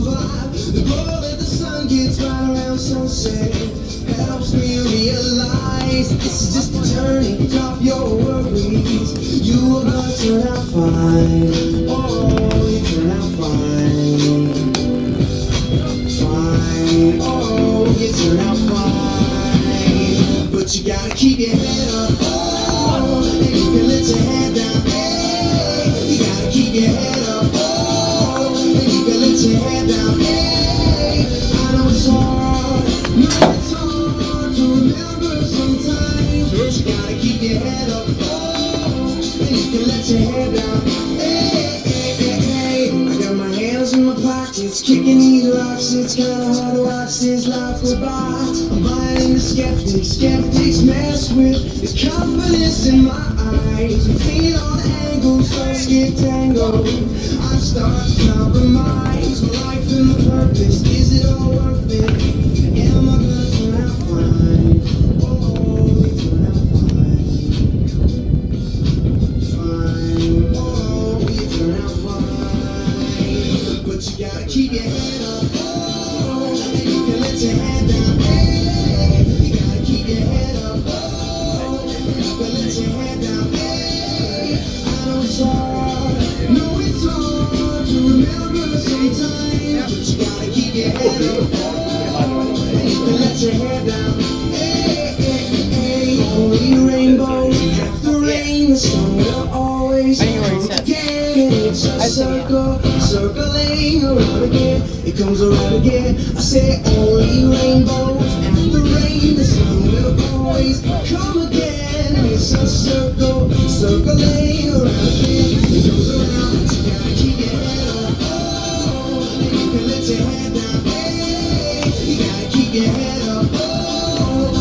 survive. The glow that the sun gets right around sunset helps me realize this is just a journey. Drop your worries, you are gonna turn out fine. Oh, you turn out fine. Fine, oh, you turn out fine. But you gotta keep your head up, oh, and you can let your head down, hey. You gotta keep your head up, oh, and you can let your head down, hey. I know it's hard, no, it's hard to remember sometimes, but you gotta keep your head up, oh, and you can let your head down, hey, hey, hey, hey. I got my hands in my pockets, kicking these rocks. It's kinda hard to watch this life go by. I'm buying into skeptics, skeptics mess with the confidence in my eyes. I'm seeing all the angles, thoughts get tangled. I start to compromise my life and my purpose. Is it all worth it? Am I gonna turn out fine? Oh, turn out fine. Fine, oh, you turn out fine. But you gotta keep your head up, oh, and you can let your head down, hey. You gotta keep your head up, oh, and you can let your head down, hey. I know it's hard, no, it's hard to remember sometimes, but you gotta keep your head up, oh, and you can let your head down, hey, hey, hey. Only rainbows after rain, the sun will always come again, and it's a circle, circling around again. It comes around again. I say only rainbows after rain, the sun will always come again, and it's a circle, circling around again. It goes around, but you gotta keep your head up, oh, and you can let your head down, hey. You gotta keep your head up, oh,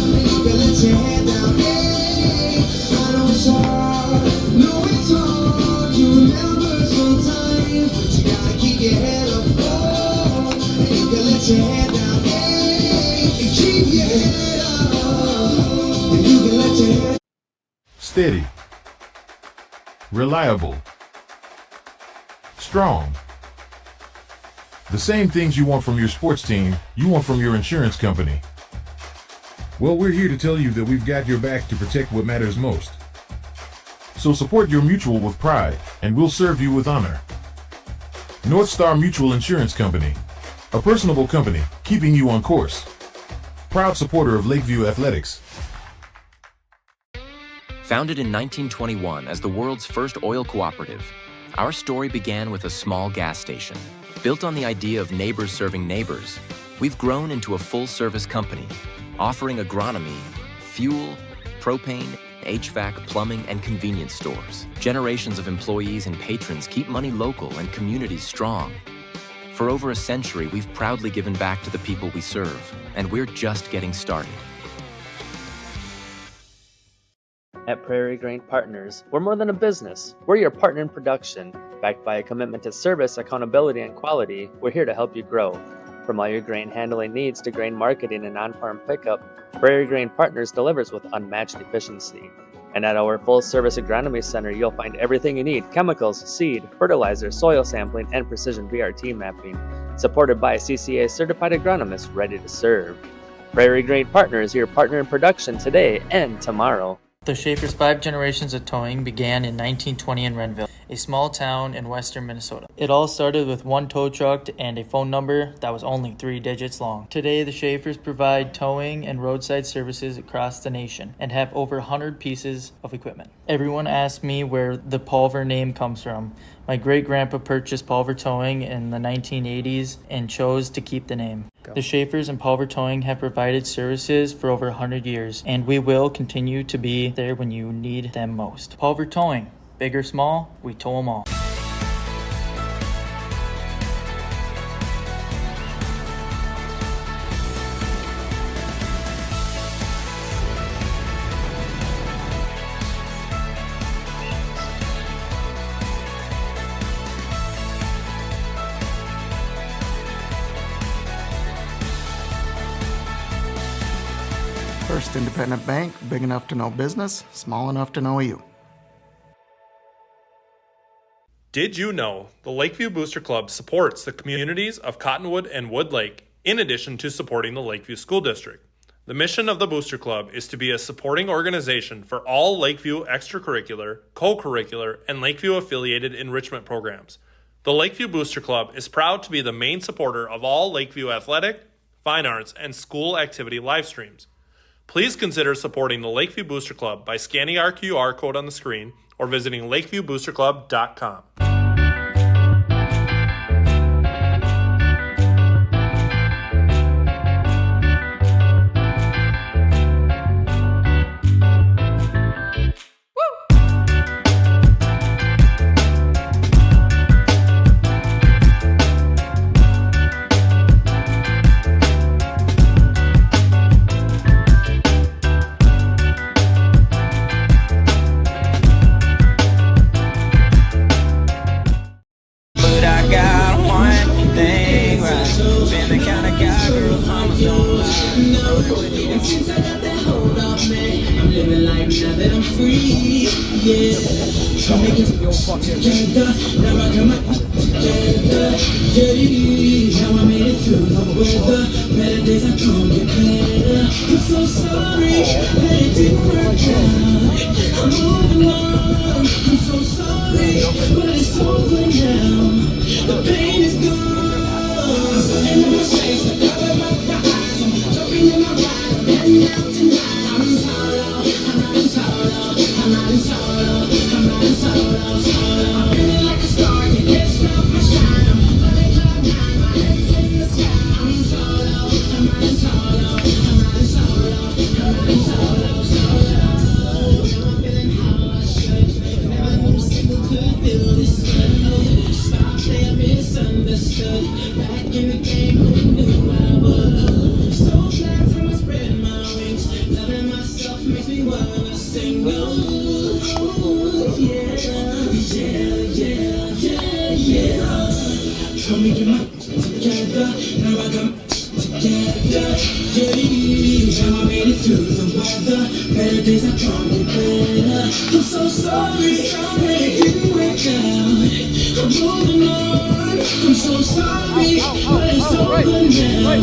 and you can let your head down, hey. I know it's hard, no, it's hard to remember sometimes, but you gotta keep your head up, oh, and you can let your head down, hey. And keep your head up, and you can let your head. Steady, reliable, strong. The same things you want from your sports team, you want from your insurance company. Well, we're here to tell you that we've got your back to protect what matters most. So support your mutual with pride, and we'll serve you with honor. North Star Mutual Insurance Company, a personable company, keeping you on course. Proud supporter of Lakeview Athletics. Founded in 1921 as the world's first oil cooperative, our story began with a small gas station. Built on the idea of neighbors serving neighbors, we've grown into a full-service company, offering agronomy, fuel, propane, HVAC, plumbing, and convenience stores. Generations of employees and patrons keep money local and communities strong. For over a century, we've proudly given back to the people we serve, and we're just getting started. At Prairie Grain Partners, we're more than a business. We're your partner in production. Backed by a commitment to service, accountability, and quality, we're here to help you grow. From all your grain handling needs to grain marketing and on-farm pickup, Prairie Grain Partners delivers with unmatched efficiency. And at our full-service agronomy center, you'll find everything you need: chemicals, seed, fertilizer, soil sampling, and precision VRT mapping, supported by a CCA-certified agronomist ready to serve. Prairie Grain Partners, your partner in production today and tomorrow. The Schaefer's 5 generations of towing began in 1920 in Renville, a small town in western Minnesota. It all started with one tow truck and a phone number that was only 3 digits long. Today, the Schaefers provide towing and roadside services across the nation and have over 100 pieces of equipment. Everyone asks me where the Pulver name comes from. My great-grandpa purchased Pulver Towing in the 1980s and chose to keep the name. The Schaefers and Pulver Towing have provided services for over 100 years, and we will continue to be there when you need them most. Pulver Towing. Big or small, we tow them all. First independent bank, big enough to know business, small enough to know you. Did you know the Lakeview Booster Club supports the communities of Cottonwood and Wood Lake in addition to supporting the Lakeview School District? The mission of the Booster Club is to be a supporting organization for all Lakeview extracurricular, co-curricular, and Lakeview-affiliated enrichment programs. The Lakeview Booster Club is proud to be the main supporter of all Lakeview athletic, fine arts, and school activity live streams. Please consider supporting the Lakeview Booster Club by scanning our QR code on the screen or visiting lakeviewboosterclub.com. But I got one thing right. Been the kind of guy girls mamas don't like. Since I got that hold off, man, I'm living life now that I'm free. Yeah, so make it together. Now I got my together. Yeah, now I made it through the weather. Better days are gonna get better. I'm so sorry that it didn't work out. I'm moving on. I'm so sorry, but it's over now. The pain is gone. And I'm chasing the color of my eyes. I'm jumping in my ride. I'm heading out tonight. I'm in solo. I'm not in solo. I'm not in solo. I'm not in solo. I'm feeling like a star. You can't stop my shine. I'm flying cloud nine. My head's in the sky. I'm in solo. I'm not in solo. I'm not in solo. I'm not in solo. Now I'm feeling how I should. Never knew a single could feel this good. Stop playing misunderstood. Back in the game, who knew I would? So glad time I spread my wings. Loving myself makes me wanna sing. Oh, yeah, yeah. Told me get my together. Now I got my together. Yeah, now I made it through the weather. Better days are gonna get better. I'm so sorry that it didn't work out. I'm moving on. I'm so sorry, but it's over now.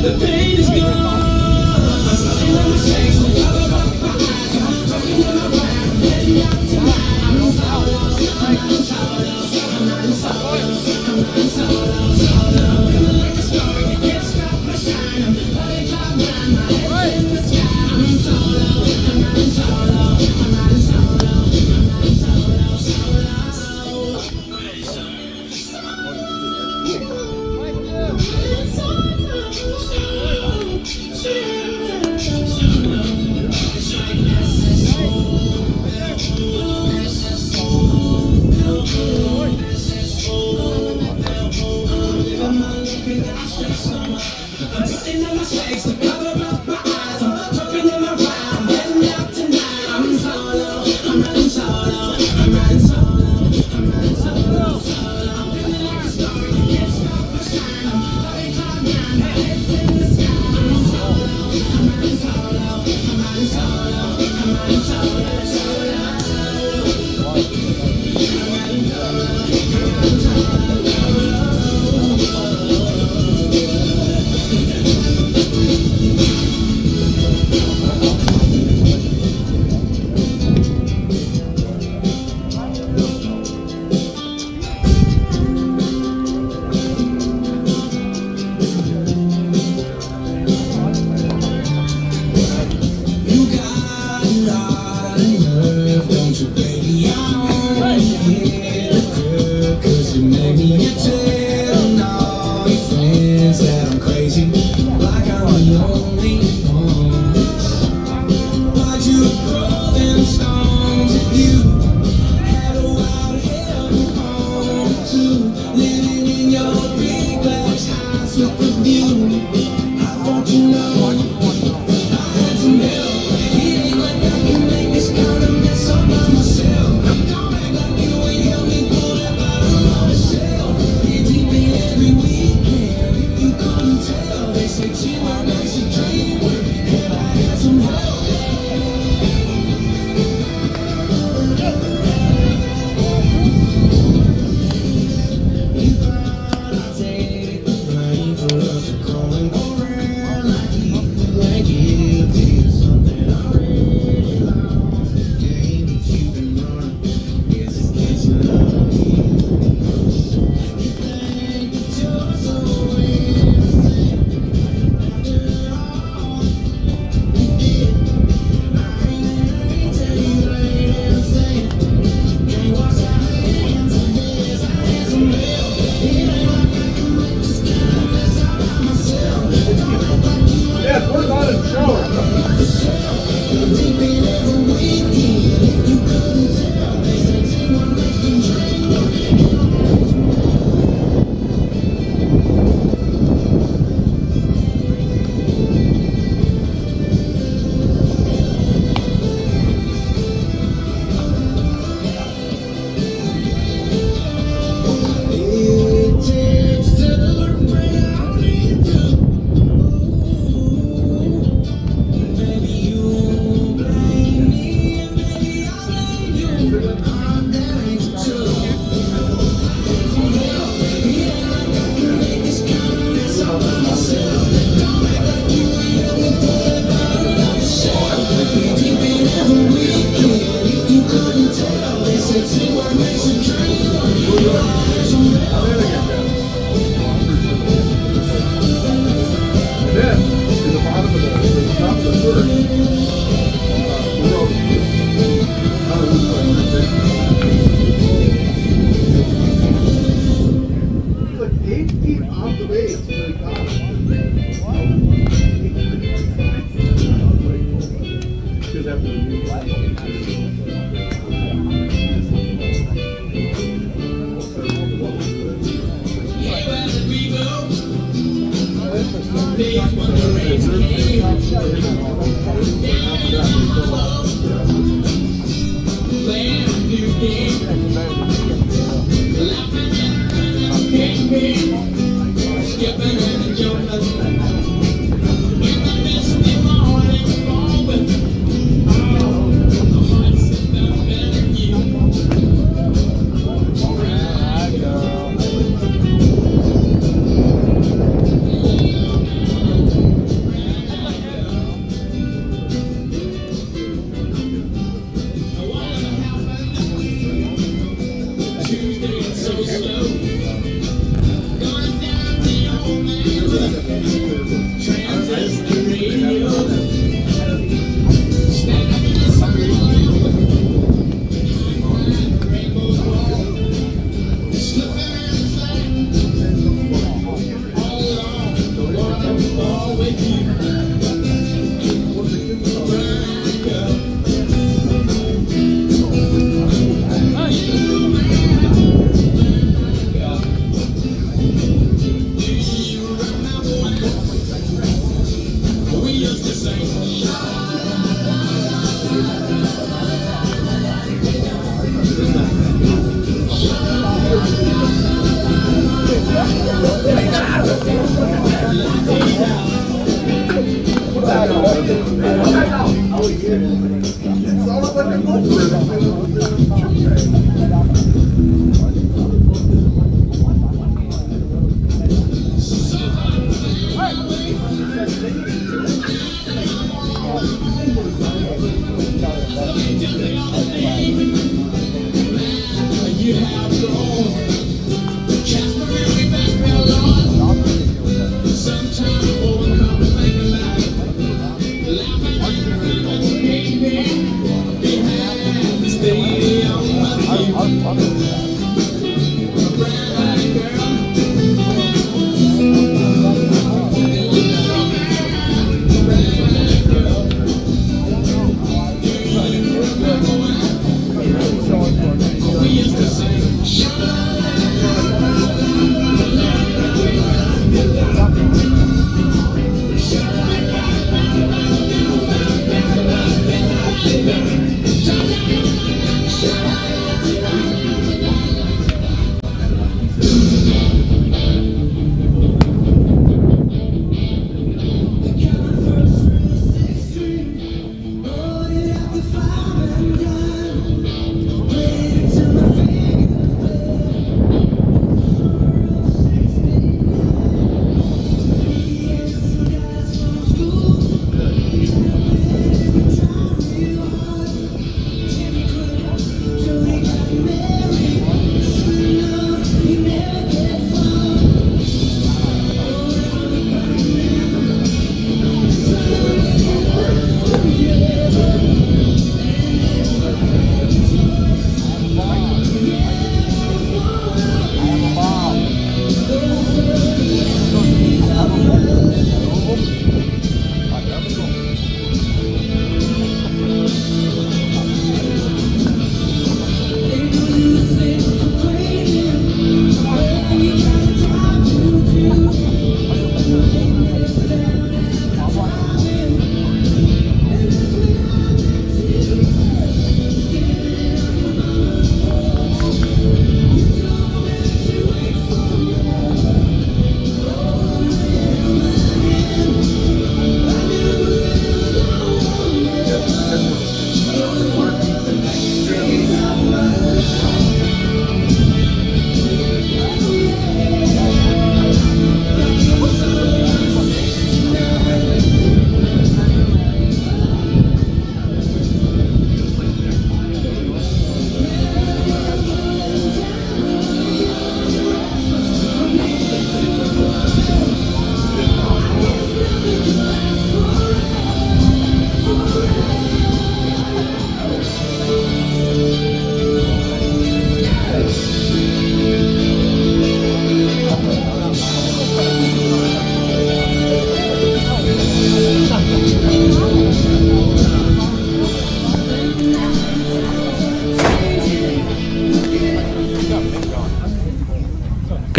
The pain is gone. I'm starting on my chase. I'm covered up my eyes. I'm talking in my ride. I'm heading out tonight. I'm in solo. I'm not in solo. I'm not in solo. I'm not in solo. I'm feeling like a star. You can't stop my shine. I'm flying cloud nine. My head's in the sky. I'm in solo. I'm not in solo. I'm not in solo. I'm not in solo. I'm putting on my shades to cover up my eyes. I'm jumping in my ride. I'm heading out tonight. I'm in solo. I'm not in solo. I'm not in solo. I'm not in solo. I'm feeling like a star. You can't stop my shine. I'm flying cloud nine. My head's in the sky. I'm in solo. I'm not in solo. I'm not in solo. I'm not in solo. You got a lot of nerve, don't you, baby? I wanna hit the curb, 'cause you make me tell all your friends that I'm crazy, like I'm the only one. Why'd you throw them stones at you? Had a wild hell you wanted to, living in your big glass house with the view. I thought you know I had some help. It ain't like I can make this kind of mess all by myself. Don't act like you ain't helped me pull that bottom of the shelf. Get deep in every weekend. If you couldn't tell, they say teamwork makes the dream work. And I had some help.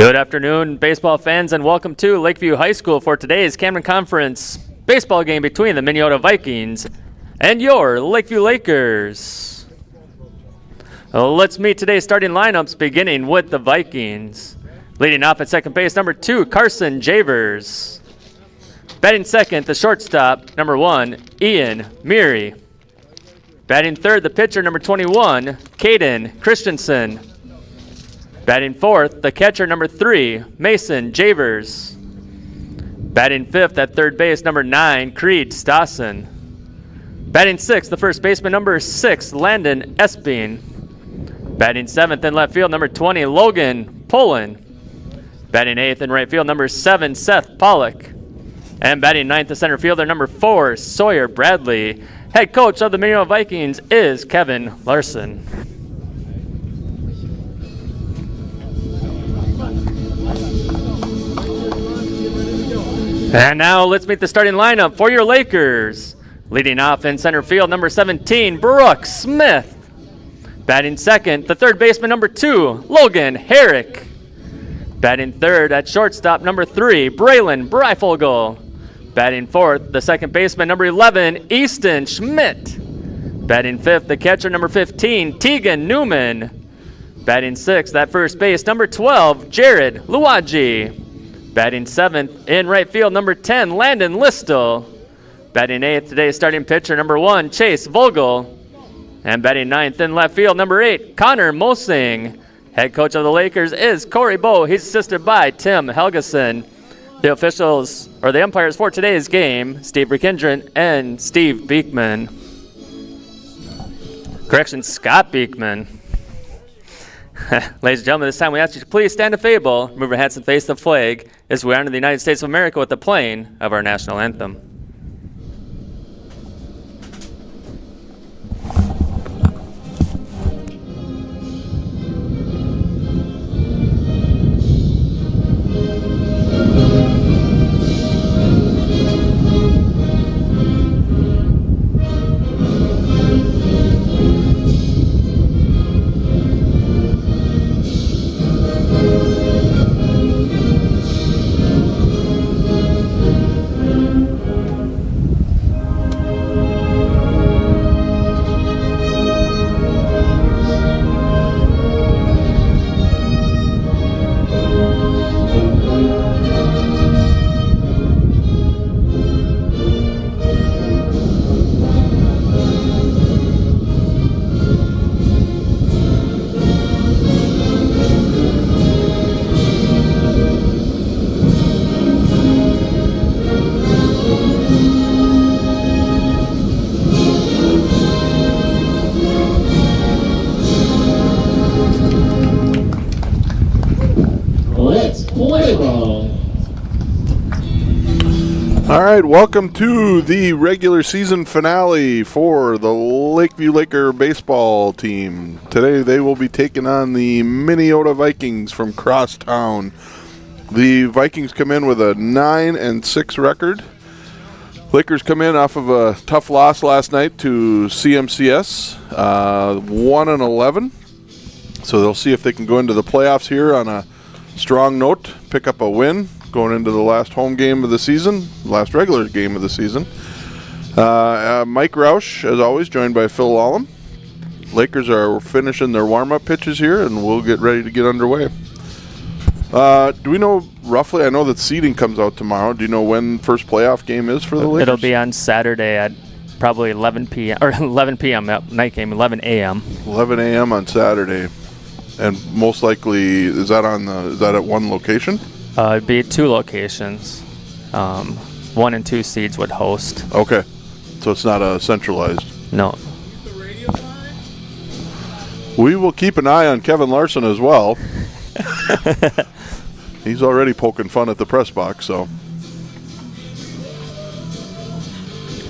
Good afternoon, baseball fans, and welcome to Lakeview High School for today's Cameron Conference baseball game between the Minneota Vikings and your Lakeview Lakers. Let's meet today's starting lineups, beginning with the Vikings. Leading off at second base, number 2, Carson Javers. Batting second, the shortstop, number 1, Ian Meary. Batting third, the pitcher, number 21, Caden Christensen. Batting fourth, the catcher, number 3, Mason Javers. Batting fifth at third base, number 9, Creed Stassen. Batting sixth, the first baseman, number 6, Landon Esping. Batting seventh in left field, number 20, Logan Poland. Batting eighth in right field, number 7, Seth Pollock. And batting ninth, the center fielder, number 4, Sawyer Bradley. Head coach of the Minneota Vikings is Kevin Larson. And now let's meet the starting lineup for your Lakers. Leading off in center field, number 17, Brooke Smith. Batting second, the third baseman, number 2, Logan Herrick. Batting third at shortstop, number 3, Braylon Breifogel. Batting fourth, the second baseman, number 11, Easton Schmidt. Batting fifth, the catcher, number 15, Tegan Newman. Batting sixth, at first base, number 12, Jared Luwaji. Batting seventh, in right field, number 10, Landon Listel. Batting eighth, today's starting pitcher, number 1, Chase Vogel. And batting ninth in left field, number 8, Connor Mosing. Head coach of the Lakers is Corey Bowe. He's assisted by Tim Helgeson. The officials, or the umpires for today's game, Steve Rekindren and Steve Beekman. Correction, Scott Beekman. Ladies and gentlemen, this time we ask you to please stand to fable, remove your hats and face the flag as we honor the United States of America with the playing of our national anthem. All right, welcome to the regular season finale for the Lakeview Laker baseball team. Today they will be taking on the Minneota Vikings from crosstown. The Vikings come in with a 9-6 record. Lakers come in off of a tough loss last night to CMCS, 1-11. So they'll see if they can go into the playoffs here on a strong note, pick up a win going into the last home game of the season, last regular game of the season. Mike Roush, as always, joined by Phil Lallam. Lakers are finishing their warm-up pitches here, and we'll get ready to get underway. Do we know roughly, I know that seeding comes out tomorrow. Do you know when first playoff game is for the Lakers? It'll be on Saturday at probably 11 p.m. or 11 p.m. night game, 11 a.m. 11 a.m. on Saturday. And most likely, is that at one location? It'd be 2 locations. 1 and 2 seeds would host. Okay. So it's not a centralized. No. We will keep an eye on Kevin Larson as well. He's already poking fun at the press box, so.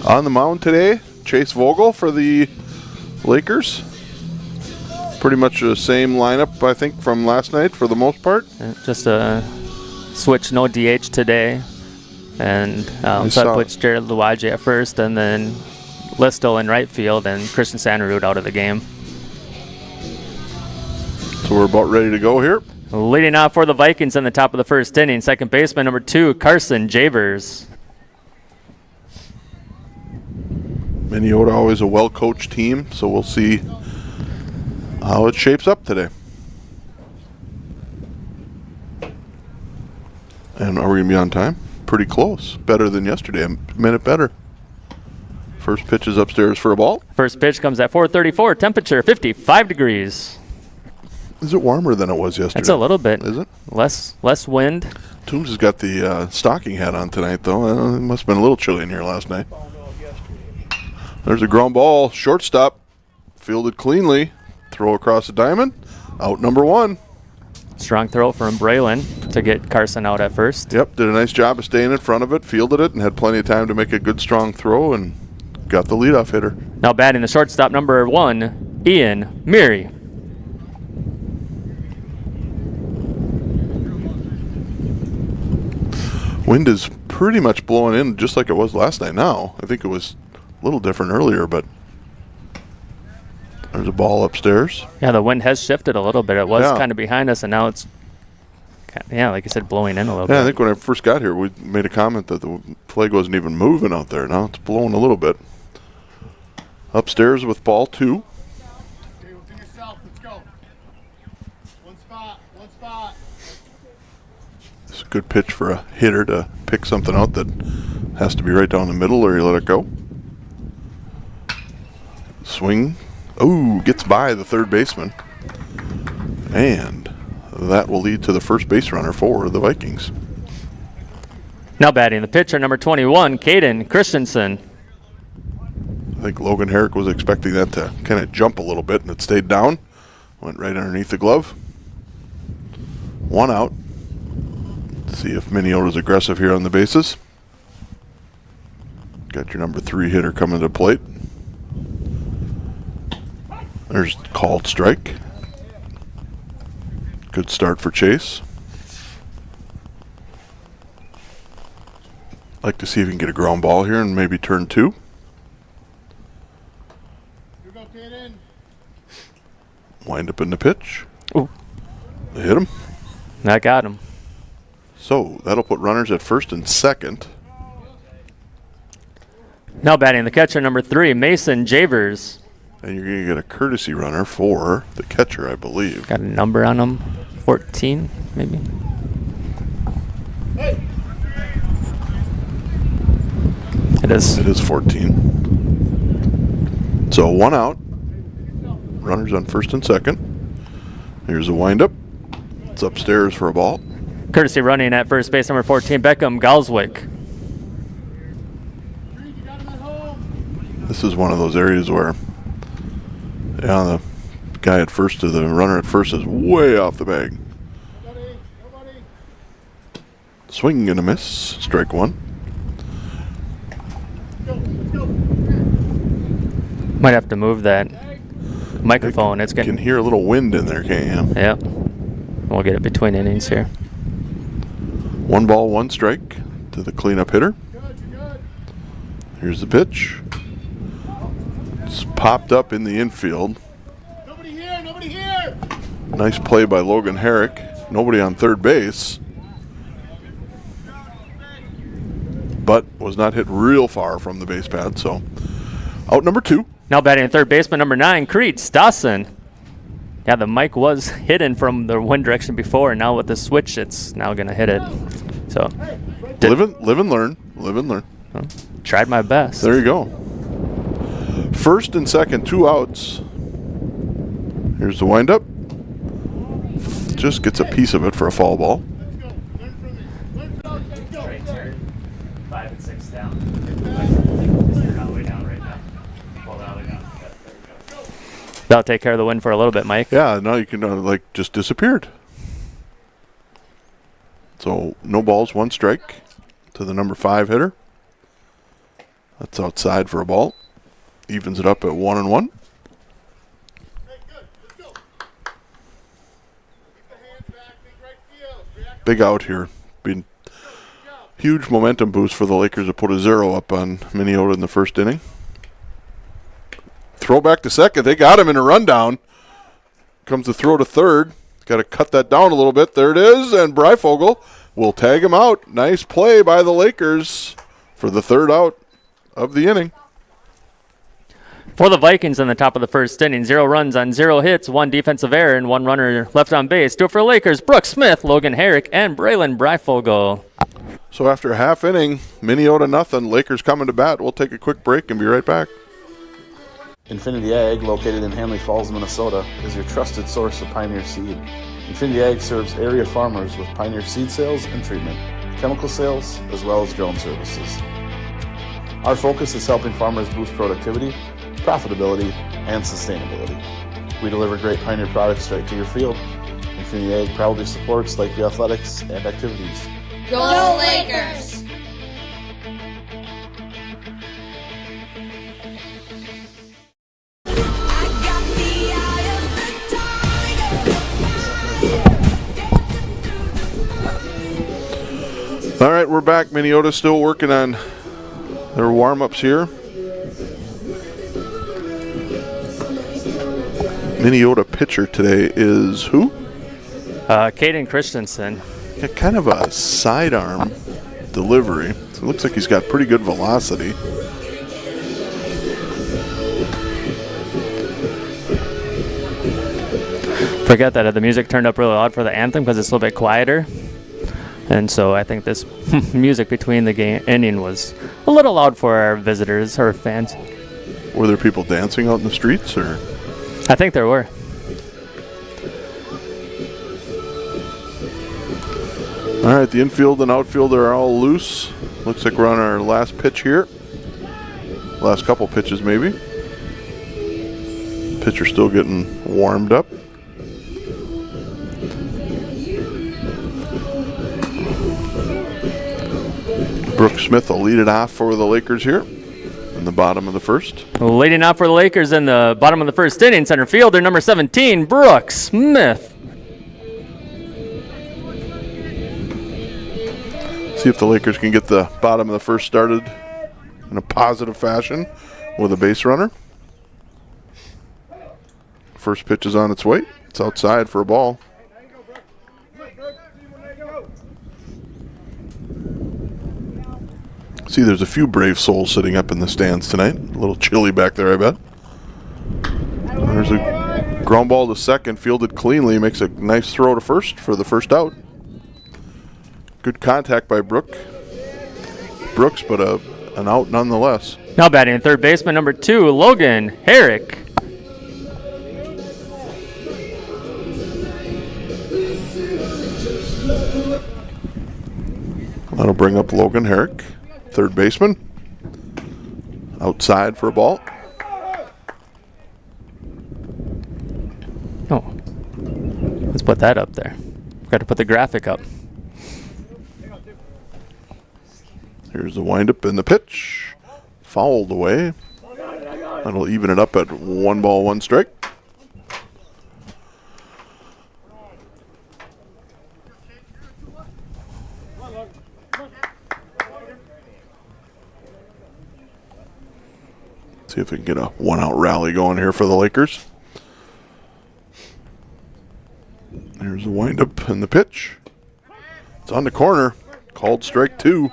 On the mound today, Chase Vogel for the Lakers. Pretty much the same lineup, I think, from last night for the most part. Just a switch, no DH today. And so I put Jared Luwaji at first, and then Listel in right field, and Christian Sanderud out of the game. So we're about ready to go here. Leading off for the Vikings in the top of the first inning, second baseman number 2, Carson Javers. Minneota always a well-coached team, so we'll see how it shapes up today. And are we going to be on time? Pretty close. Better than yesterday. A minute better. First pitch is upstairs for a ball. First pitch comes at 4:34, temperature 55 degrees. Is it warmer than it was yesterday? It's a little bit. Is it? Less wind. Toombs has got the stocking hat on tonight, though. It must have been a little chilly in here last night. There's a ground ball. Shortstop. Fielded cleanly. Throw across the diamond. Out number 1. Strong throw from Braylon to get Carson out at first. Yep, did a nice job of staying in front of it, fielded it, and had plenty of time to make a good, strong throw, and got the leadoff hitter. Now batting the shortstop, number 1, Ian Meary. Wind is pretty much blowing in just like it was last night now. I think it was a little different earlier, but there's a ball upstairs. Yeah, the wind has shifted a little bit. It was Yeah. kind of behind us, and now it's, like you said, blowing in a little bit. Yeah, I think when I first got here, we made a comment that the flag wasn't even moving out there. Now it's blowing a little bit. Upstairs with ball 2. It's a good pitch for a hitter to pick something out that has to be right down the middle, or you let it go. Swing. Oh, gets by the third baseman. And that will lead to the first base runner for the Vikings. Now batting the pitcher, number 21, Caden Christensen. I think Logan Herrick was expecting that to kind of jump a little bit, and it stayed down. Went right underneath the glove. 1 out. Let's see if Minneota's aggressive here on the bases. Got your number 3 hitter coming to the plate. There's called strike. Good start for Chase. Like to see if he can get a ground ball here and maybe turn 2. Wind up in the pitch. Ooh. They hit him. That got him. So that'll put runners at first and second. Now batting the catcher, number 3, Mason Javers. And you're going to get a courtesy runner for the catcher, I believe. Got a number on him, 14 maybe. It is. It is 14. So 1 out. Runners on first and second. Here's a windup. It's upstairs for a ball. Courtesy running at first base, number 14, Beckham Galswick. This is one of those areas where, the guy at first to the runner at first is way off the bag. Swing and a miss. Strike 1. Might have to move that microphone. It's You getting. can hear a little wind in there, can't you? Yep. We'll get it between innings here. 1 ball, 1 strike to the cleanup hitter. Here's the pitch. It's popped up in the infield. Nobody here! Nice play by Logan Herrick. Nobody on third base. But was not hit real far from the base pad, so out number 2. Now batting third baseman, number 9, Creeds Dawson. Yeah, the mic was hidden from the wind direction before, and now with the switch, it's now going to hit it. So, Live and learn. well, tried my best. There you go. First and second, 2 outs. Here's the windup. Just gets a piece of it for a foul ball. 5 and 6 down. All the way down right now. That'll take care of the wind for a little bit, Mike. Yeah, now you can just disappeared. So no balls, 1 strike to the number 5 hitter. That's outside for a ball. Evens it up at 1 and 1. Big out here. Been huge momentum boost for the Lakers to put a 0 up on Minneota in the first inning. Throw back to second. They got him in a rundown. Comes the throw to third. got to cut that down a little bit. There it is, and Breifogel will tag him out. Nice play by the Lakers for the third out of the inning. For the Vikings in the top of the first inning, 0 runs on 0 hits, 1 defensive error, and 1 runner left on base. Do it for Lakers, Brooks Smith, Logan Herrick, and Braylon Breifogel. So after a half inning, Minneota nothing, Lakers coming to bat. We'll take a quick break and be right back. Infinity Ag, located in Hanley Falls, Minnesota, is your trusted source of Pioneer seed. Infinity Ag serves area farmers with Pioneer seed sales and treatment, chemical sales, as well as drone services. Our focus is helping farmers boost productivity, profitability, and sustainability. We deliver great Pioneer products straight to your field. Infinity Ag proudly supports Lakeview athletics and activities. Go Lakers! All right, we're back. Minneota still working on their warm-ups here. Minneota pitcher today is who? Caden Christensen. Got kind of a sidearm delivery. So it looks like he's got pretty good velocity. Forget that the music turned up really loud for the anthem because it's a little bit quieter. And so I think this music between the game inning was a little loud for our visitors or fans. Were there people dancing out in the streets, or? I think there were. All right, the infield and outfield are all loose. Looks like we're on our last pitch here. Last couple pitches, maybe. Pitcher still getting warmed up. Brooks Smith will lead it off for the Lakers here in the bottom of the first. Leading off for the Lakers in the bottom of the first inning, center fielder number 17, Brooks Smith. See if the Lakers can get the bottom of the first started in a positive fashion with a base runner. First pitch is on its way. It's outside for a ball. See, there's a few brave souls sitting up in the stands tonight. A little chilly back there, I bet. There's a ground ball to second, fielded cleanly. Makes a nice throw to first for the first out. Good contact by Brooks, but an out nonetheless. Now batting third baseman number 2, Logan Herrick. That'll bring up Logan Herrick, third baseman. Outside for a ball. Oh, let's put that up there. Got to put the graphic up. Here's the windup and the pitch. Fouled away. That'll even it up at 1 ball, 1 strike. See if we can get a 1-out rally going here for the Lakers. Here's the windup and the pitch. It's on the corner. Called strike 2.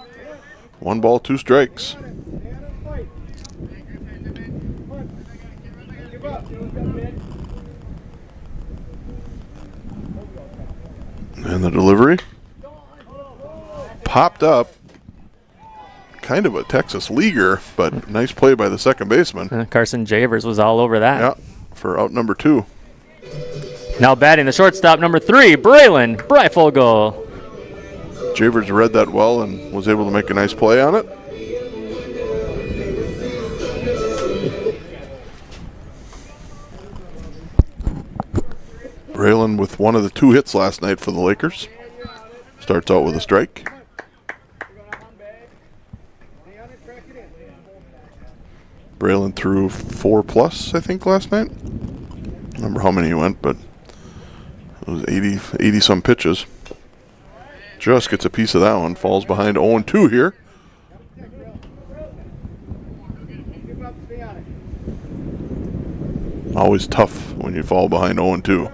1 ball, 2 strikes. And the delivery. Popped up. Kind of a Texas leaguer, but nice play by the second baseman. Carson Javers was all over that. Yeah, for out number 2. Now batting the shortstop number 3, Braylon Breifogel. Javers read that well and was able to make a nice play on it. Braylon with one of the 2 hits last night for the Lakers. Starts out with a strike. Braylon threw 4+, I think, last night. I don't remember how many he went, but it was 80 some pitches. Just gets a piece of that one. Falls behind 0-2 here. Always tough when you fall behind 0-2.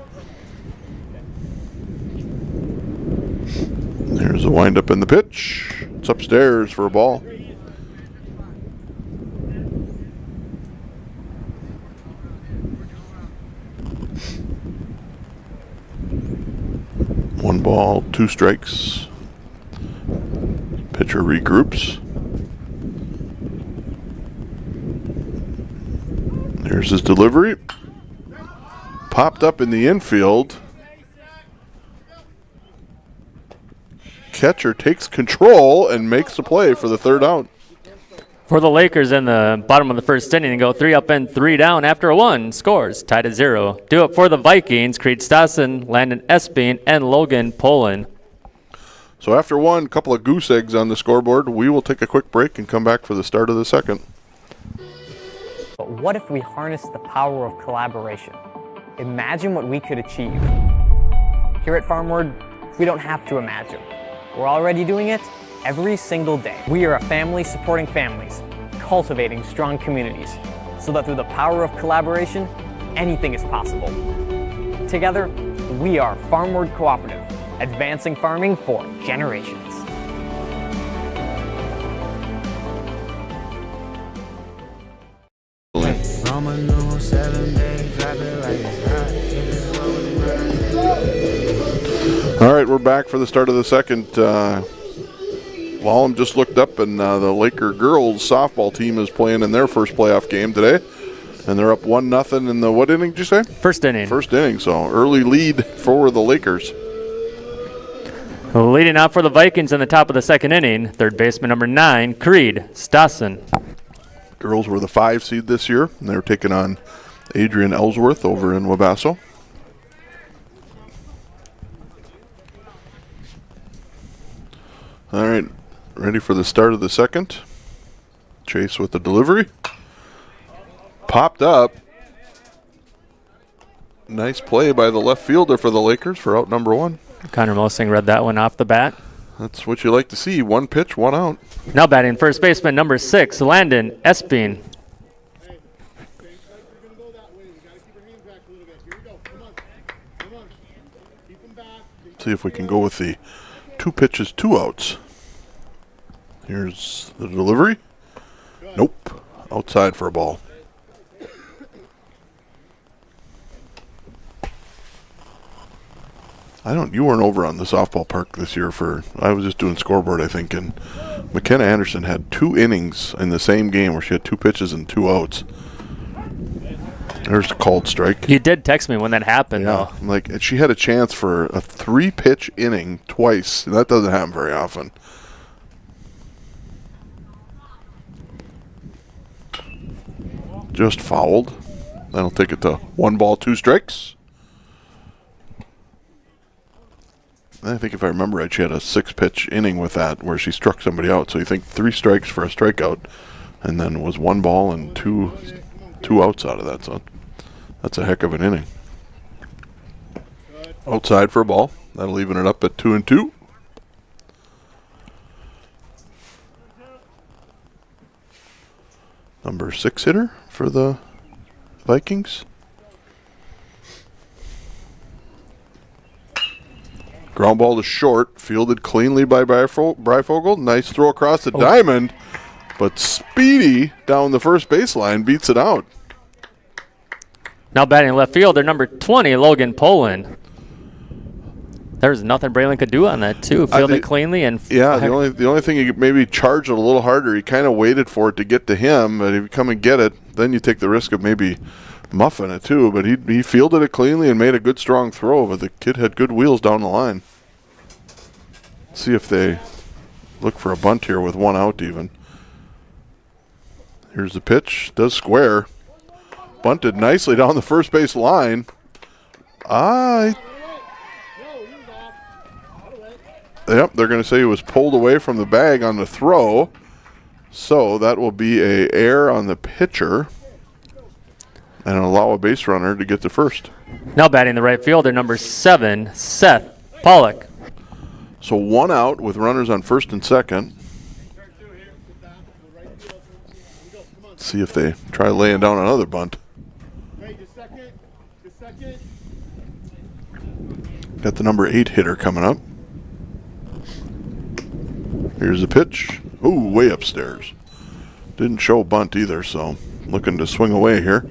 There's a windup in the pitch. It's upstairs for a ball. One ball, 2 strikes. Pitcher regroups. There's his delivery. Popped up in the infield. Catcher takes control and makes the play for the 3rd out. For the Lakers in the bottom of the 1st inning, go 3 up and 3 down after a 1. Scores tied at 0. Do it for the Vikings. Creed Stassen, Landon Esping, and Logan Poland. So after 1, couple of goose eggs on the scoreboard. We will take a quick break and come back for the start of the 2nd. But what if we harness the power of collaboration? Imagine what we could achieve. Here at Farmward, we don't have to imagine. We're already doing it every single day. We are a family supporting families, cultivating strong communities, so that through the power of collaboration, anything is possible. Together, we are Farmward Cooperative, advancing farming for generations. All right, we're back for the start of the 2nd. Wallem just looked up, and the Laker girls softball team is playing in their first playoff game today. And they're up 1-0 in the, what inning did you say? First inning. First inning, so early lead for the Lakers. Leading out for the Vikings in the top of the 2nd inning, 3rd baseman number 9, Creed Stassen. Girls were the 5 seed this year, and they were taking on Adrian Ellsworth over in Wabasso. All right, ready for the start of the 2nd. Chase with the delivery. Popped up. Nice play by the left fielder for the Lakers for out number 1. Connor Mosing read that one off the bat. That's what you like to see. 1 pitch, 1 out. Now batting first baseman number 6, Landon Esping. See if we can go with the 2 pitches, 2 outs. Here's the delivery. Nope. Outside for a ball. You weren't over on the softball park this year I was just doing scoreboard, I think, and McKenna Anderson had 2 innings in the same game where she had 2 pitches and 2 outs. There's a called strike. You did text me when that happened, Yeah, though. like she had a chance for a 3-pitch inning twice. That doesn't happen very often. Just fouled. That'll take it to 1 ball, 2 strikes. I think if I remember right, she had a 6-pitch inning with that where she struck somebody out. So you think 3 strikes for a strikeout, and then was 1 ball and two outs out of that. So that's a heck of an inning. Outside for a ball. That'll even it up at 2-2. Number 6 hitter for the Vikings. Ground ball to short, fielded cleanly by Breifogel. Nice throw across the diamond, but Speedy down the first baseline beats it out. Now batting left fielder number 20, Logan Poland. There's nothing Braylon could do on that, too. Fielded cleanly and yeah. The only thing you could maybe charge it a little harder. He kind of waited for it to get to him, but if you come and get it, then you take the risk of maybe muffing it too. But he fielded it cleanly and made a good strong throw. But the kid had good wheels down the line. See if they look for a bunt here with 1 out even. Here's the pitch. Does square. Bunted nicely down the first base line. Yep, they're going to say he was pulled away from the bag on the throw. So that will be a error on the pitcher and allow a base runner to get to first. Now batting the right fielder, number 7, Seth Pollock. So 1 out with runners on first and second. See if they try laying down another bunt. Got the number 8 hitter coming up. Here's the pitch. Ooh, way upstairs. Didn't show bunt either, so looking to swing away here.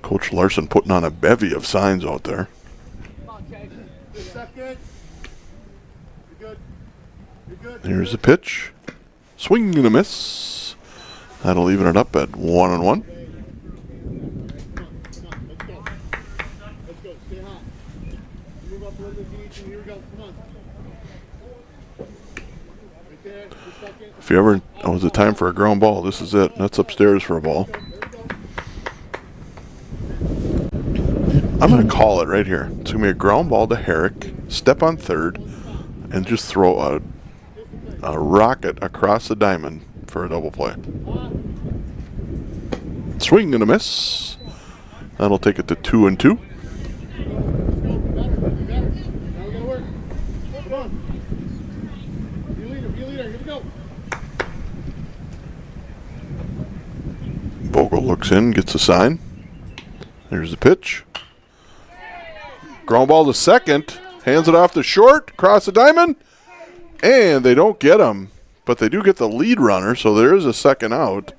Coach Larson putting on a bevy of signs out there. Here's the pitch. Swing and a miss. That'll even it up at 1-1. If you ever, is it time for a ground ball? This is it. That's upstairs for a ball. I'm going to call it right here. It's going to be a ground ball to Herrick, step on third, and just throw a rocket across the diamond for a double play. Swing and a miss. That'll take it to 2-2. Vogel looks in, gets a sign. There's the pitch. Ground ball to second. Hands it off to short. Across the diamond. And they don't get him. But they do get the lead runner, so there is a second out.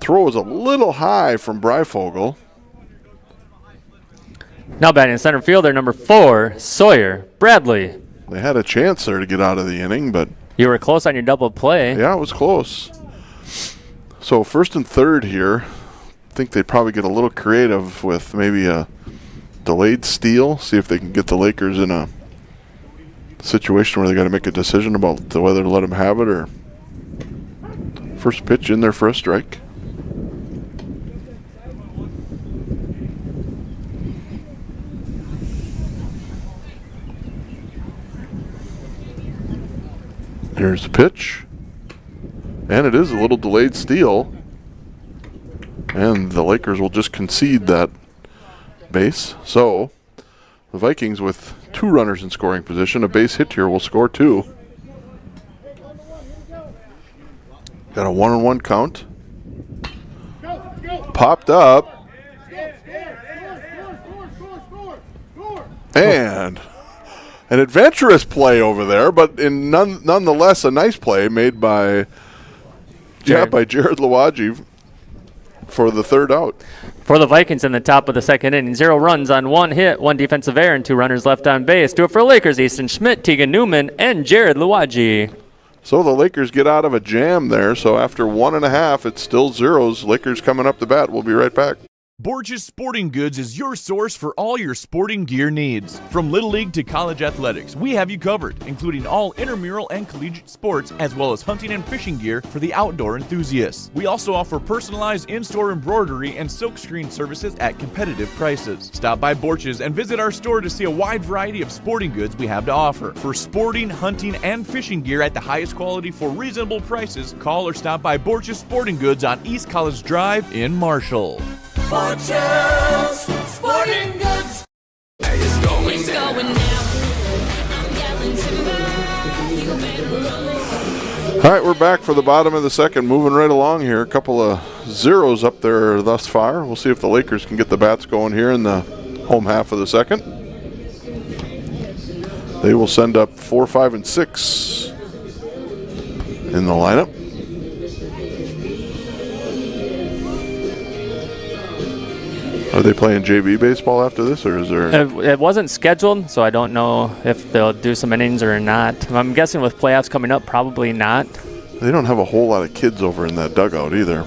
Throw is a little high from Breyfogle. Now batting in center fielder, number 4, Sawyer Bradley. They had a chance there to get out of the inning, but... You were close on your double play. Yeah, it was close. So first and third here. I think they'd probably get a little creative with maybe a delayed steal. See if they can get the Lakers in a situation where they got to make a decision about whether to let them have it or... First pitch in there for a strike. Here's the pitch. And it is a little delayed steal. And the Lakers will just concede that base. So the Vikings with 2 runners in scoring position. A base hit here will score 2. Got a 1-1 count. Popped up. And an adventurous play over there, but nonetheless a nice play made by Jared Lowaji for the third out. For the Vikings in the top of the second inning, 0 runs on 1 hit, 1 defensive error, and 2 runners left on base. Do it for Lakers, Easton Schmidt, Tegan Newman, and Jared Lowaji. So the Lakers get out of a jam there. So after 1.5, it's still zeros. Lakers coming up the bat. We'll be right back. Borges Sporting Goods is your source for all your sporting gear needs. From Little League to college athletics, we have you covered, including all intramural and collegiate sports, as well as hunting and fishing gear for the outdoor enthusiasts. We also offer personalized in-store embroidery and silkscreen services at competitive prices. Stop by Borges and visit our store to see a wide variety of sporting goods we have to offer. For sporting, hunting, and fishing gear at the highest quality for reasonable prices, call or stop by Borges Sporting Goods on East College Drive in Marshall. Fortunes, Sporting Goods. It's going down. All right, we're back for the bottom of the second. Moving right along here. A couple of zeros up there thus far. We'll see if the Lakers can get the bats going here in the home half of the second. They will send up 4, 5, and 6 in the lineup. Are they playing JV baseball after this, or is there... It wasn't scheduled, so I don't know if they'll do some innings or not. I'm guessing with playoffs coming up, probably not. They don't have a whole lot of kids over in that dugout either.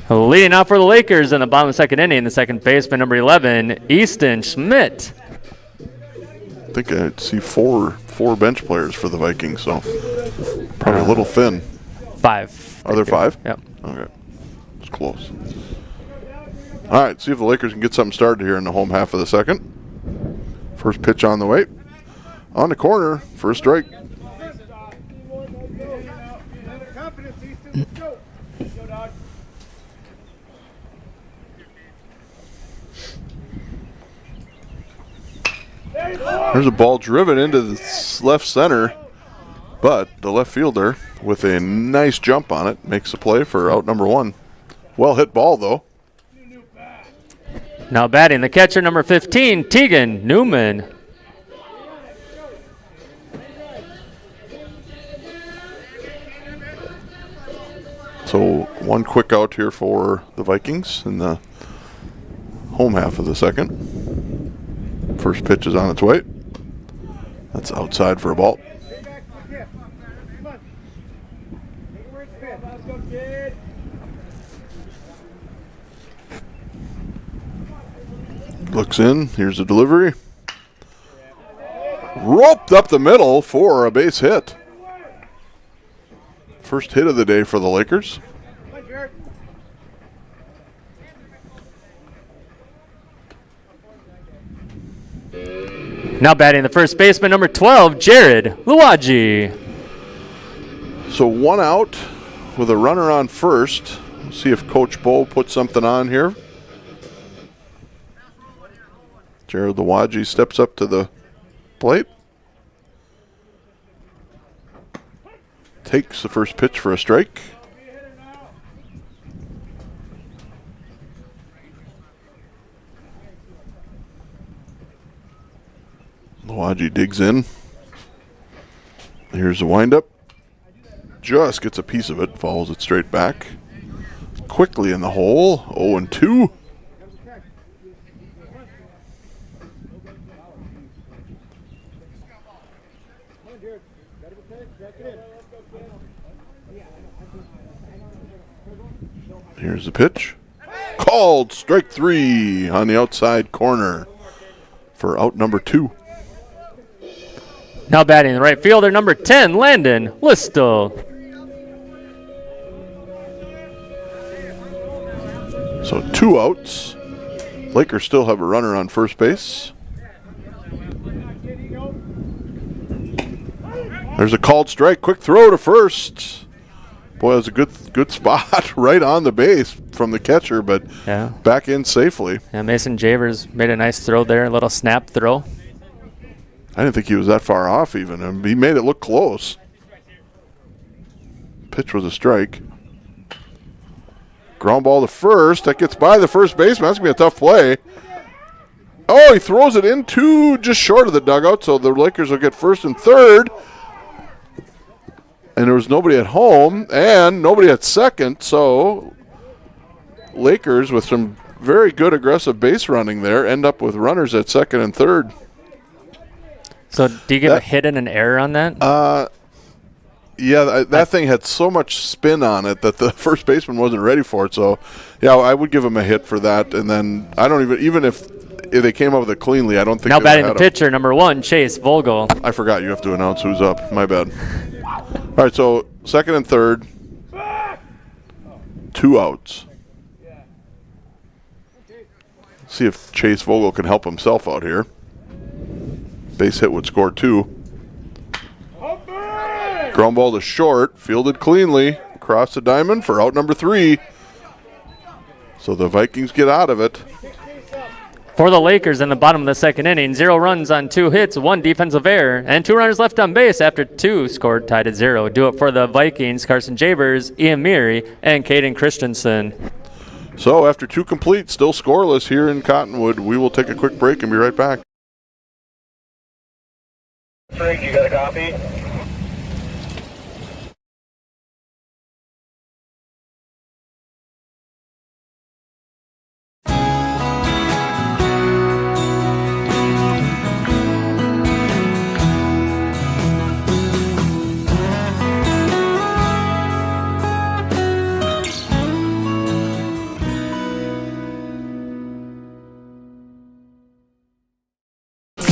Leading out for the Lakers in the bottom of the second inning, the second baseman, number 11, Easton Schmidt. I think I see four bench players for the Vikings, so probably a little thin. 5. Are there 5? Yep. Okay. It's close. All right, see if the Lakers can get something started here in the home half of the second. First pitch on the way. On the corner for a strike. There's a ball driven into the left center, but the left fielder with a nice jump on it makes the play for out number 1. Well hit ball though. Now batting, the catcher, number 15, Tegan Newman. So one quick out here for the Vikings in the home half of the second. First pitch is on its way. That's outside for a ball. Looks in. Here's the delivery. Roped up the middle for a base hit. First hit of the day for the Lakers. Now batting, the first baseman, number 12, Jared Luwaji. So one out with a runner on first. We'll see if Coach Bo puts something on here. Jared Luwaji steps up to the plate. Takes the first pitch for a strike. Luwaji digs in. Here's the windup. Just gets a piece of it, follows it straight back. Quickly in the hole, 0-2. Here's the pitch. Called strike 3 on the outside corner for out number 2. Now batting, the right fielder, number 10, Landon Listel. So 2 outs. Lakers still have a runner on first base. There's a called strike. Quick throw to first. Boy, that was a good spot right on the base from the catcher, but back in safely. Yeah, Mason Javers made a nice throw there, a little snap throw. I didn't think he was that far off even. I mean, he made it look close. Pitch was a strike. Ground ball to first. That gets by the first baseman. That's going to be a tough play. Oh, he throws it into just short of the dugout, so the Lakers will get first and third. And there was nobody at home and nobody at second, so Lakers with some very good aggressive base running there end up with runners at second and third. So do you give a hit and an error on that? Yeah, that thing had so much spin on it that the first baseman wasn't ready for it. So, yeah, I would give him a hit for that. And then I don't even if they came up with it cleanly, I don't think. Now batting the pitcher, number 1, Chase Vogel. I forgot you have to announce who's up. My bad. All right, so second and third, 2 outs. See if Chase Vogel can help himself out here. Base hit would score 2. Ground ball to short, fielded cleanly, across the diamond for out number 3. So the Vikings get out of it. For the Lakers in the bottom of the second inning, 0 runs on 2 hits, 1 defensive error, and 2 runners left on base after 2 scored tied at 0. Do it for the Vikings, Carson Javers, Ian Meary, and Caden Christensen. So after 2 complete, still scoreless here in Cottonwood, we will take a quick break and be right back. Frank, you got a copy?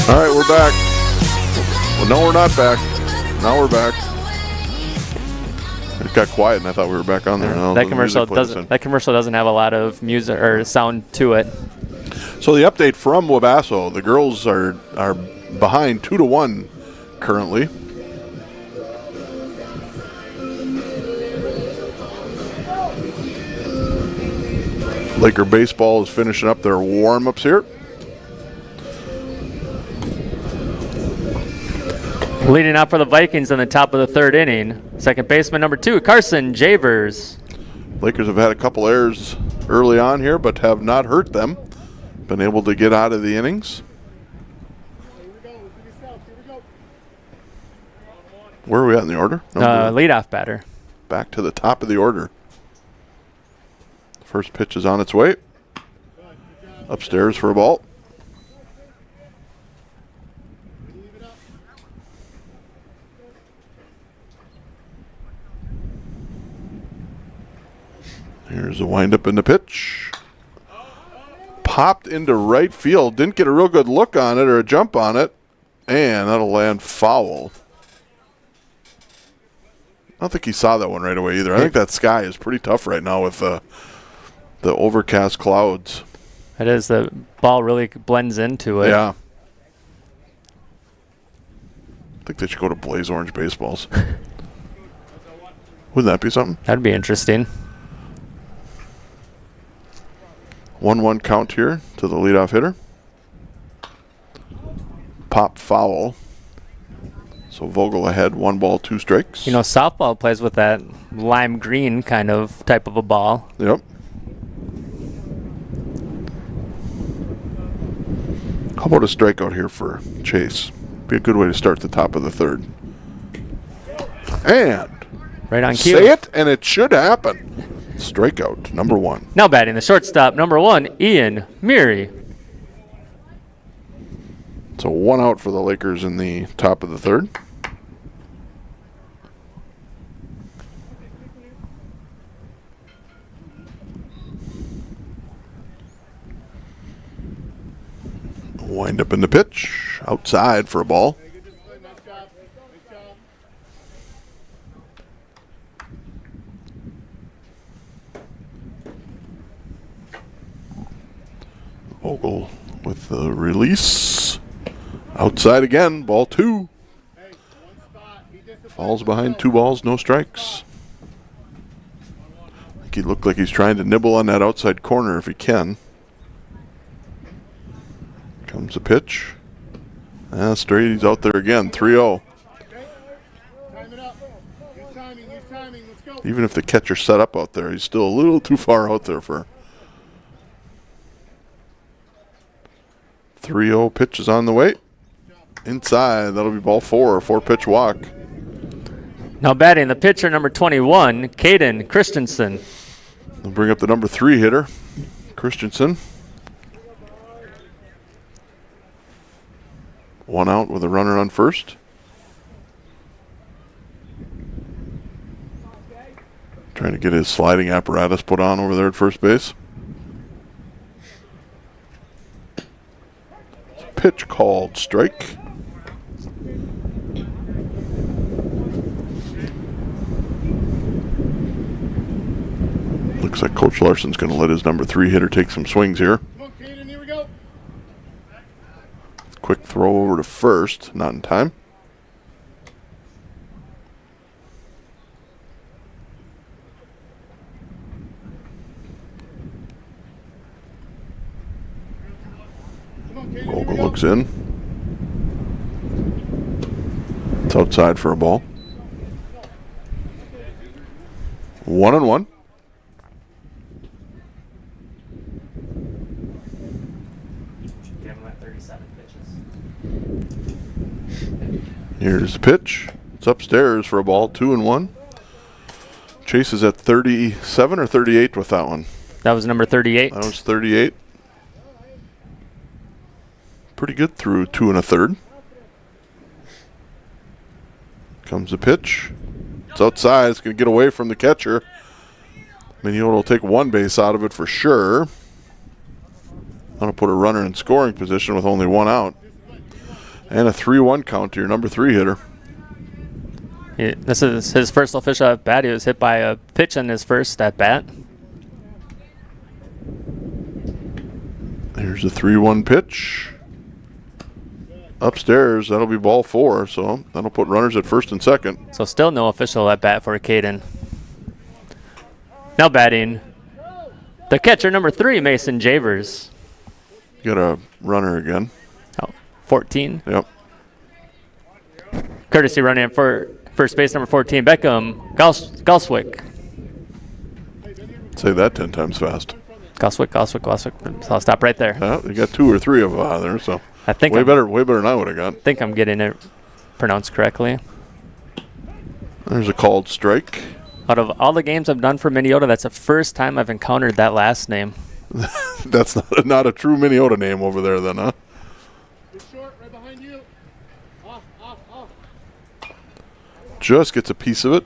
All right, we're back. Well, no, we're not back. Now we're back. It got quiet, and I thought we were back on there. No, that commercial doesn't have a lot of music or sound to it. So the update from Wabasso: the girls are behind 2-1 currently. Laker baseball is finishing up their warm-ups here. Leading out for the Vikings in the top of the third inning, second baseman number 2, Carson Javers. Lakers have had a couple errors early on here, but have not hurt them. been able to get out of the innings. Where are we at in the order? Leadoff batter. Back to the top of the order. First pitch is on its way. Upstairs for a ball. Here's a windup in the pitch. Popped into right field. Didn't get a real good look on it or a jump on it. And that'll land foul. I don't think he saw that one right away either. I think that sky is pretty tough right now with the overcast clouds. It is. The ball really blends into it. Yeah. I think they should go to blaze orange baseballs. Wouldn't that be something? That'd be interesting. 1-1 count here to the leadoff hitter. Pop foul. So Vogel ahead, 1 ball, 2 strikes. You know, softball plays with that lime green kind of type of a ball. Yep. How about a strikeout here for Chase? Be a good way to start the top of the third. And right on cue. Say it, and it should happen. Strikeout, number 1. Now batting the shortstop, number 1, Ian Meary. So 1 out for the Lakers in the top of the third. Wind up in the pitch. Outside for a ball. Vogel with the release. Outside again, ball 2. Falls behind 2 balls, no strikes. I think he looked like he's trying to nibble on that outside corner if he can. Comes the pitch. Straight, he's out there again, 3-0. Even if the catcher's set up out there, he's still a little too far out there for 3-0 pitch is on the way. Inside, that'll be ball 4, a 4-pitch walk. Now batting the pitcher, number 21, Caden Christensen. They'll bring up the number 3 hitter, Christensen. 1 out with a runner on first. Trying to get his sliding apparatus put on over there at first base. Pitch called strike. Looks like Coach Larson's going to let his number 3 hitter take some swings here. Quick throw over to first, not in time. Vogel looks in. It's outside for a ball. 1-1. Here's the pitch. It's upstairs for a ball, 2-1. Chase is at 37 or 38 with that one. That was number 38. That was 38. Pretty good through 2 1/3. Comes the pitch. It's outside. It's going to get away from the catcher. Minneota will take 1 base out of it for sure. That'll put a runner in scoring position with only 1 out. And a 3-1 count to your number 3 hitter. Yeah, this is his first official at bat. He was hit by a pitch in his first at bat. Here's a 3-1 pitch. Upstairs, that'll be ball 4, so that'll put runners at first and second. So still no official at bat for Caden. Now batting the catcher, number 3, Mason Javers. Got a runner again. 14. Yep. Courtesy running in for first base, number 14, Beckham Galswick. Say that 10 times fast. Goswick. So I'll stop right there. You got 2 or 3 of them out of there, so I think way better than I would have got. I think I'm getting it pronounced correctly. There's a called strike. Out of all the games I've done for Minneota, that's the first time I've encountered that last name. That's not a true Minneota name over there then, huh? Just gets a piece of it.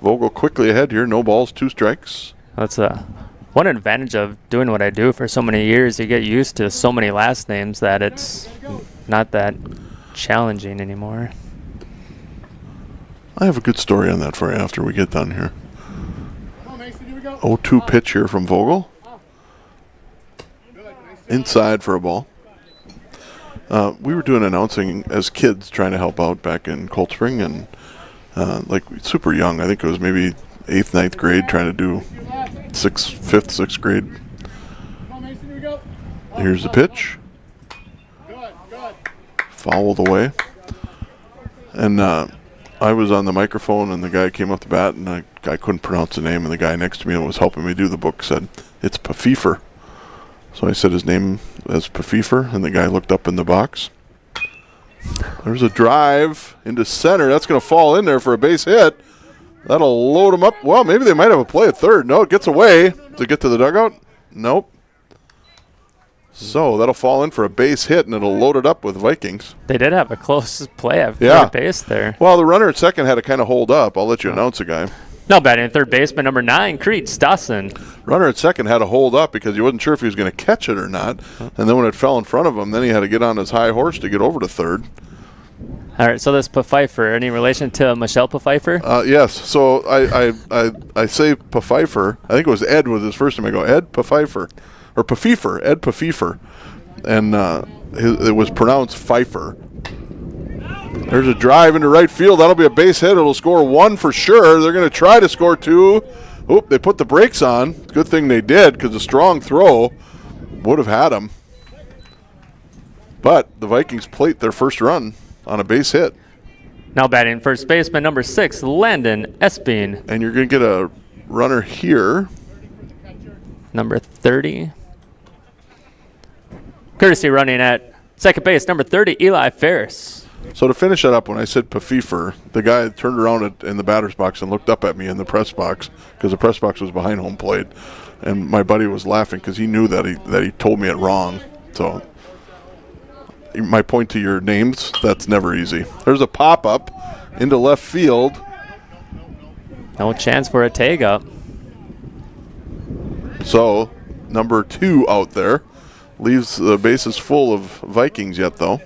Vogel quickly ahead here. No balls, 2 strikes. That's one advantage of doing what I do for so many years. You get used to so many last names that it's not that challenging anymore. I have a good story on that for you after we get done here. 0-2 pitch here from Vogel. Inside for a ball. We were doing announcing as kids, trying to help out back in Cold Spring, and like super young. I think it was maybe 8th, 9th grade, trying to do 5th, 6th grade. Here's the pitch. Fouled away. And I was on the microphone, and the guy came up to bat, and I couldn't pronounce the name, and the guy next to me that was helping me do the book said, "It's Pafifer." So I said his name as Pafifer, and the guy looked up in the box. There's a drive into center. That's going to fall in there for a base hit. That'll load him up. Well, maybe they might have a play at third. No, it gets away. Does it get to the dugout? Nope. So that'll fall in for a base hit, and it'll load it up with Vikings. They did have a close play at third base there. Well, the runner at second had to kind of hold up. I'll let you announce the guy. No, batting at third baseman, number 9, Creed Stassen. Runner at second had to hold up because he wasn't sure if he was going to catch it or not. And then when it fell in front of him, then he had to get on his high horse to get over to third. All right, so this Pfeiffer, any relation to Michelle Pfeiffer? Yes. So I say Pfeiffer. I think it was Ed was his first name. I go, Ed Pfeiffer. Or Pfeiffer. Ed Pfeiffer. And it was pronounced Pfeiffer. There's a drive into right field. That'll be a base hit. It'll score 1 for sure. They're going to try to score 2. Oop, they put the brakes on. Good thing they did, because a strong throw would have had them. But the Vikings plate their first run on a base hit. Now batting first baseman, number 6, Landon Espin. And you're going to get a runner here. Number 30. Courtesy running at second base, number 30, Eli Ferris. So to finish that up, when I said Pfeiffer, the guy turned around in the batter's box and looked up at me in the press box, because the press box was behind home plate, and my buddy was laughing because he knew that he told me it wrong. So my point to your names, that's never easy. There's a pop-up into left field. No chance for a tag-up. So number 2 out there. Leaves the bases full of Vikings yet, though.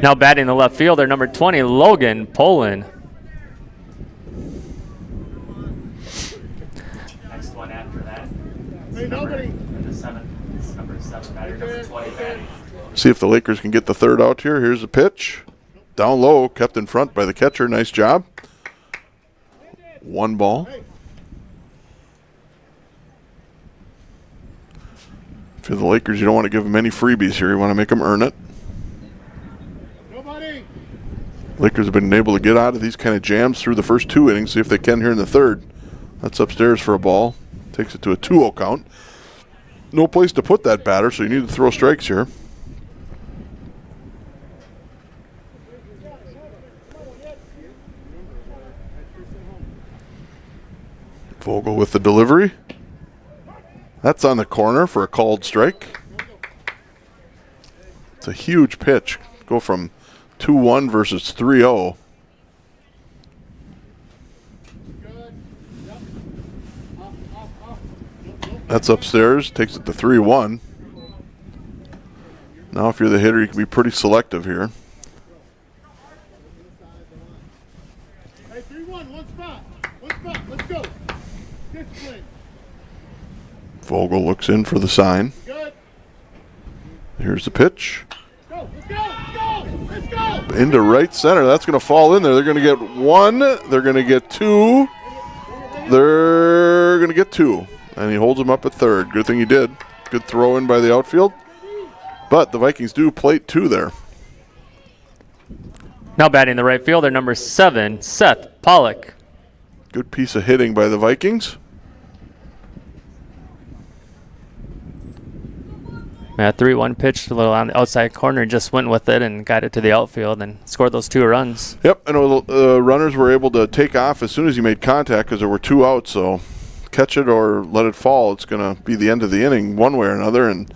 Now batting the left fielder, number 20, Logan Poland. Next one after that. Number 7 batter, number 20 batting. See if the Lakers can get the third out here. Here's the pitch. Down low, kept in front by the catcher. Nice job. 1 ball. For the Lakers, you don't want to give them any freebies here. You want to make them earn it. Lakers have been able to get out of these kind of jams through the first 2 innings. See if they can here in the third. That's upstairs for a ball. Takes it to a 2-0 count. No place to put that batter, so you need to throw strikes here. Vogel with the delivery. That's on the corner for a called strike. It's a huge pitch. Go from 2-1 versus 3-0. That's upstairs. Takes it to 3-1. Now if you're the hitter, you can be pretty selective here. Hey, 3-1, one spot, let's go. Vogel looks in for the sign. Here's the pitch. Let's go. Into right center. That's going to fall in there. They're going to get 1. They're going to get 2. They're going to get 2. And he holds him up at third. Good thing he did. Good throw in by the outfield. But the Vikings do plate 2 there. Now batting the right fielder, number 7, Seth Pollock. Good piece of hitting by the Vikings. 3-1 pitch, a little on the outside corner, just went with it and got it to the outfield and scored those 2 runs. Yep, and runners were able to take off as soon as he made contact because there were 2 outs, so catch it or let it fall. It's going to be the end of the inning one way or another, and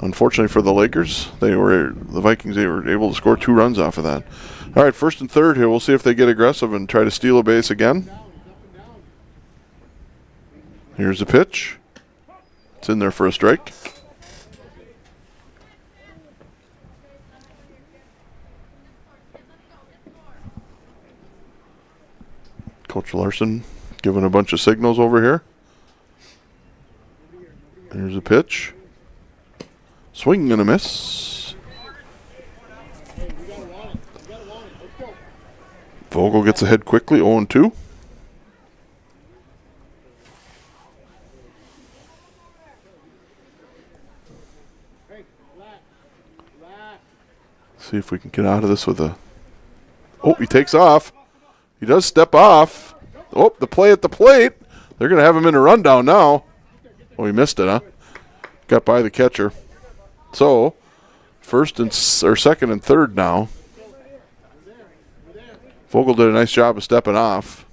unfortunately for the Lakers, the Vikings, they were able to score 2 runs off of that. All right, first and third here. We'll see if they get aggressive and try to steal a base again. Here's the pitch. It's in there for a strike. Coach Larson giving a bunch of signals over here. Here's a pitch. Swing and a miss. Vogel gets ahead quickly, 0-2. See if we can get out of this with a... Oh, he takes off. He does step off. Oh, the play at the plate. They're going to have him in a rundown now. Oh, he missed it, huh? Got by the catcher. So, second and third now. Vogel did a nice job of stepping off.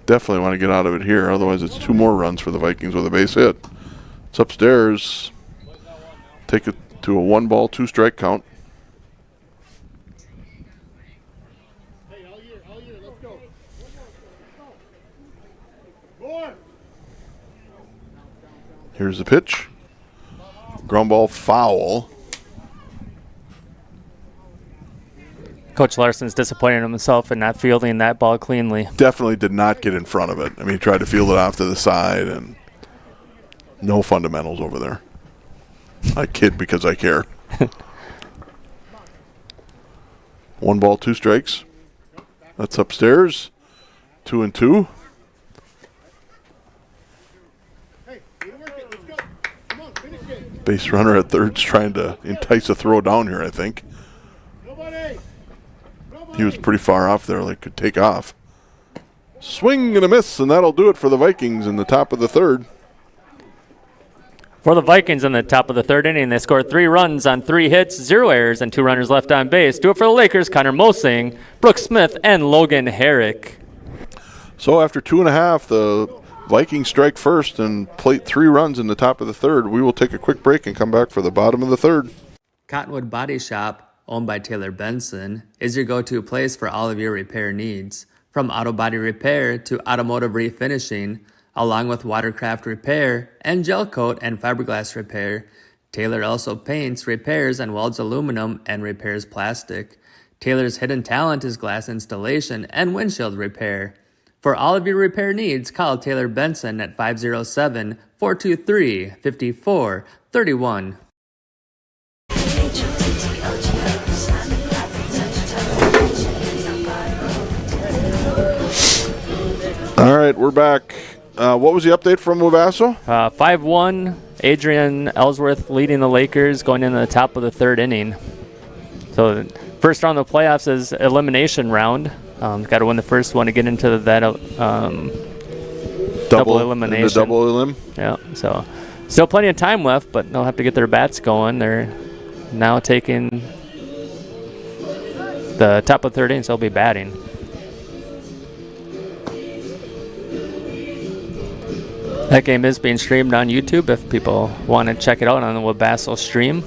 Definitely want to get out of it here. Otherwise, it's 2 more runs for the Vikings with a base hit. It's upstairs. Take it to a 1-ball, 2-strike count. Here's the pitch. Ground ball foul. Coach Larson's disappointed himself in not fielding that ball cleanly. Definitely did not get in front of it. I mean, he tried to field it off to the side, and no fundamentals over there. I kid because I care. 1 ball, 2 strikes. That's upstairs. 2-2. Base runner at third's trying to entice a throw down here, I think. He was pretty far off there, like could take off. Swing and a miss, and that'll do it for the Vikings in the top of the third. For the Vikings in the top of the third inning, they scored 3 runs on 3 hits, 0 errors, and 2 runners left on base. Do it for the Lakers, Connor Mosing, Brooks Smith, and Logan Herrick. So after 2.5, the Vikings strike first and plate 3 runs in the top of the third. We will take a quick break and come back for the bottom of the third. Cottonwood Body Shop, owned by Taylor Benson, is your go-to place for all of your repair needs. From auto body repair to automotive refinishing, along with watercraft repair and gel coat and fiberglass repair, Taylor also paints, repairs, and welds aluminum and repairs plastic. Taylor's hidden talent is glass installation and windshield repair. For all of your repair needs, call Taylor Benson at 507-423-5431. All right, we're back. What was the update from Wabasso? 5-1, Adrian Ellsworth leading the Lakers going into the top of the third inning. So first round of the playoffs is elimination round. Got to win the first one to get into that double elimination. The double elim? Yeah, so still plenty of time left, but they'll have to get their bats going. They're now taking the top of the third inning, so they'll be batting. That game is being streamed on YouTube if people want to check it out on the Wabasso stream.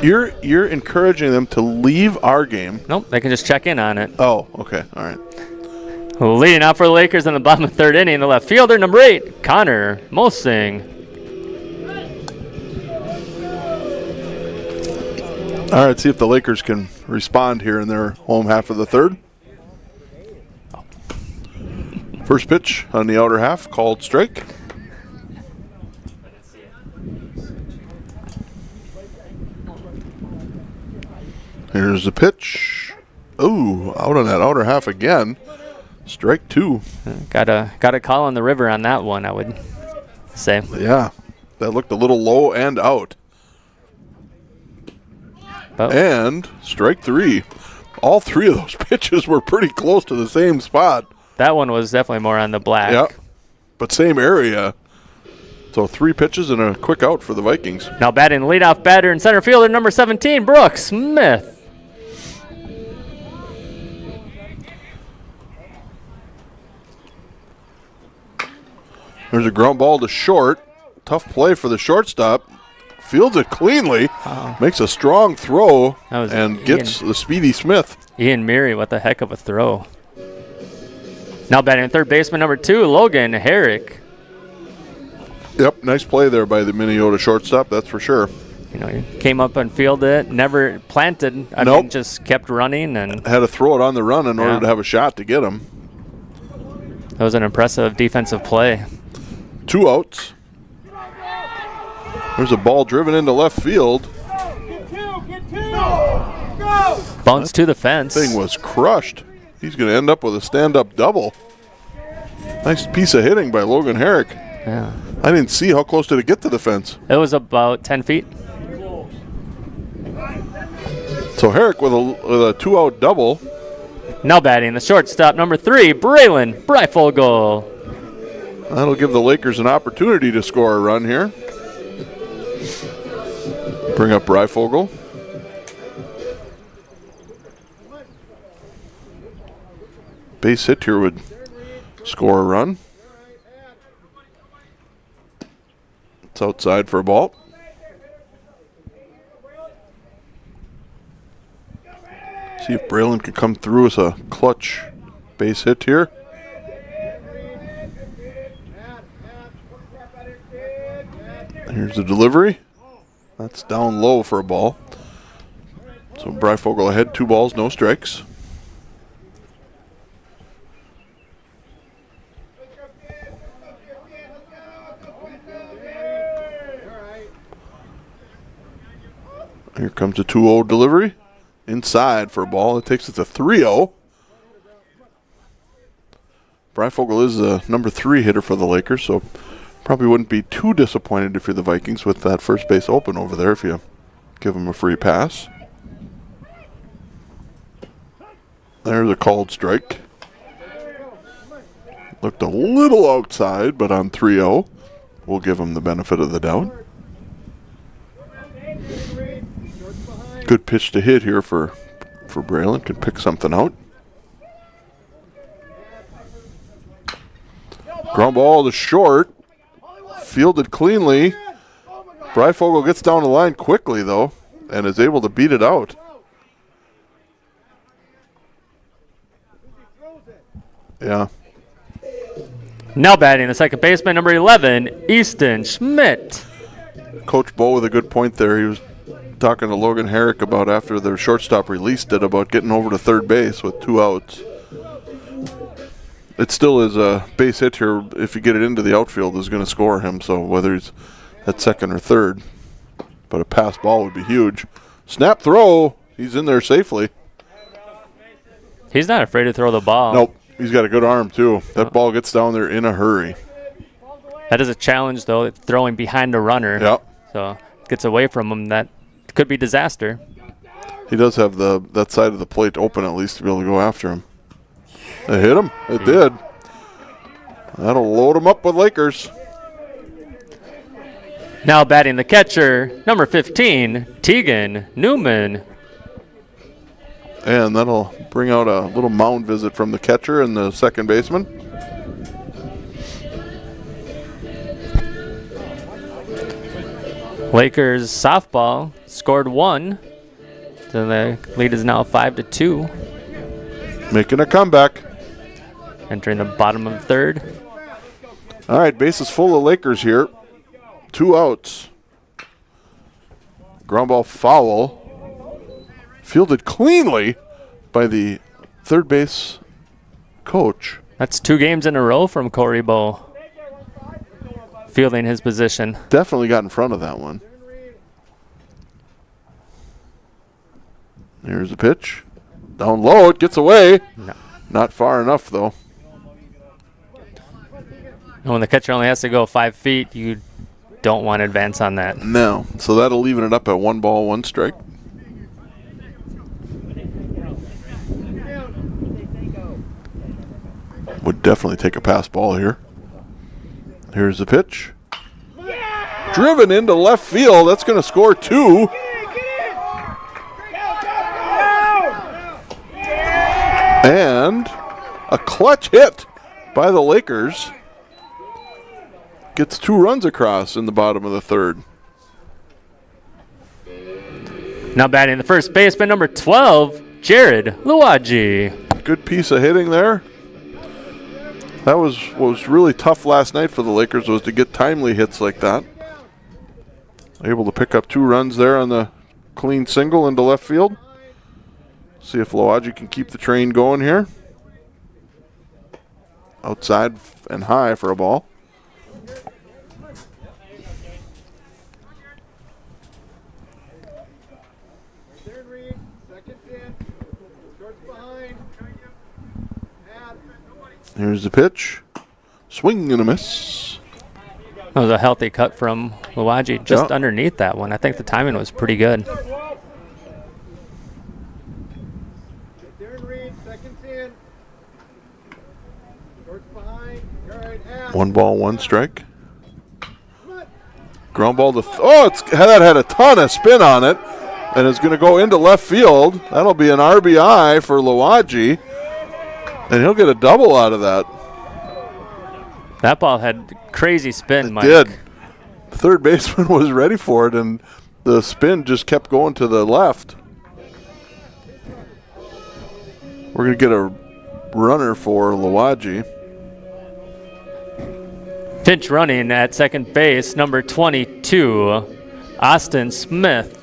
You're encouraging them to leave our game. Nope, they can just check in on it. Oh, okay, all right. Leading out for the Lakers in the bottom of the third inning, the left fielder, number 8, Connor Mosing. All right, see if the Lakers can respond here in their home half of the third. First pitch on the outer half, called strike. Here's the pitch. Oh, out on that outer half again. Strike 2. Got a call on the river on that one, I would say. Yeah, that looked a little low and out. Oh. And strike 3. All 3 of those pitches were pretty close to the same spot. That one was definitely more on the black. Yep. But same area. So 3 pitches and a quick out for the Vikings. Now batting leadoff batter and center fielder number 17, Brooks Smith. There's a ground ball to short. Tough play for the shortstop. Fields it cleanly. Makes a strong throw and gets the speedy Smith. Ian Meary, what the heck of a throw. Now batting third baseman number 2, Logan Herrick. Yep, nice play there by the Minneota shortstop, that's for sure. You know, he came up and fielded it, never planted. I mean, just kept running and had to throw it on the run in order to have a shot to get him. That was an impressive defensive play. 2 outs. There's a ball driven into left field. Bounce to the fence. Thing was crushed. He's going to end up with a stand-up double. Nice piece of hitting by Logan Herrick. Yeah. I didn't see how close did it get to the fence. It was about 10 feet. So Herrick with a 2-out double. Now batting the shortstop number 3, Braylon Breifogel. That'll give the Lakers an opportunity to score a run here. Bring up Breifogel. Base hit here would score a run. It's outside for a ball. See if Braylon can come through as a clutch base hit here. Here's the delivery. That's down low for a ball. So Breifogel ahead, 2 balls, no strikes. Here comes a 2-0 delivery. Inside for a ball. It takes it to 3-0. Breifogel is the number 3 hitter for the Lakers, so probably wouldn't be too disappointed if you're the Vikings with that first base open over there if you give him a free pass. There's a called strike. Looked a little outside, but on 3-0, we'll give him the benefit of the doubt. Good pitch to hit here for Braylon. Can pick something out. Ground ball to short. Fielded cleanly. Breifogel gets down the line quickly, though, and is able to beat it out. Yeah. Now batting the second baseman, number 11, Easton Schmidt. Coach Bo with a good point there. He was talking to Logan Herrick about after their shortstop released it about getting over to third base with 2 outs. It still is a base hit here. If you get it into the outfield, is going to score him. So whether he's at second or third, but a pass ball would be huge. Snap throw. He's in there safely. He's not afraid to throw the ball. Nope. He's got a good arm, too. That ball gets down there in a hurry. That is a challenge, though, throwing behind a runner. Yep. So gets away from him. That could be disaster. He does have that side of the plate open at least to be able to go after him. It hit him. It did. That'll load him up with Lakers. Now batting the catcher, number 15, Tegan Newman. And that'll bring out a little mound visit from the catcher and the second baseman. Lakers softball scored 1. So the lead is now 5-2. Making a comeback. Entering the bottom of the third. All right, bases full of Lakers here. 2 outs. Ground ball foul. Fielded cleanly by the third base coach. That's 2 games in a row from Corey Bow. Fielding his position. Definitely got in front of that one. Here's the pitch. Down low, it gets away. No. Not far enough, though. And when the catcher only has to go 5 feet, you don't want to advance on that. No. So that'll even it up at 1 ball, 1 strike. would definitely take a pass ball here. Here's the pitch. Driven into left field. That's going to score 2. And a clutch hit by the Lakers. Gets 2 runs across in the bottom of the third. Now batting the first baseman, number 12, Jared Luagi. Good piece of hitting there. That was what was really tough last night for the Lakers, was to get timely hits like that. Able to pick up 2 runs there on the clean single into left field. See if Luagi can keep the train going here. Outside and high for a ball. Here's the pitch. Swing and a miss. That was a healthy cut from Luagi, just underneath that one. I think the timing was pretty good. 1 ball, 1 strike. Ground ball to that had a ton of spin on it, and it's going to go into left field. That'll be an RBI for Luagi, and he'll get a double out of that. That ball had crazy spin, Mike. It did. The third baseman was ready for it, and the spin just kept going to the left. We're going to get a runner for Luagi. Pinch running at second base, number 22, Austin Smith.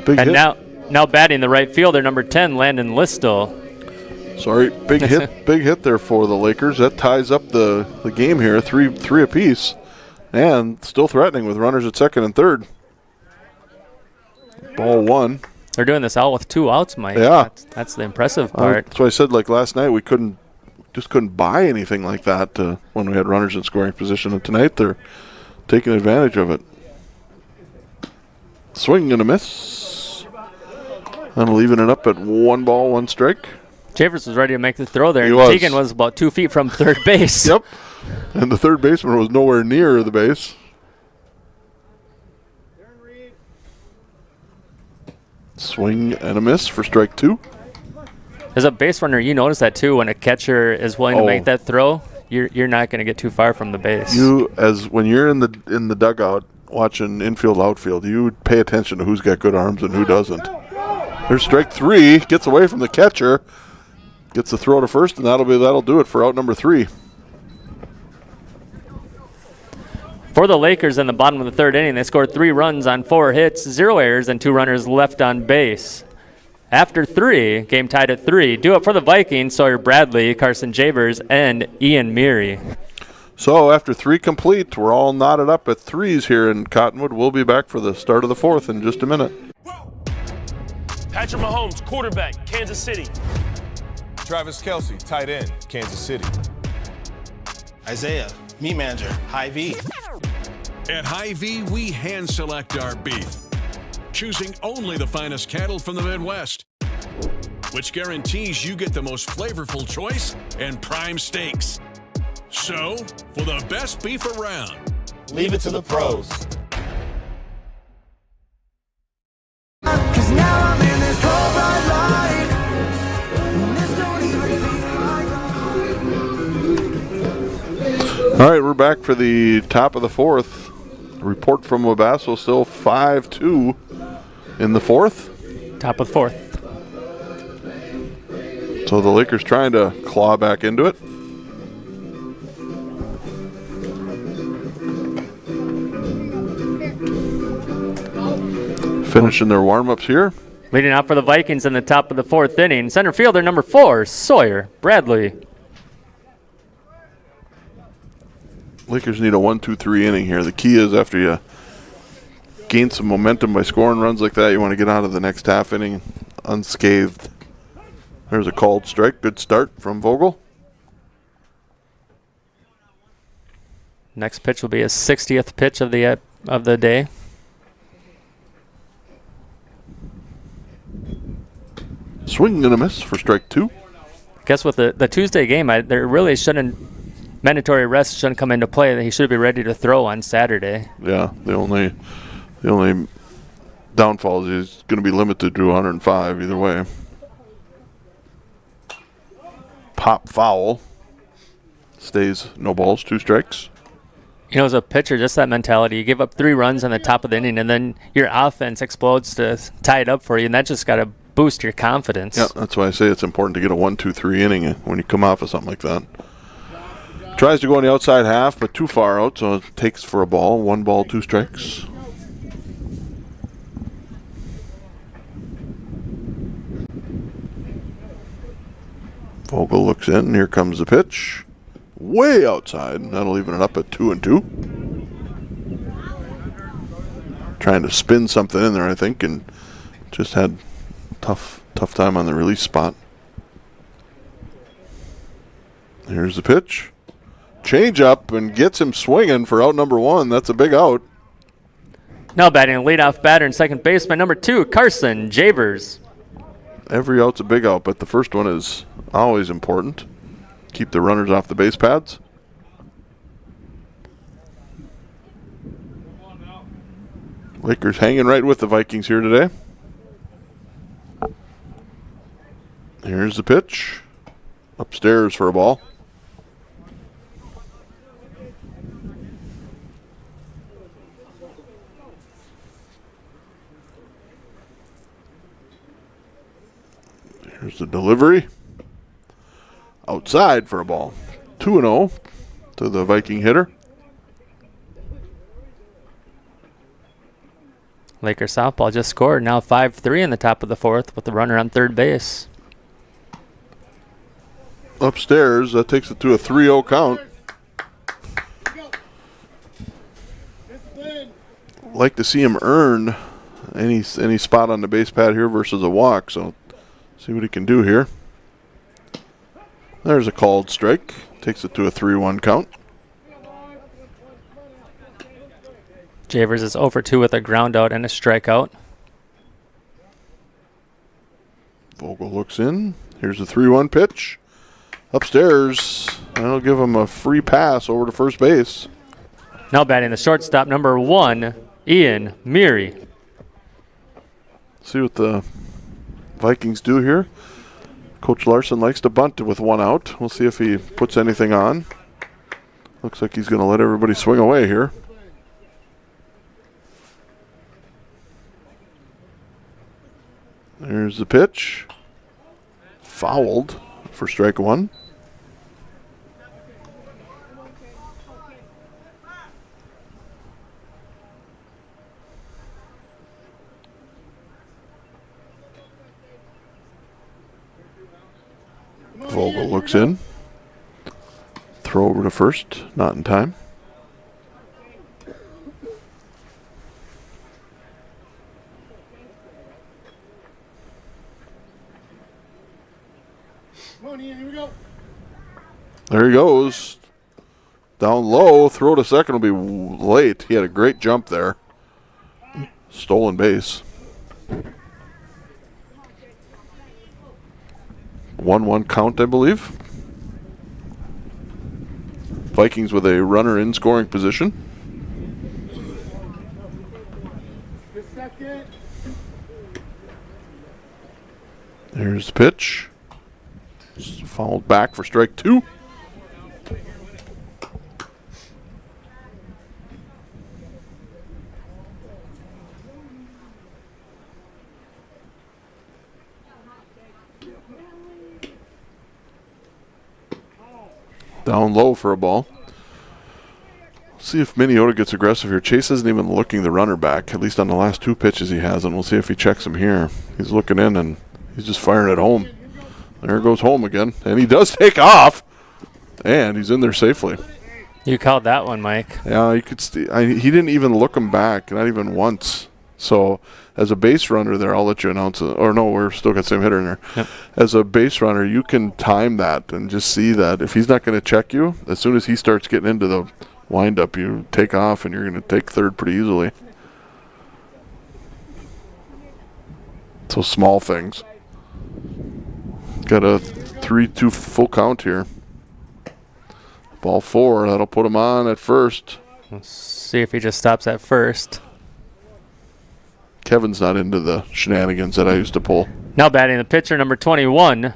Big and hit. now batting the right fielder, number 10, Landon Listle. Sorry, big hit there for the Lakers. That ties up the game here, 3 apiece, and still threatening with runners at second and third. Ball 1. They're doing this all with 2 outs, Mike. Yeah, that's the impressive part. That's why I said, like last night, we couldn't buy anything like that when we had runners in scoring position, and tonight they're taking advantage of it. Swing and a miss, and leaving it up at 1 ball, 1 strike. Javers was ready to make the throw there. He and was. Tegan was about 2 feet from third base. Yep. And the third baseman was nowhere near the base. Swing and a miss for strike 2. As a base runner, you notice that too. When a catcher is willing to make that throw, you're not going to get too far from the base. When you're in the dugout watching infield, outfield, you pay attention to who's got good arms and who doesn't. There's strike 3. Gets away from the catcher. Gets the throw to first, and that'll do it for out number 3. For the Lakers in the bottom of the third inning, they scored 3 runs on 4 hits, 0 errors, and 2 runners left on base. After 3, game tied at 3. Do it for the Vikings, Sawyer Bradley, Carson Javers, and Ian Meary. So after 3 complete, we're all knotted up at 3s here in Cottonwood. We'll be back for the start of the 4th in just a minute. Patrick Mahomes, quarterback, Kansas City. Travis Kelce, tight end, Kansas City. Isaiah, meat manager, Hy-Vee. At Hy-Vee, we hand select our beef, choosing only the finest cattle from the Midwest, which guarantees you get the most flavorful choice and prime steaks. So, for the best beef around, leave it to the pros. All right, we're back for the top of the 4th. Report from Wabasso, still 5-2 in the 4th. Top of the 4th. So the Lakers trying to claw back into it. Finishing their warm-ups here. Leading out for the Vikings in the top of the 4th inning, center fielder number 4, Sawyer Bradley. Lakers need a 1-2-3 inning here. The key is after you gain some momentum by scoring runs like that, you want to get out of the next half inning unscathed. There's a called strike. Good start from Vogel. Next pitch will be his 60th pitch of the day. Swing and a miss for strike 2. guess with the Tuesday game, there really shouldn't, mandatory rest shouldn't come into play. He should be ready to throw on Saturday. Yeah, the only downfall is he's going to be limited to 105 either way. Pop foul. Stays no balls, 2 strikes. You know, as a pitcher, just that mentality. You give up 3 runs on the top of the inning, and then your offense explodes to tie it up for you, and that just got to boost your confidence. Yeah, that's why I say it's important to get a 1-2-3 inning when you come off of something like that. Tries to go on the outside half, but too far out, so it takes for a ball. 1 ball, 2 strikes. Vogel looks in. Here comes the pitch. Way outside. That'll even it up at 2-2. Trying to spin something in there, I think, and just had tough time on the release spot. Here's the pitch. Change up and gets him swinging for out number 1. That's a big out. Now batting leadoff batter and second baseman number 2, Carson Javers. Every out's a big out, but the first one is always important. Keep the runners off the base pads. Lakers hanging right with the Vikings here today. Here's the pitch. Upstairs for a ball. Here's the delivery. Outside for a ball. 2-0 to the Viking hitter. Lakers softball just scored. Now 5-3 in the top of the 4th with the runner on third base. Upstairs, that takes it to a 3-0 count. Like to see him earn any spot on the base pad here versus a walk, so see what he can do here. There's a called strike. Takes it to a 3-1 count. Javers is 0-2 with a ground out and a strikeout. Vogel looks in. Here's a 3-1 pitch. Upstairs. That'll give him a free pass over to first base. Now batting the shortstop, number 1, Ian Meary. See what the Vikings do here. Coach Larson likes to bunt with 1 out. We'll see if he puts anything on. Looks like he's going to let everybody swing away here. There's the pitch. Fouled for strike 1. Vogel looks in. Throw over to first. Not in time. There he goes. Down low. Throw to second will be late. He had a great jump there. Stolen base. 1-1 count, I believe. Vikings with a runner in scoring position. There's the pitch. Fouled back for strike 2. Down low for a ball. See if Minneota gets aggressive here. Chase isn't even looking the runner back, at least on the last 2 pitches he hasn't. We'll see if he checks him here. He's looking in and he's just firing it home. There goes home again. And he does take off. And he's in there safely. You called that one, Mike. Yeah, you could he didn't even look him back, not even once. So as a base runner there, I'll let you announce it. Or no, we're still got the same hitter in there. Yep. As a base runner, you can time that and just see that if he's not going to check you, as soon as he starts getting into the windup, you take off and you're going to take third pretty easily. So small things. Got a 3-2 full count here. Ball 4. That'll put him on at first. Let's see if he just stops at first. Kevin's not into the shenanigans that I used to pull. Now batting the pitcher, number 21,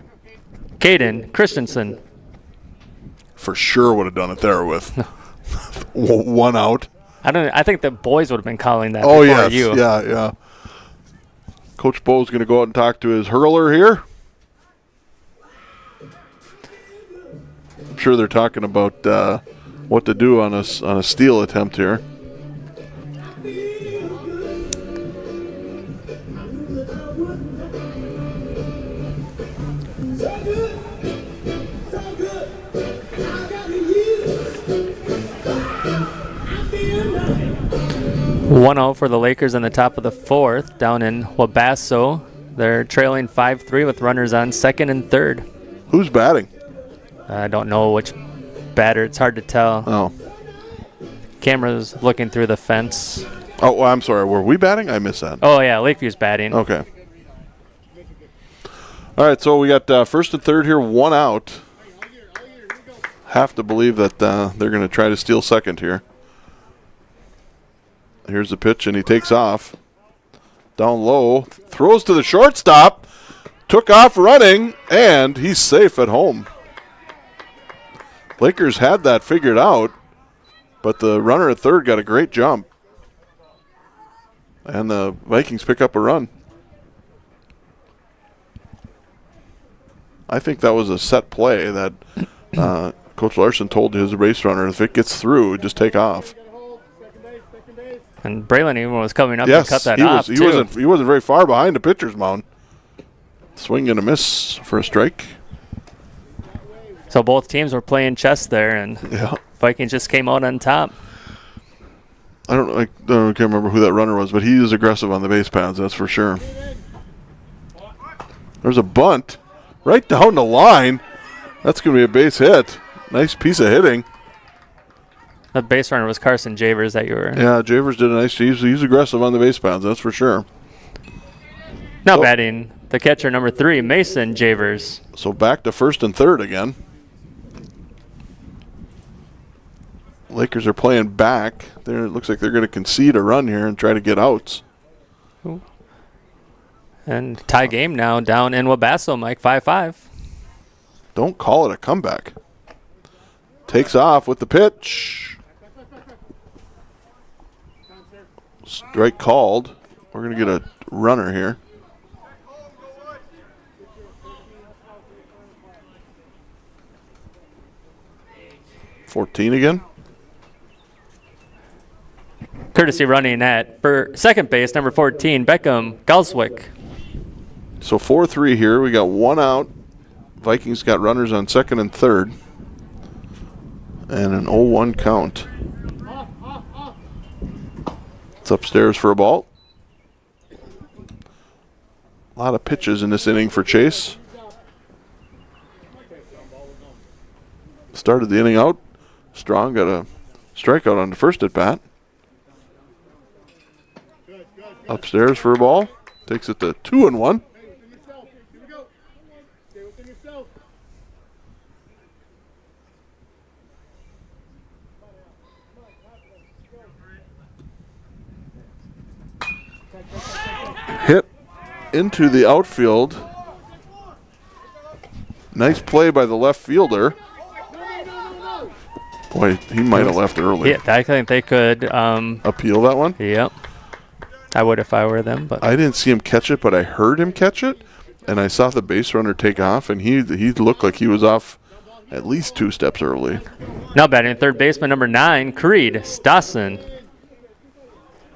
Caden Christensen. For sure would have done it there with 1 out. I think the boys would have been calling that Oh, before yes. you. Yeah. Coach Bo's going to go out and talk to his hurler here. I'm sure they're talking about what to do on a steal attempt here. One out for the Lakers in the top of the 4th down in Wabasso. They're trailing 5-3 with runners on second and third. Who's batting? I don't know which batter. It's hard to tell. Oh. Camera's looking through the fence. Oh, well, I'm sorry. Were we batting? I missed that. Oh, yeah. Lakeview's batting. Okay. All right, so we got first and third here, 1 out. Have to believe that they're going to try to steal second here. Here's the pitch, and he takes off. Down low, throws to the shortstop, took off running, and he's safe at home. Lakers had that figured out, but the runner at third got a great jump. And the Vikings pick up a run. I think that was a set play that Coach Larson told his base runner, if it gets through, just take off. And Braylon even was coming up Yes, and cut that he off, was, too. he wasn't very far behind the pitcher's mound. Swing and a miss for a strike. So both teams were playing chess there, and Vikings just came out on top. I can't remember who that runner was, but he is aggressive on the base paths, that's for sure. There's a bunt right down the line. That's going to be a base hit. Nice piece of hitting. The base runner was Carson Javers that you were. Yeah, Javers did a nice job. He's aggressive on the base paths, that's for sure. Now batting the catcher, number 3, Mason Javers. So back to first and third again. Lakers are playing back. It looks like they're going to concede a run here and try to get outs. Ooh. And tie game now down in Wabasso, Mike, 5-5. Don't call it a comeback. Takes off with the pitch. Strike called. We're going to get a runner here. $14 again. Courtesy running at for second base, number 14, Beckham Galswick. So 4-3 here. We got 1 out. Vikings got runners on second and third. And an 0-1 count. It's upstairs for a ball. A lot of pitches in this inning for Chase. Started the inning out. Strong got a strikeout on the first at bat. Upstairs for a ball. Takes it to 2-1. Hit into the outfield. Nice play by the left fielder. Boy, he might have left early. Yeah, I think they could appeal that one. Yep. I would if I were them, but I didn't see him catch it, but I heard him catch it, and I saw the base runner take off, and he looked like he was off at least 2 steps early. Now batting third baseman, number 9, Creed Stassen.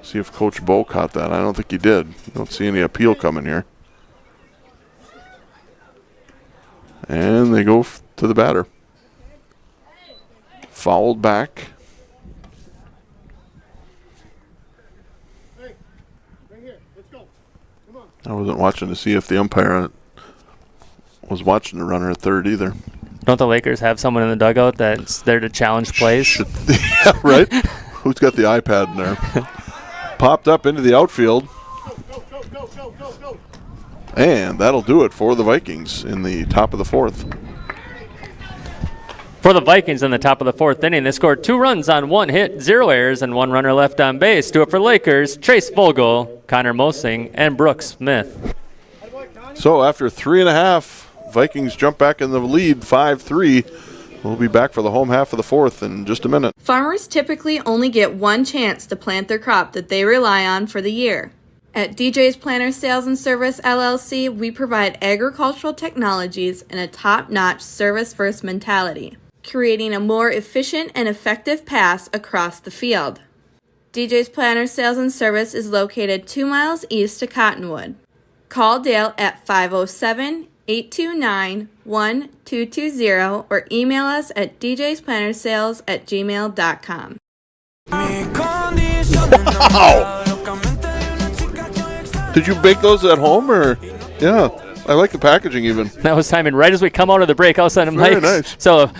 See if Coach Bo caught that. I don't think he did. Don't see any appeal coming here. And they go to the batter. Fouled back. I wasn't watching to see if the umpire was watching the runner at third either. Don't the Lakers have someone in the dugout that's there to challenge plays? Yeah, right? Who's got the iPad in there? Popped up into the outfield. And that'll do it for the Vikings in the top of the fourth. For the Vikings in the top of the fourth inning, they scored 2 runs on 1 hit, 0 errors, and 1 runner left on base. Do it for Lakers, Trace Vogel, Connor Mosing, and Brooks Smith. So after 3.5, Vikings jump back in the lead, 5-3. We'll be back for the home half of the fourth in just a minute. Farmers typically only get one chance to plant their crop that they rely on for the year. At DJ's Planter Sales and Service LLC, we provide agricultural technologies and a top-notch service-first mentality, creating a more efficient and effective pass across the field. DJ's Planter Sales and Service is located 2 miles east of Cottonwood. Call Dale at 507-829-1220 or email us at djsplantersales@gmail.com. Wow! Did you bake those at home, or? Yeah, I like the packaging even. That was timing right as we come out of the break. All of a sudden, Very nice. So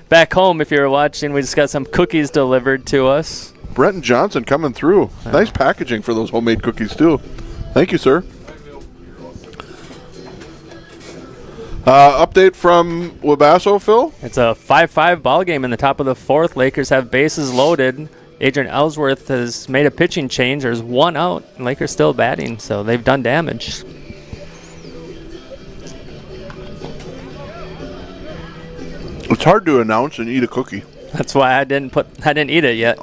back home, if you're watching, we just got some cookies delivered to us. Brenton Johnson coming through. Nice packaging for those homemade cookies, too. Thank you, sir. Update from Wabasso, Phil? It's a 5-5 ball game in the top of the fourth. Lakers have bases loaded. Adrian Ellsworth has made a pitching change. There's 1 out. Lakers still batting, so they've done damage. It's hard to announce and eat a cookie. That's why I didn't eat it yet.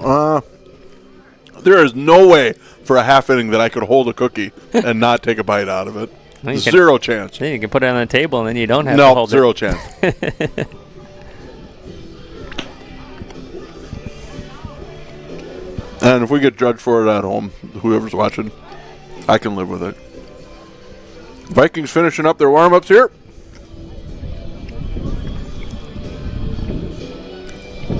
There is no way for a half inning that I could hold a cookie and not take a bite out of it. Well, Zero chance. You can put it on the table and then you don't have to hold it. No, zero chance. And if we get judged for it at home, whoever's watching, I can live with it. Vikings finishing up their warm-ups here.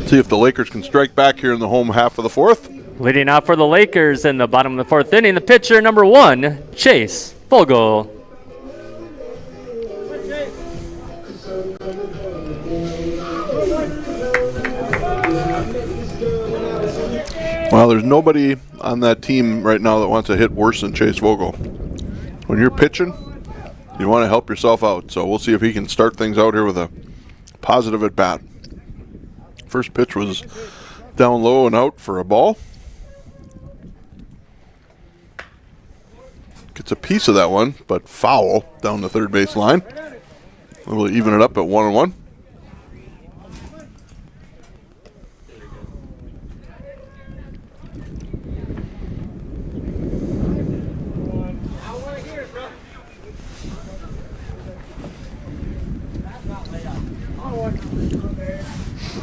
See if the Lakers can strike back here in the home half of the fourth. Leading off for the Lakers in the bottom of the fourth inning, the pitcher, number 1, Chase Vogel. Well, there's nobody on that team right now that wants to hit worse than Chase Vogel. When you're pitching, you want to help yourself out. So we'll see if he can start things out here with a positive at bat. First pitch was down low and out for a ball. Gets a piece of that one, but foul down the third base line. We'll even it up at 1-1.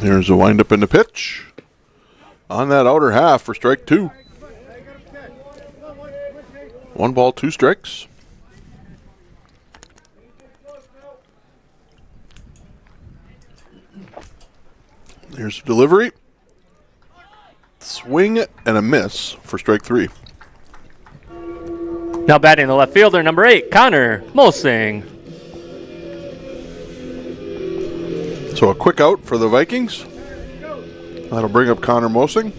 Here's a windup in the pitch. On that outer half for strike 2. 1 ball, 2 strikes. Here's the delivery. Swing and a miss for strike 3. Now batting the left fielder, number 8, Connor Mosing. So a quick out for the Vikings. That'll bring up Connor Mosing.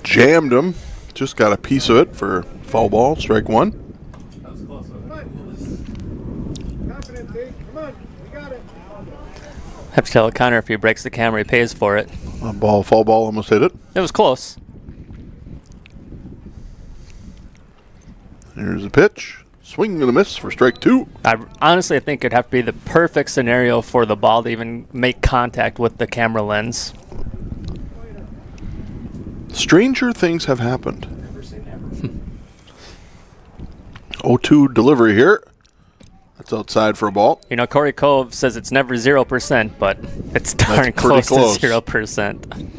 Jammed him. Just got a piece of it for foul ball, strike 1. Have to tell Connor if he breaks the camera, he pays for it. A ball, foul ball, almost hit it. It was close. Here's the pitch. Swing and a miss for strike 2. I honestly think it'd have to be the perfect scenario for the ball to even make contact with the camera lens. Stranger things have happened. 0-2 delivery here. That's outside for a ball. You know, Corey Cove says it's never 0%, but it's darn close to 0%.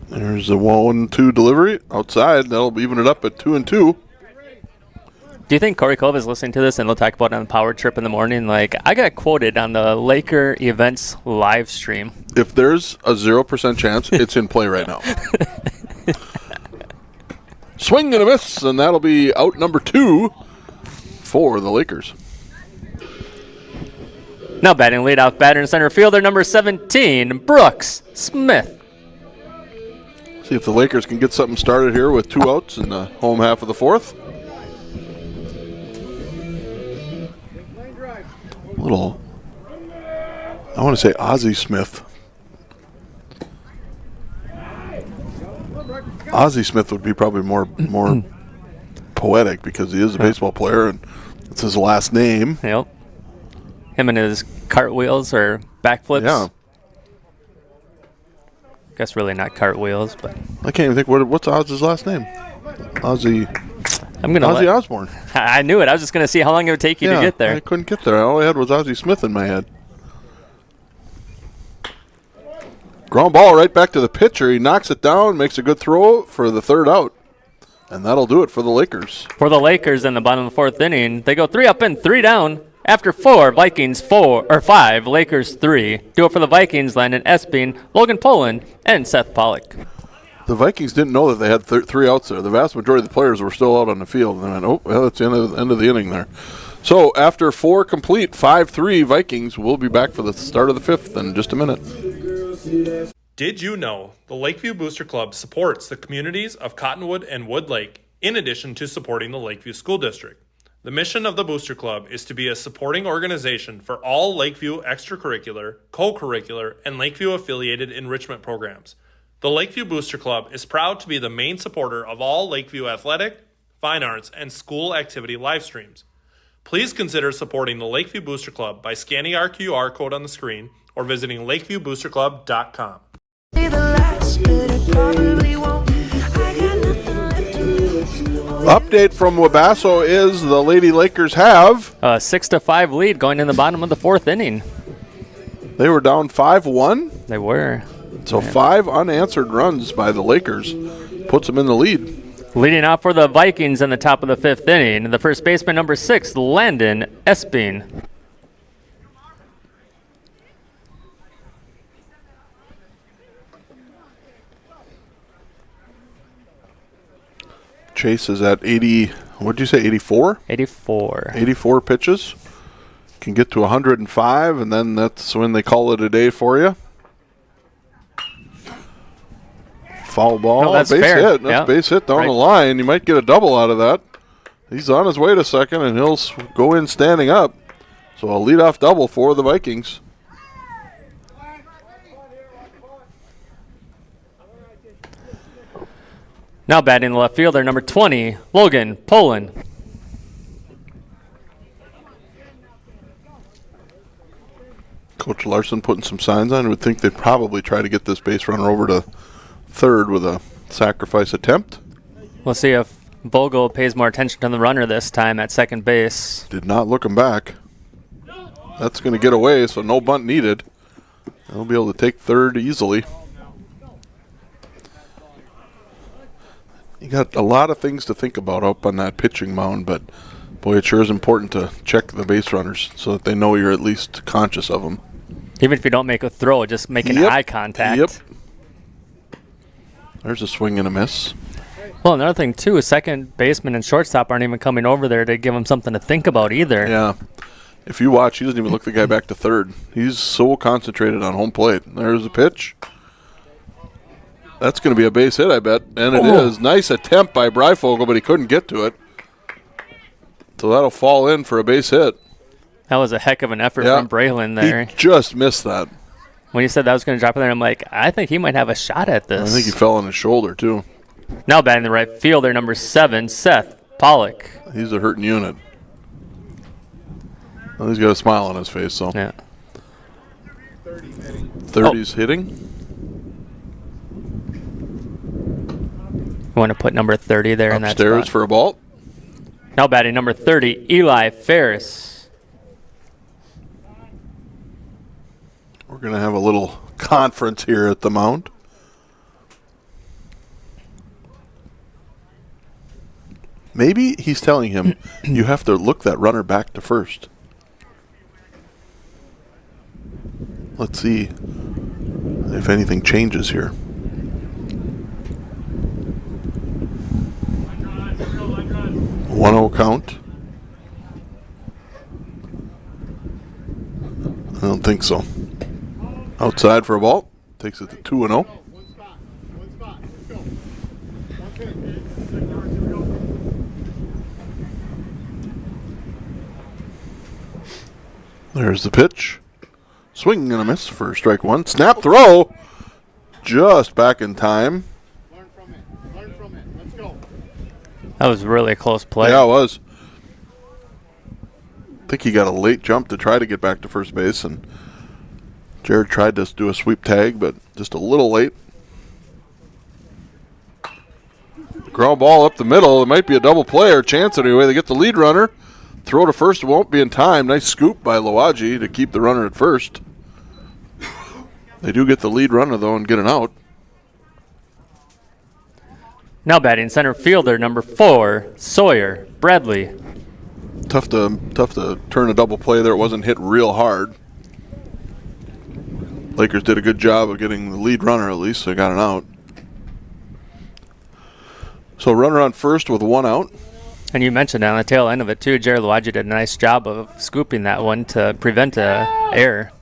There's a 1-2 delivery outside. That'll even it up at 2-2. Do you think Corey Cove is listening to this and they'll talk about it on the Power Trip in the morning? Like, I got quoted on the Laker Events live stream. If there's a 0% chance, it's in play right now. Swing and a miss, and that'll be out number 2 for the Lakers. Now batting leadoff batter and center fielder number 17, Brooks Smith. See if the Lakers can get something started here with 2 outs in the home half of the 4th. Little, I want to say Ozzie Smith. Ozzie Smith would be probably more poetic because he is a baseball player and it's his last name. Yep. Him and his cartwheels or backflips. Yeah. Guess really not cartwheels, but I can't even think what's Oz's last name. Ozzy Osbourne. I knew it. I was just going to see how long it would take you to get there. I couldn't get there. All I had was Ozzie Smith in my head. Ground ball right back to the pitcher. He knocks it down, makes a good throw for the 3rd out. And that'll do it for the Lakers. For the Lakers in the bottom of the 4th inning, they go 3 up and 3 down. After 4, Vikings 5, Lakers 3. Do it for the Vikings, Landon Esping, Logan Poland, and Seth Pollock. The Vikings didn't know that they had 3 outs there. The vast majority of the players were still out on the field. And they went, oh, well, that's the end of the inning there. So after 4 complete, 5-3 Vikings, we'll be back for the start of the 5th in just a minute. Did you know the Lakeview Booster Club supports the communities of Cottonwood and Wood Lake in addition to supporting the Lakeview School District? The mission of the Booster Club is to be a supporting organization for all Lakeview extracurricular, co-curricular, and Lakeview-affiliated enrichment programs. The Lakeview Booster Club is proud to be the main supporter of all Lakeview athletic, fine arts, and school activity live streams. Please consider supporting the Lakeview Booster Club by scanning our QR code on the screen or visiting lakeviewboosterclub.com. Update from Wabasso is the Lady Lakers have a 6-5 lead going in the bottom of the 4th inning. They were down 5-1. They were. So 5 unanswered runs by the Lakers puts them in the lead. Leading off for the Vikings in the top of the 5th inning, the first baseman number 6, Landon Esping. Chase is at 80, what did you say, 84? 84. 84 pitches. Can get to 105, and then that's when they call it a day for you. Foul ball, no, that's base fair. hit. That's base hit down the line. You might get a double out of that. He's on his way to second, and he'll go in standing up. So a leadoff double for the Vikings. Now batting the left fielder, number 20, Logan Poland. Coach Larson putting some signs on. I would think they'd probably try to get this base runner over to third with a sacrifice attempt. We'll see if Vogel pays more attention to the runner this time at second base. Did not look him back. That's going to get away, so no bunt needed. They'll be able to take third easily. You got a lot of things to think about up on that pitching mound, but boy, it sure is important to check the base runners so that they know you're at least conscious of them. Even if you don't make a throw, just making eye contact. Yep. There's a swing and a miss. Well, another thing, too, second baseman and shortstop aren't even coming over there to give him something to think about either. Yeah. If you watch, he doesn't even look the guy back to third. He's so concentrated on home plate. There's a pitch. That's going to be a base hit, I bet. And it is. Nice attempt by Breyfogle, but he couldn't get to it. So that'll fall in for a base hit. That was a heck of an effort from Braylon there. He just missed that. When you said that was going to drop in there, I'm like, I think he might have a shot at this. I think he fell on his shoulder, too. Now batting the right fielder, number 7, Seth Pollock. He's a hurting unit. Well, he's got a smile on his face, so. Yeah. 30's hitting. You want to put number 30 there in that spot. Upstairs for a ball. Now batting number 30, Eli Ferris. We're going to have a little conference here at the mound. Maybe he's telling him, you have to look that runner back to first. Let's see if anything changes here. 1-0 count. think so. Outside for a ball. Takes it to 2-0. There's the pitch. Swing and a miss for strike one. Snap throw. Just back in time. That was really a close play. Yeah, it was. I think he got a late jump to try to get back to first base, and Jared tried to do a sweep tag, but just a little late. Ground ball up the middle. It might be a double play or chance anyway. They get the lead runner. Throw to first won't be in time. Nice scoop by Lowaji to keep the runner at first. They do get the lead runner, though, and get an out. Now batting center fielder number 4, Sawyer Bradley. Tough to turn a double play there. It wasn't hit real hard. Lakers did a good job of getting the lead runner at least, so they got an out. So runner on first with 1 out. And you mentioned on the tail end of it too, Jared Lowaji did a nice job of scooping that one to prevent a error.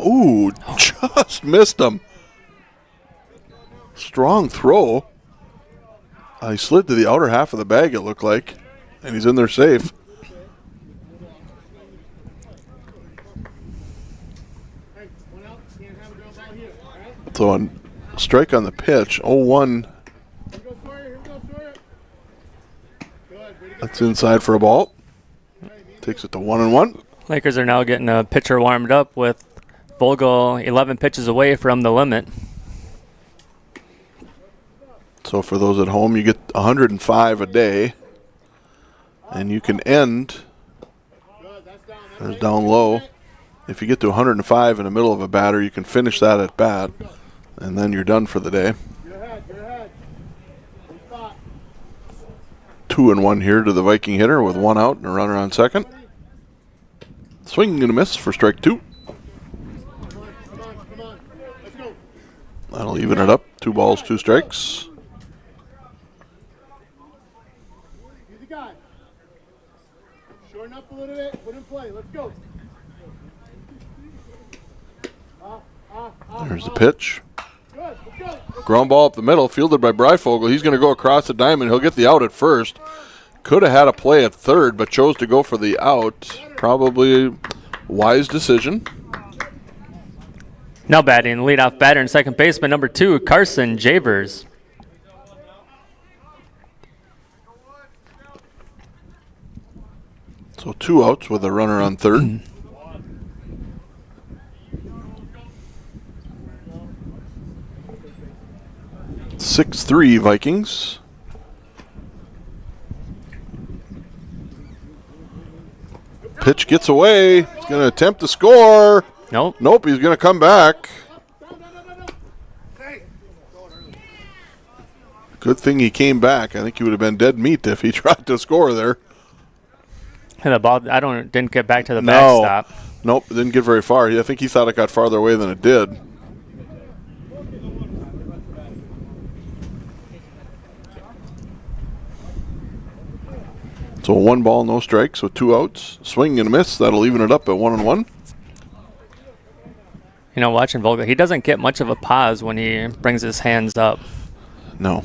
Ooh, just missed him. Strong throw. He slid to the outer half of the bag, it looked like, and he's in there safe. So a strike on the pitch, 0-1. That's inside for a ball. Takes it to 1-1. Lakers are now getting a pitcher warmed up with Vogel 11 pitches away from the limit. So for those at home, you get 105 a day, and you can end, there's down low. If you get to 105 in the middle of a batter, you can finish that at bat, and then you're done for the day. 2-1 here to the Viking hitter with 1 out and a runner on second. Swing and a miss for strike 2. That'll even it up. 2 balls, 2 strikes. Shorten up a little bit. Put in play. Let's go. There's the pitch. Ground ball up the middle, fielded by Breifogel. He's going to go across the diamond. He'll get the out at first. Could have had a play at third, but chose to go for the out. Probably a wise decision. Now batting, leadoff batter and second baseman number 2, Carson Javers. So 2 outs with a runner on third. (6-3) Vikings. Pitch gets away. He's going to attempt to score. Nope. Nope, he's going to come back. Good thing he came back. I think he would have been dead meat if he tried to score there. And the ball, didn't get back to the backstop. Nope, it didn't get very far. I think he thought it got farther away than it did. So 1 ball, no strikes with 2 outs. Swing and a miss. That'll even it up at 1-1. You know, watching Vogel, he doesn't get much of a pause when he brings his hands up. No.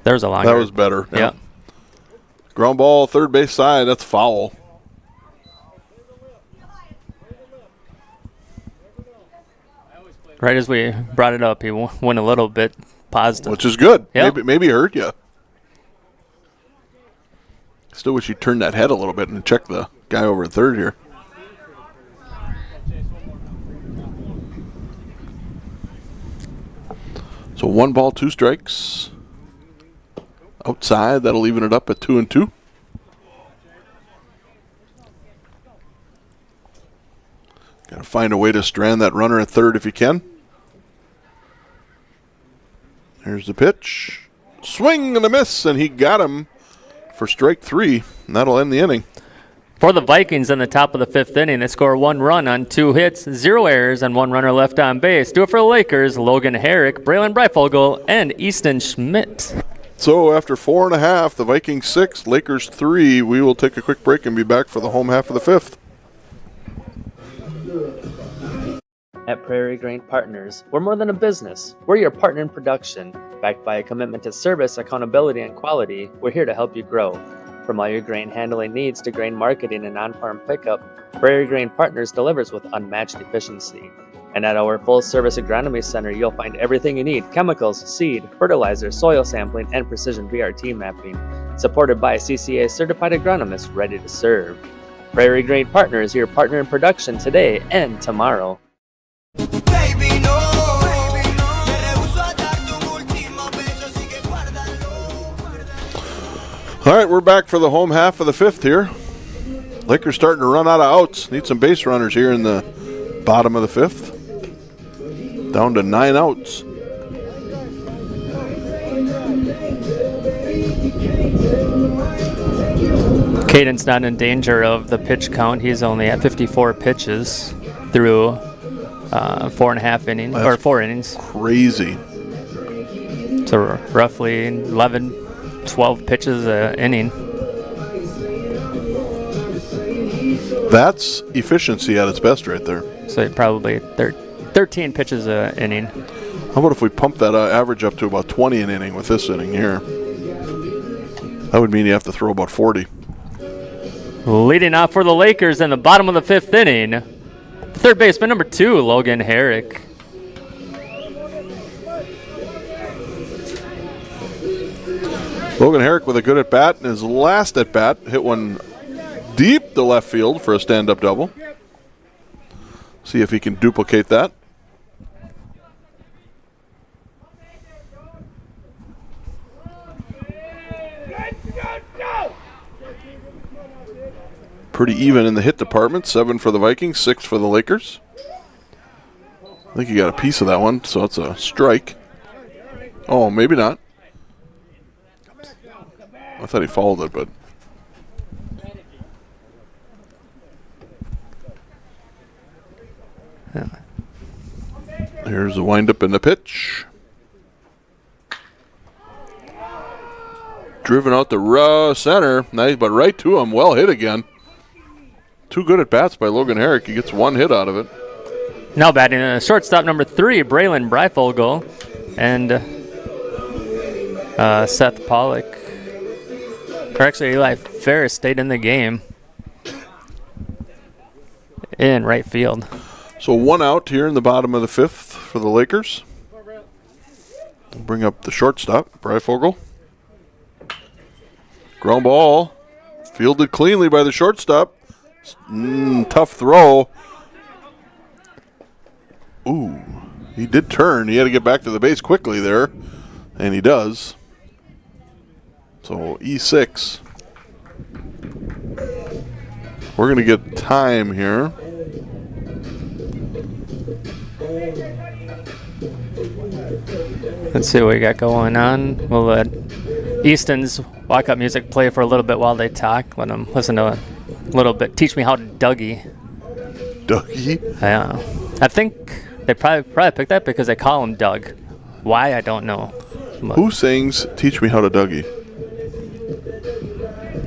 There's a long. That was better. Yeah. Ground ball, third base side. That's foul. Right as we brought it up, he went a little bit positive. Which is good. Yep. Maybe hurt you. Still wish he'd turned that head a little bit and check the guy over at third here. So 1 ball, 2 strikes. Outside, that'll even it up at 2-2. Got to find a way to strand that runner at third if you can. Here's the pitch. Swing and a miss, and he got him for strike 3, and that'll end the inning. For the Vikings in the top of the 5th inning, they score 1 run on 2 hits, 0 errors, and 1 runner left on base. Do it for the Lakers, Logan Herrick, Braylon Breifogel, and Easton Schmidt. So after 4.5, the Vikings 6, Lakers 3. We will take a quick break and be back for the home half of the fifth. At Prairie Grain Partners, we're more than a business. We're your partner in production. Backed by a commitment to service, accountability, and quality, we're here to help you grow. From all your grain handling needs to grain marketing and on-farm pickup, Prairie Grain Partners delivers with unmatched efficiency. And at our full-service agronomy center, you'll find everything you need: chemicals, seed, fertilizer, soil sampling, and precision VRT mapping. Supported by a CCA-certified agronomist ready to serve. Prairie Grain Partners, your partner in production today and tomorrow. All right, we're back for the home half of the fifth here. Lakers starting to run out of outs. Need some base runners here in the bottom of the fifth. Down to 9 outs. Caden's not in danger of the pitch count. He's only at 54 pitches through 4.5 innings, or 4 innings. Crazy. So roughly 11, 12 pitches an inning. That's efficiency at its best right there. So probably 13 pitches an inning. How about if we pump that average up to about 20 an inning with this inning here? That would mean you have to throw about 40. Leading off for the Lakers in the bottom of the fifth inning, third baseman number 2, Logan Herrick. Logan Herrick with a good at bat, and his last at bat hit one deep to left field for a stand-up double. See if he can duplicate that. Pretty even in the hit department. 7 for the Vikings, 6 for the Lakers. I think he got a piece of that one, so it's a strike. Oh, maybe not. I thought he fouled it, but... Yeah. Here's the windup and the pitch. Driven out the center. Nice, but right to him. Well hit again. 2 good at bats by Logan Herrick. He gets 1 hit out of it. Now batting shortstop number 3, Braylon Breifogel, and Seth Pollock. Or actually, Eli Ferris stayed in the game in right field. So 1 out here in the bottom of the fifth for the Lakers. We'll bring up the shortstop, Breifogel. Ground ball. Fielded cleanly by the shortstop. Tough throw. Ooh, he did turn. He had to get back to the base quickly there, and he does. So E6. We're going to get time here. Let's see what we got going on. We'll let Easton's walk-up music play for a little bit while they talk. Let them listen to a little bit. Teach me how to Dougie. Dougie? Yeah. I think they probably picked that because they call him Doug. Why, I don't know. But who sings Teach Me How to Dougie?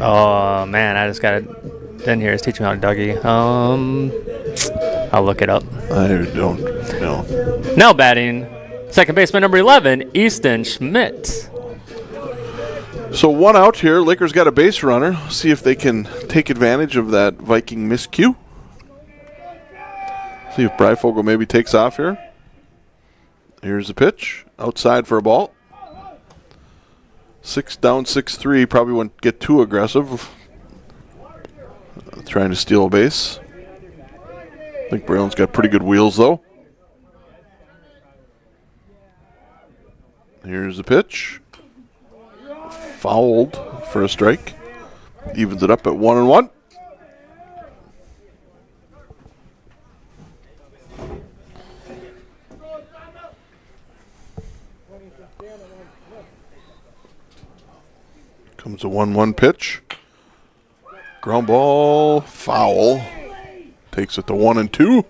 Oh, man, I just got it in here. Teach Me How to Dougie. I'll look it up. I don't know. Now batting, second baseman number 11, Easton Schmidt. So 1 out here. Lakers got a base runner. See if they can take advantage of that Viking miscue. See if Breifogel maybe takes off here. Here's the pitch. Outside for a ball. 6 down, 6-3. Probably wouldn't get too aggressive. Trying to steal a base. I think Braylon's got pretty good wheels, though. Here's the pitch. Fouled for a strike. Evens it up at 1-1. Comes a 1-1 pitch. Ground ball, foul. Takes it to 1-2.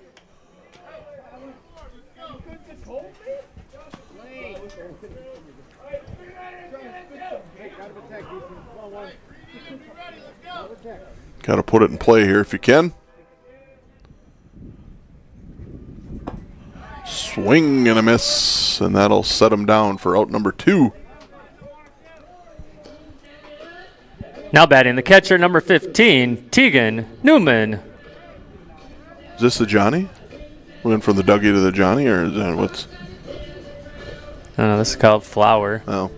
Got to put it in play here if you can. Swing and a miss, and that'll set him down for out number 2. Now batting the catcher, number 15, Tegan Newman. Is this the Johnny? We went from the Dougie to the Johnny, or is that what's? I don't know, this is called Flower. Oh.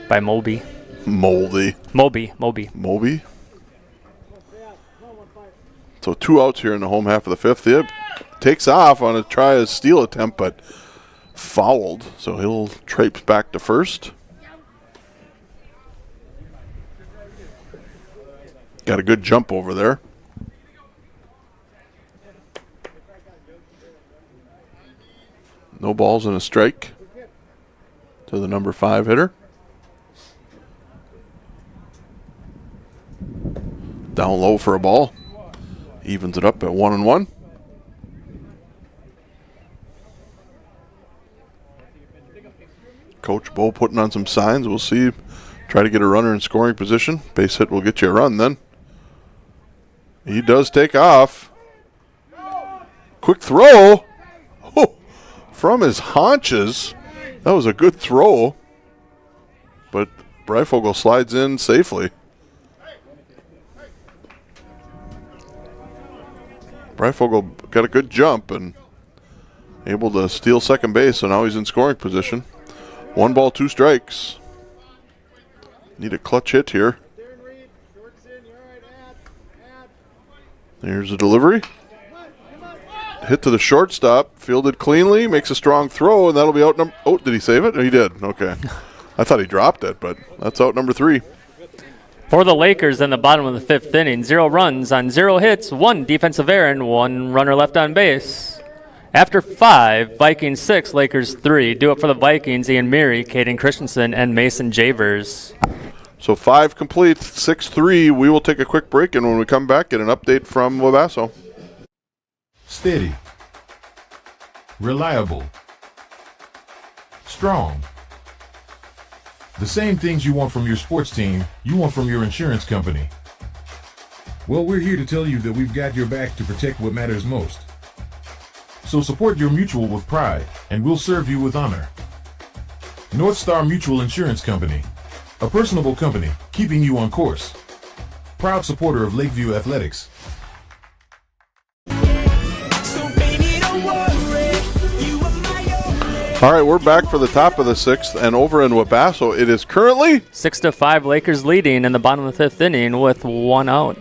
By Moby. Moldy. Moby. So 2 outs here in the home half of the 5th. It takes off on a try a steal attempt, but fouled. So he'll traipse back to first. Got a good jump over there. No balls and a strike to the number 5 hitter. Down low for a ball. Evens it up at 1-1. Coach Bo putting on some signs. We'll see. Try to get a runner in scoring position. Base hit will get you a run then. He does take off. Quick throw. Oh, from his haunches. That was a good throw. But Breifogel slides in safely. Breifogel got a good jump and able to steal second base, so now he's in scoring position. 1 ball, 2 strikes. Need a clutch hit here. There's a delivery. Hit to the shortstop, fielded cleanly, makes a strong throw, and that'll be out number. Oh, did he save it? Oh, he did. Okay. I thought he dropped it, but that's out number 3. For the Lakers in the bottom of the 5th inning, 0 runs on 0 hits, 1 defensive error, and 1 runner left on base. After 5, Vikings 6, Lakers 3. Do it for the Vikings, Ian Meary, Caden Christensen, and Mason Javers. So 5 complete, 6-3. We will take a quick break, and when we come back, get an update from Wabasso. Steady. Reliable. Strong. The same things you want from your sports team, you want from your insurance company. Well, we're here to tell you that we've got your back to protect what matters most. So support your mutual with pride, and we'll serve you with honor. North Star Mutual Insurance Company. A personable company, keeping you on course. Proud supporter of Lakeview Athletics. All right, we're back for the top of the 6th, and over in Wabasso, it is currently 6-5, Lakers leading in the bottom of the 5th inning with 1 out.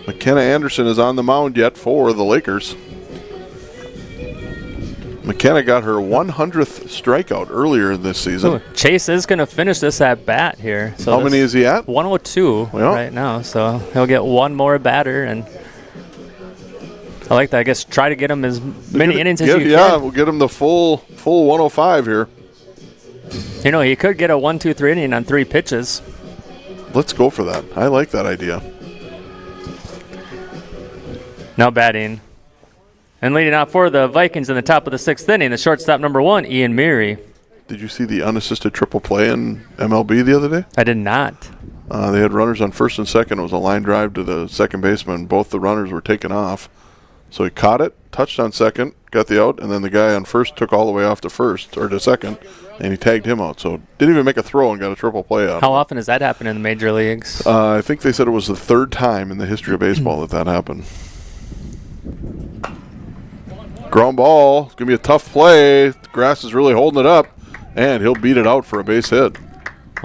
McKenna Anderson is on the mound yet for the Lakers. McKenna got her 100th strikeout earlier this season. Ooh, Chase is going to finish this at bat here. So how many is he at? 102 right now, so he'll get 1 more batter, and I like that. I guess try to get him as many innings as you can. Yeah, we'll get him the full 105 here. You know, he could get a 1-2-3 inning on 3 pitches. Let's go for that. I like that idea. Now batting. And leading out for the Vikings in the top of the 6th inning, the shortstop number 1, Ian Meary. Did you see the unassisted triple play in MLB the other day? I did not. They had runners on first and second. It was a line drive to the second baseman. Both the runners were taken off. So he caught it, touched on second, got the out, and then the guy on first took all the way off to first, or to second, and he tagged him out. So didn't even make a throw and got a triple play out. How often does that happen in the major leagues? I think they said it was the 3rd time in the history of baseball that happened. Ground ball. It's going to be a tough play. The grass is really holding it up, and he'll beat it out for a base hit.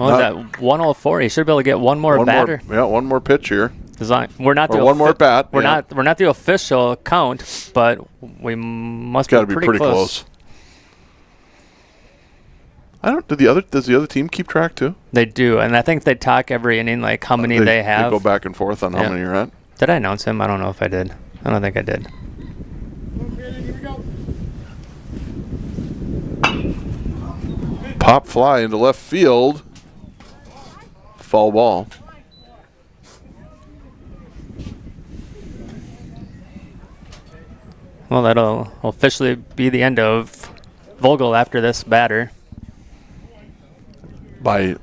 Well, that 104. He should be able to get one more batter. One more pitch here. We're not one more bat. We're not the official count, but we must be pretty close. Does the other team keep track too? They do, and I think they talk every inning, like how many they have. They go back and forth on how many you're at. Did I announce him? I don't know if I did. I don't think I did. Pop fly into left field. Foul ball. Well, that'll officially be the end of Vogel after this batter. By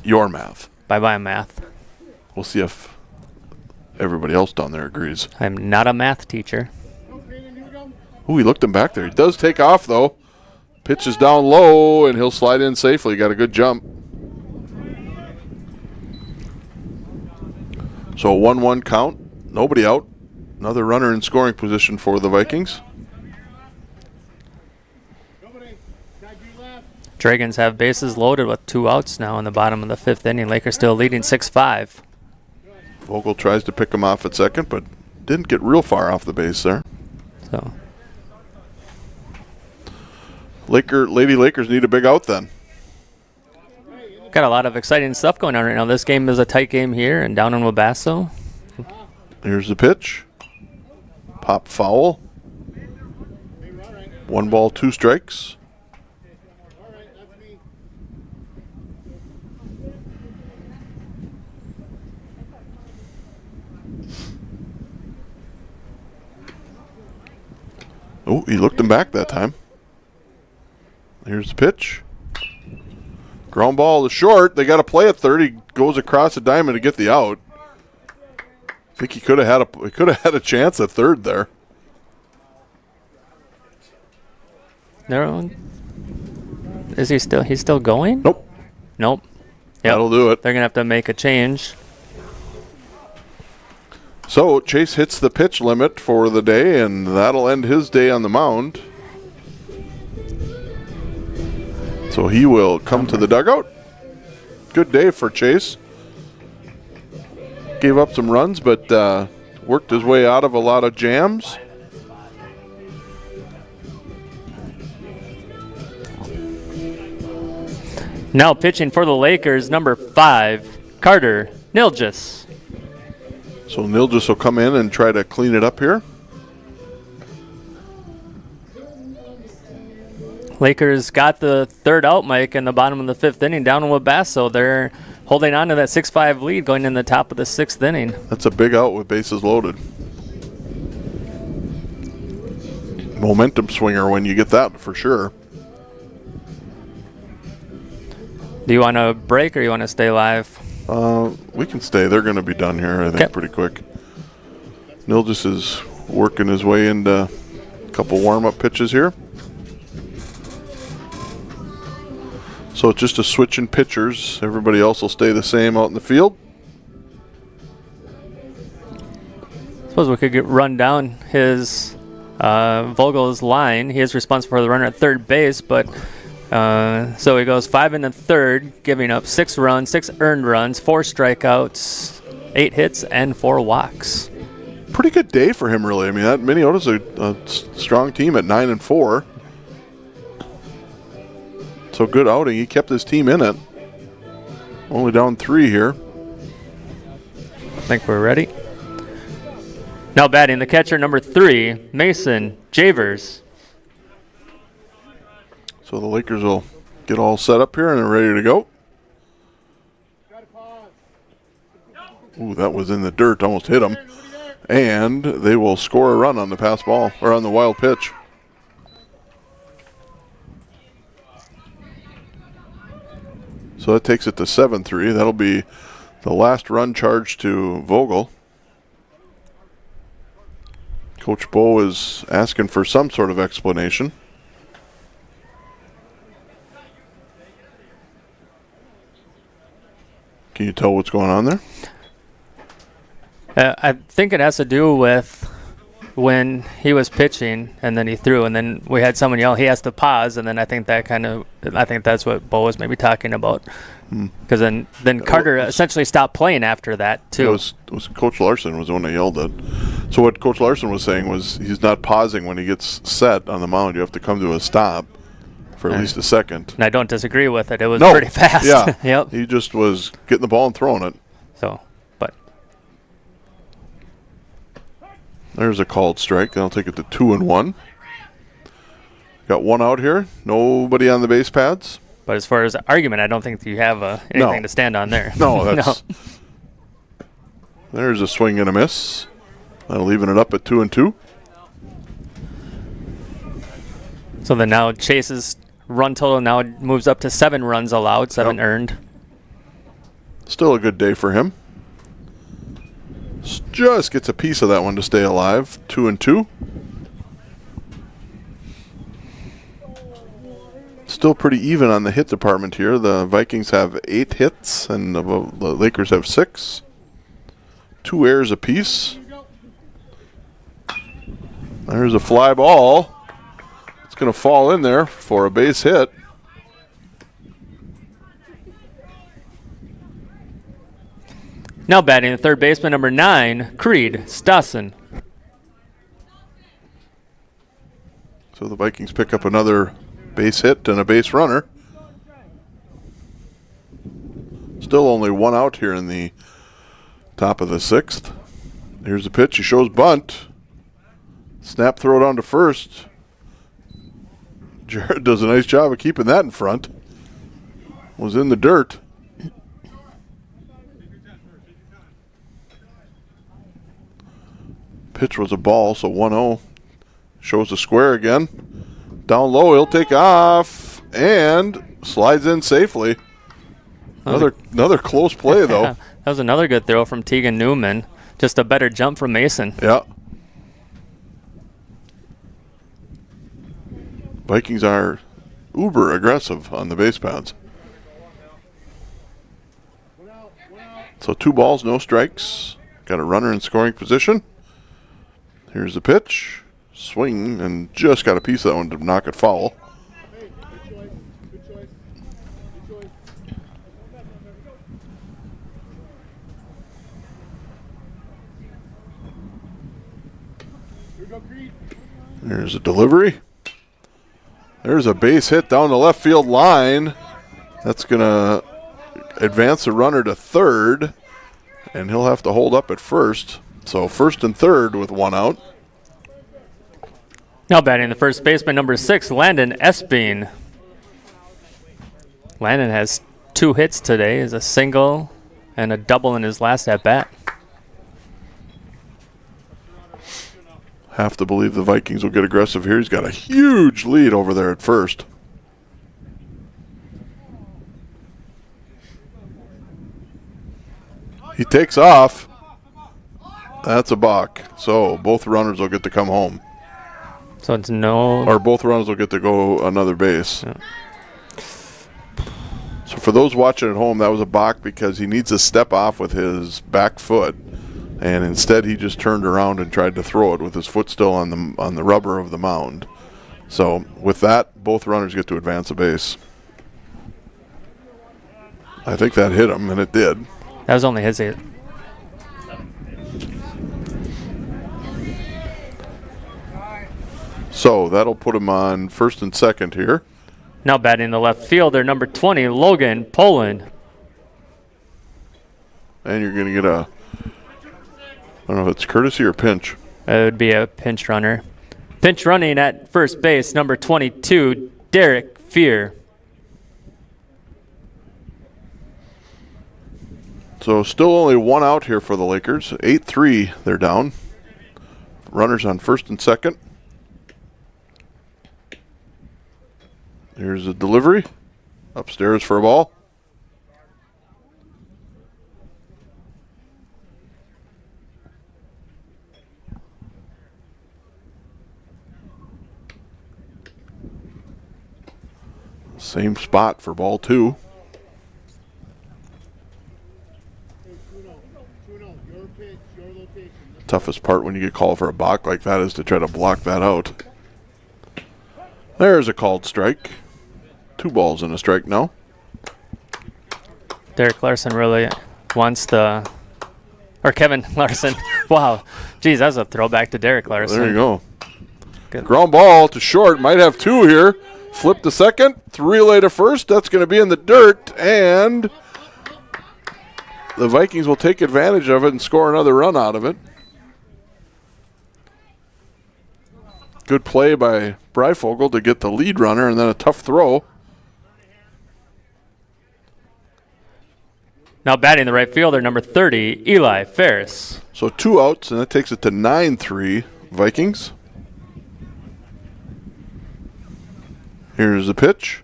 your math. By my math. We'll see if everybody else down there agrees. I'm not a math teacher. Ooh, he looked him back there. He does take off, though. Pitch is down low, and he'll slide in safely. Got a good jump. So a 1-1 count. Nobody out. Another runner in scoring position for the Vikings. Dragons have bases loaded with 2 outs now in the bottom of the 5th inning. Lakers still leading 6-5. Vogel tries to pick him off at second, but didn't get real far off the base there. So Lady Lakers need a big out then. got a lot of exciting stuff going on right now. This game is a tight game here and down in Wabasso. Here's the pitch. Pop foul. 1 ball, 2 strikes. Oh, he looked him back that time. Here's the pitch. Ground ball is short. They got to play at third. He goes across the diamond to get the out. I think he could have had a chance at third there. Is he still? He's still going? Nope. Nope. Yep. That'll do it. They're gonna have to make a change. So Chase hits the pitch limit for the day, and that'll end his day on the mound. So he will come to the dugout. Good day for Chase. Gave up some runs, but worked his way out of a lot of jams. Now pitching for the Lakers, number 5, Carter Nilgis. So Nilgis will come in and try to clean it up here. Lakers got the 3rd out, Mike, in the bottom of the 5th inning down in Wabasso. They're holding on to that 6-5 lead going in the top of the 6th inning. That's a big out with bases loaded. Momentum swinger when you get that for sure. Do you want to break or you want to stay live? We can stay. They're going to be done here, I think, pretty quick. Nilgis is working his way into a couple warm-up pitches here. So it's just a switch in pitchers. Everybody else will stay the same out in the field. Suppose we could run down his Vogel's line. He is responsible for the runner at third base, but so he goes 5 in the 3rd, giving up 6 runs, 6 earned runs, 4 strikeouts, 8 hits, and 4 walks. Pretty good day for him, really. I mean, that Minneota's a strong team at 9-4. So good outing. He kept his team in it. Only down 3 here. I think we're ready. Now batting the catcher, number 3, Mason Javers. So the Lakers will get all set up here and they're ready to go. Ooh, that was in the dirt. Almost hit him. And they will score a run on the pass ball, or on the wild pitch. So that takes it to 7-3. That'll be the last run charged to Vogel. Coach Bo is asking for some sort of explanation. Can you tell what's going on there? I think it has to do with when he was pitching and then he threw, and then we had someone yell he has to pause, and then I think that's what Bo was maybe talking about. Because then Carter essentially stopped playing after that too. It was Coach Larson was the one that yelled it. So what Coach Larson was saying was he's not pausing when he gets set on the mound. You have to come to a stop for at least a second. And I don't disagree with it. It was pretty fast. Yeah. Yep. He just was getting the ball and throwing it. So, but there's a called strike. That'll take it to 2-1. Got 1 out here. Nobody on the base pads. But as far as argument, I don't think you have anything to stand on there. No, that's There's a swing and a miss. That'll leaving it up at 2-2. So then now Chase's run total now moves up to 7 runs allowed, 7 earned. Still a good day for him. just gets a piece of that one to stay alive. 2-2. Still pretty even on the hit department here. The Vikings have 8 hits and the Lakers have 6. 2 errors apiece. There's a fly ball. It's going to fall in there for a base hit. Now batting the third baseman, number 9, Creed Stassen. So the Vikings pick up another base hit and a base runner. Still only 1 out here in the top of the 6th. Here's the pitch. He shows bunt. Snap throw down to first. Jared does a nice job of keeping that in front. Was in the dirt. Pitch was a ball, so 1-0. Shows the square again. Down low, he'll take off and slides in safely. Another close play, though. That was another good throw from Tegan Newman. Just a better jump from Mason. Yeah. Vikings are uber aggressive on the base paths. So 2 balls, no strikes. Got a runner in scoring position. Here's the pitch. Swing, and just got a piece of that one to knock it foul. There's a delivery. There's a base hit down the left field line. That's going to advance the runner to third, and he'll have to hold up at first. So first and third with 1 out. Now batting the first baseman, number 6, Landon Esping. Landon has 2 hits today, is a single and a double in his last at bat. Have to believe the Vikings will get aggressive here. He's got a huge lead over there at first. He takes off. That's a balk. So both runners will get to come home. So it's no... Or both runners will get to go another base. Yeah. So for those watching at home, that was a balk because he needs to step off with his back foot. And instead he just turned around and tried to throw it with his foot still on the rubber of the mound. So with that, both runners get to advance a base. I think that hit him, and it did. That was only his hit. So that'll put him on first and second here. Now batting the left fielder, number 20, Logan Poland. And you're going to get a, I don't know if it's courtesy or pinch. It would be a pinch runner. Pinch running at first base, number 22, Derek Fear. So still only 1 out here for the Lakers. 8-3 they're down. Runners on first and second. Here's a delivery. Upstairs for a ball. Same spot for ball 2. Toughest part when you get called for a balk like that is to try to block that out. There's a called strike. 2 balls and a strike now. Derek Larson really wants the... Or Kevin Larson. Wow. Geez, that's a throwback to Derek Larson. There you go. Good. Ground ball to short. Might have 2 here. Flip to second. 3 to first. That's going to be in the dirt. And the Vikings will take advantage of it and score another run out of it. Good play by Breifogel to get the lead runner, and then a tough throw. Now batting the right fielder, number 30, Eli Ferris. So 2 outs, and that takes it to 9-3 Vikings. Here's the pitch.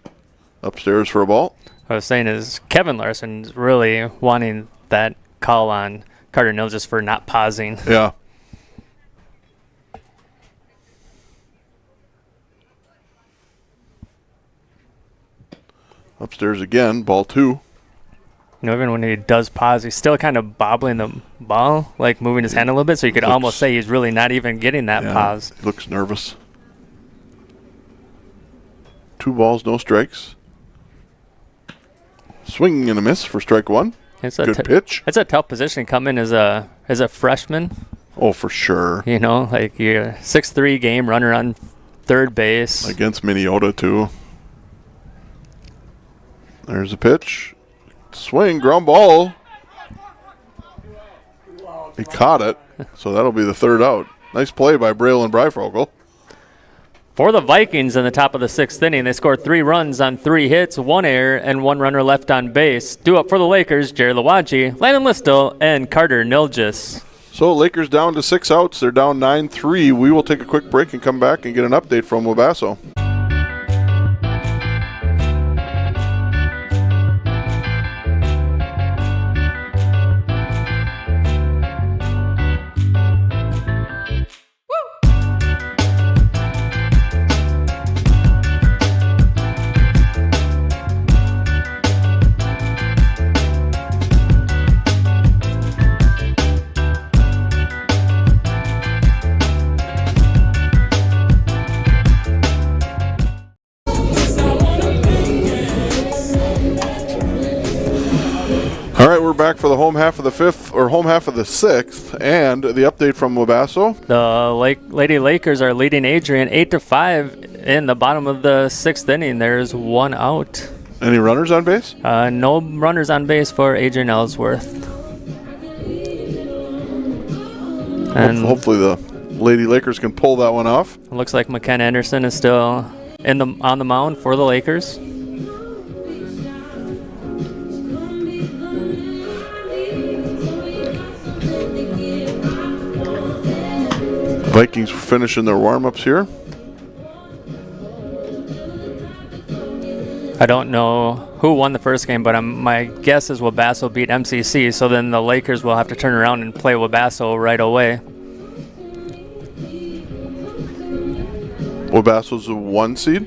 Upstairs for a ball. What I was saying is Kevin Larson's really wanting that call on Carter Nils just for not pausing. Yeah. Upstairs again, ball 2. Even when he does pause, he's still kind of bobbling the ball, like moving his hand a little bit, so you could almost say he's really not even getting that pause. He looks nervous. 2 balls, no strikes. Swing and a miss for strike 1. Good pitch. It's a tough position to come in as a freshman. Oh, for sure. Like you're 6'3" game runner on third base. Against Minneota, too. There's a pitch. Swing, ground ball. He caught it, so that'll be the 3rd out. Nice play by Braylon Breifogel. For the Vikings in the top of the 6th inning, they scored 3 runs on 3 hits, 1 error, and 1 runner left on base. Due up for the Lakers, Jared Lawadji, Landon Listel, and Carter Nilgis. So Lakers down to 6 outs. They're down 9-3. We will take a quick break and come back and get an update from Wabasso. All right, we're back for the home half of the 5th, or home half of the 6th, and the update from Wabasso. The Lady Lakers are leading Adrian 8-5 in the bottom of the 6th inning. There's 1 out. Any runners on base? No runners on base for Adrian Ellsworth. And hopefully the Lady Lakers can pull that one off. It looks like McKenna Anderson is still on the mound for the Lakers. Vikings finishing their warm-ups here. I don't know who won the first game, but my guess is Wabasso beat MCC, so then the Lakers will have to turn around and play Wabasso right away. Wabasso's a 1 seed?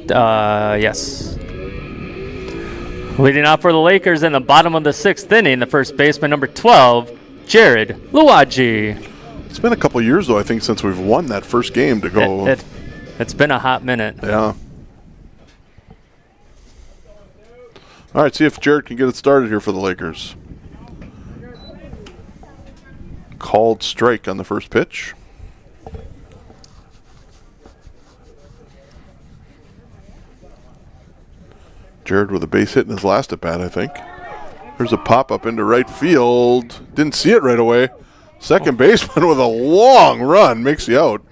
Yes. Leading off for the Lakers in the bottom of the 6th inning, the first baseman, number 12, Jared Lawadji. It's been a couple years, though, I think, since we've won that first game to go. It's been a hot minute. Yeah. All right, see if Jared can get it started here for the Lakers. Called strike on the first pitch. Jared with a base hit in his last at-bat, I think. There's a pop-up into right field. Didn't see it right away. Second baseman with a long run makes you out.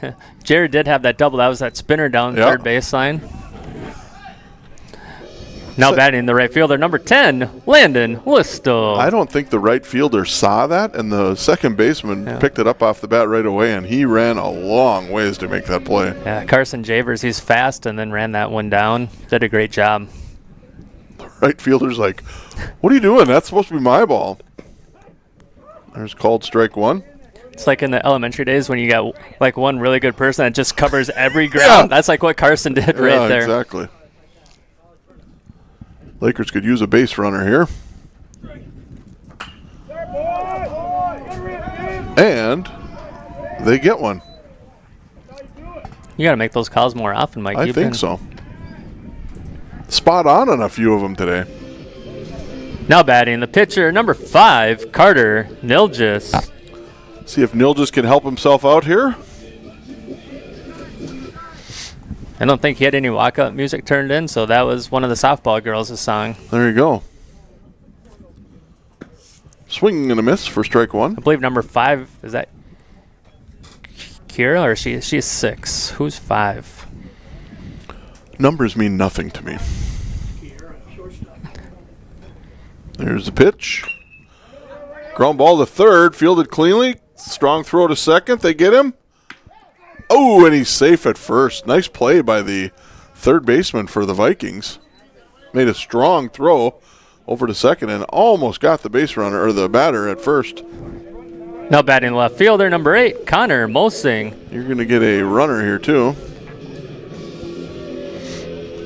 Jared did have that double. That was that spinner down third baseline. Now batting the right fielder, number 10, Landon Listel. I don't think the right fielder saw that, and the second baseman picked it up off the bat right away, and he ran a long ways to make that play. Yeah, Carson Javers, he's fast and then ran that one down. Did a great job. The right fielder's like, what are you doing? That's supposed to be my ball. There's called strike 1. It's like in the elementary days when you got like one really good person that just covers every ground. That's like what Carson did right there. Exactly. Lakers could use a base runner here. And they get one. You got to make those calls more often, Mike. I think so. Spot on a few of them today. Now batting the pitcher, number 5, Carter Nilgis. See if Nilgis can help himself out here. I don't think he had any walkout music turned in, so that was one of the softball girls' song. There you go. Swing and a miss for strike 1. I believe number 5, is that Kira, or she's 6? Who's 5? Numbers mean nothing to me. There's the pitch. Ground ball to third, fielded cleanly. Strong throw to second. They get him. Oh, and he's safe at first. Nice play by the third baseman for the Vikings. Made a strong throw over to second and almost got the base runner or the batter at first. Now batting left fielder, number 8, Connor Mosing. You're going to get a runner here, too.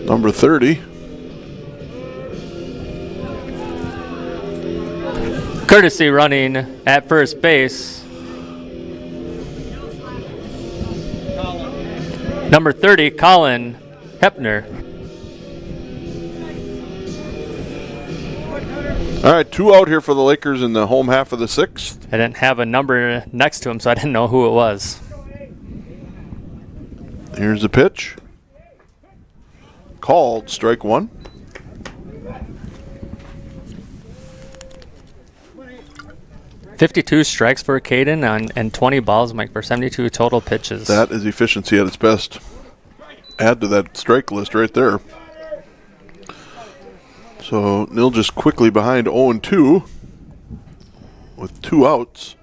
Number 30. Courtesy running at first base. Number 30, Colin Hepner. All right, 2 out here for the Lakers in the home half of the 6th. I didn't have a number next to him, so I didn't know who it was. Here's the pitch. Called, strike 1. $52 strikes for Caden and 20 balls, Mike, for 72 total pitches. That is efficiency at its best. Add to that strike list right there. So Nil just quickly behind 0-2 with 2 outs.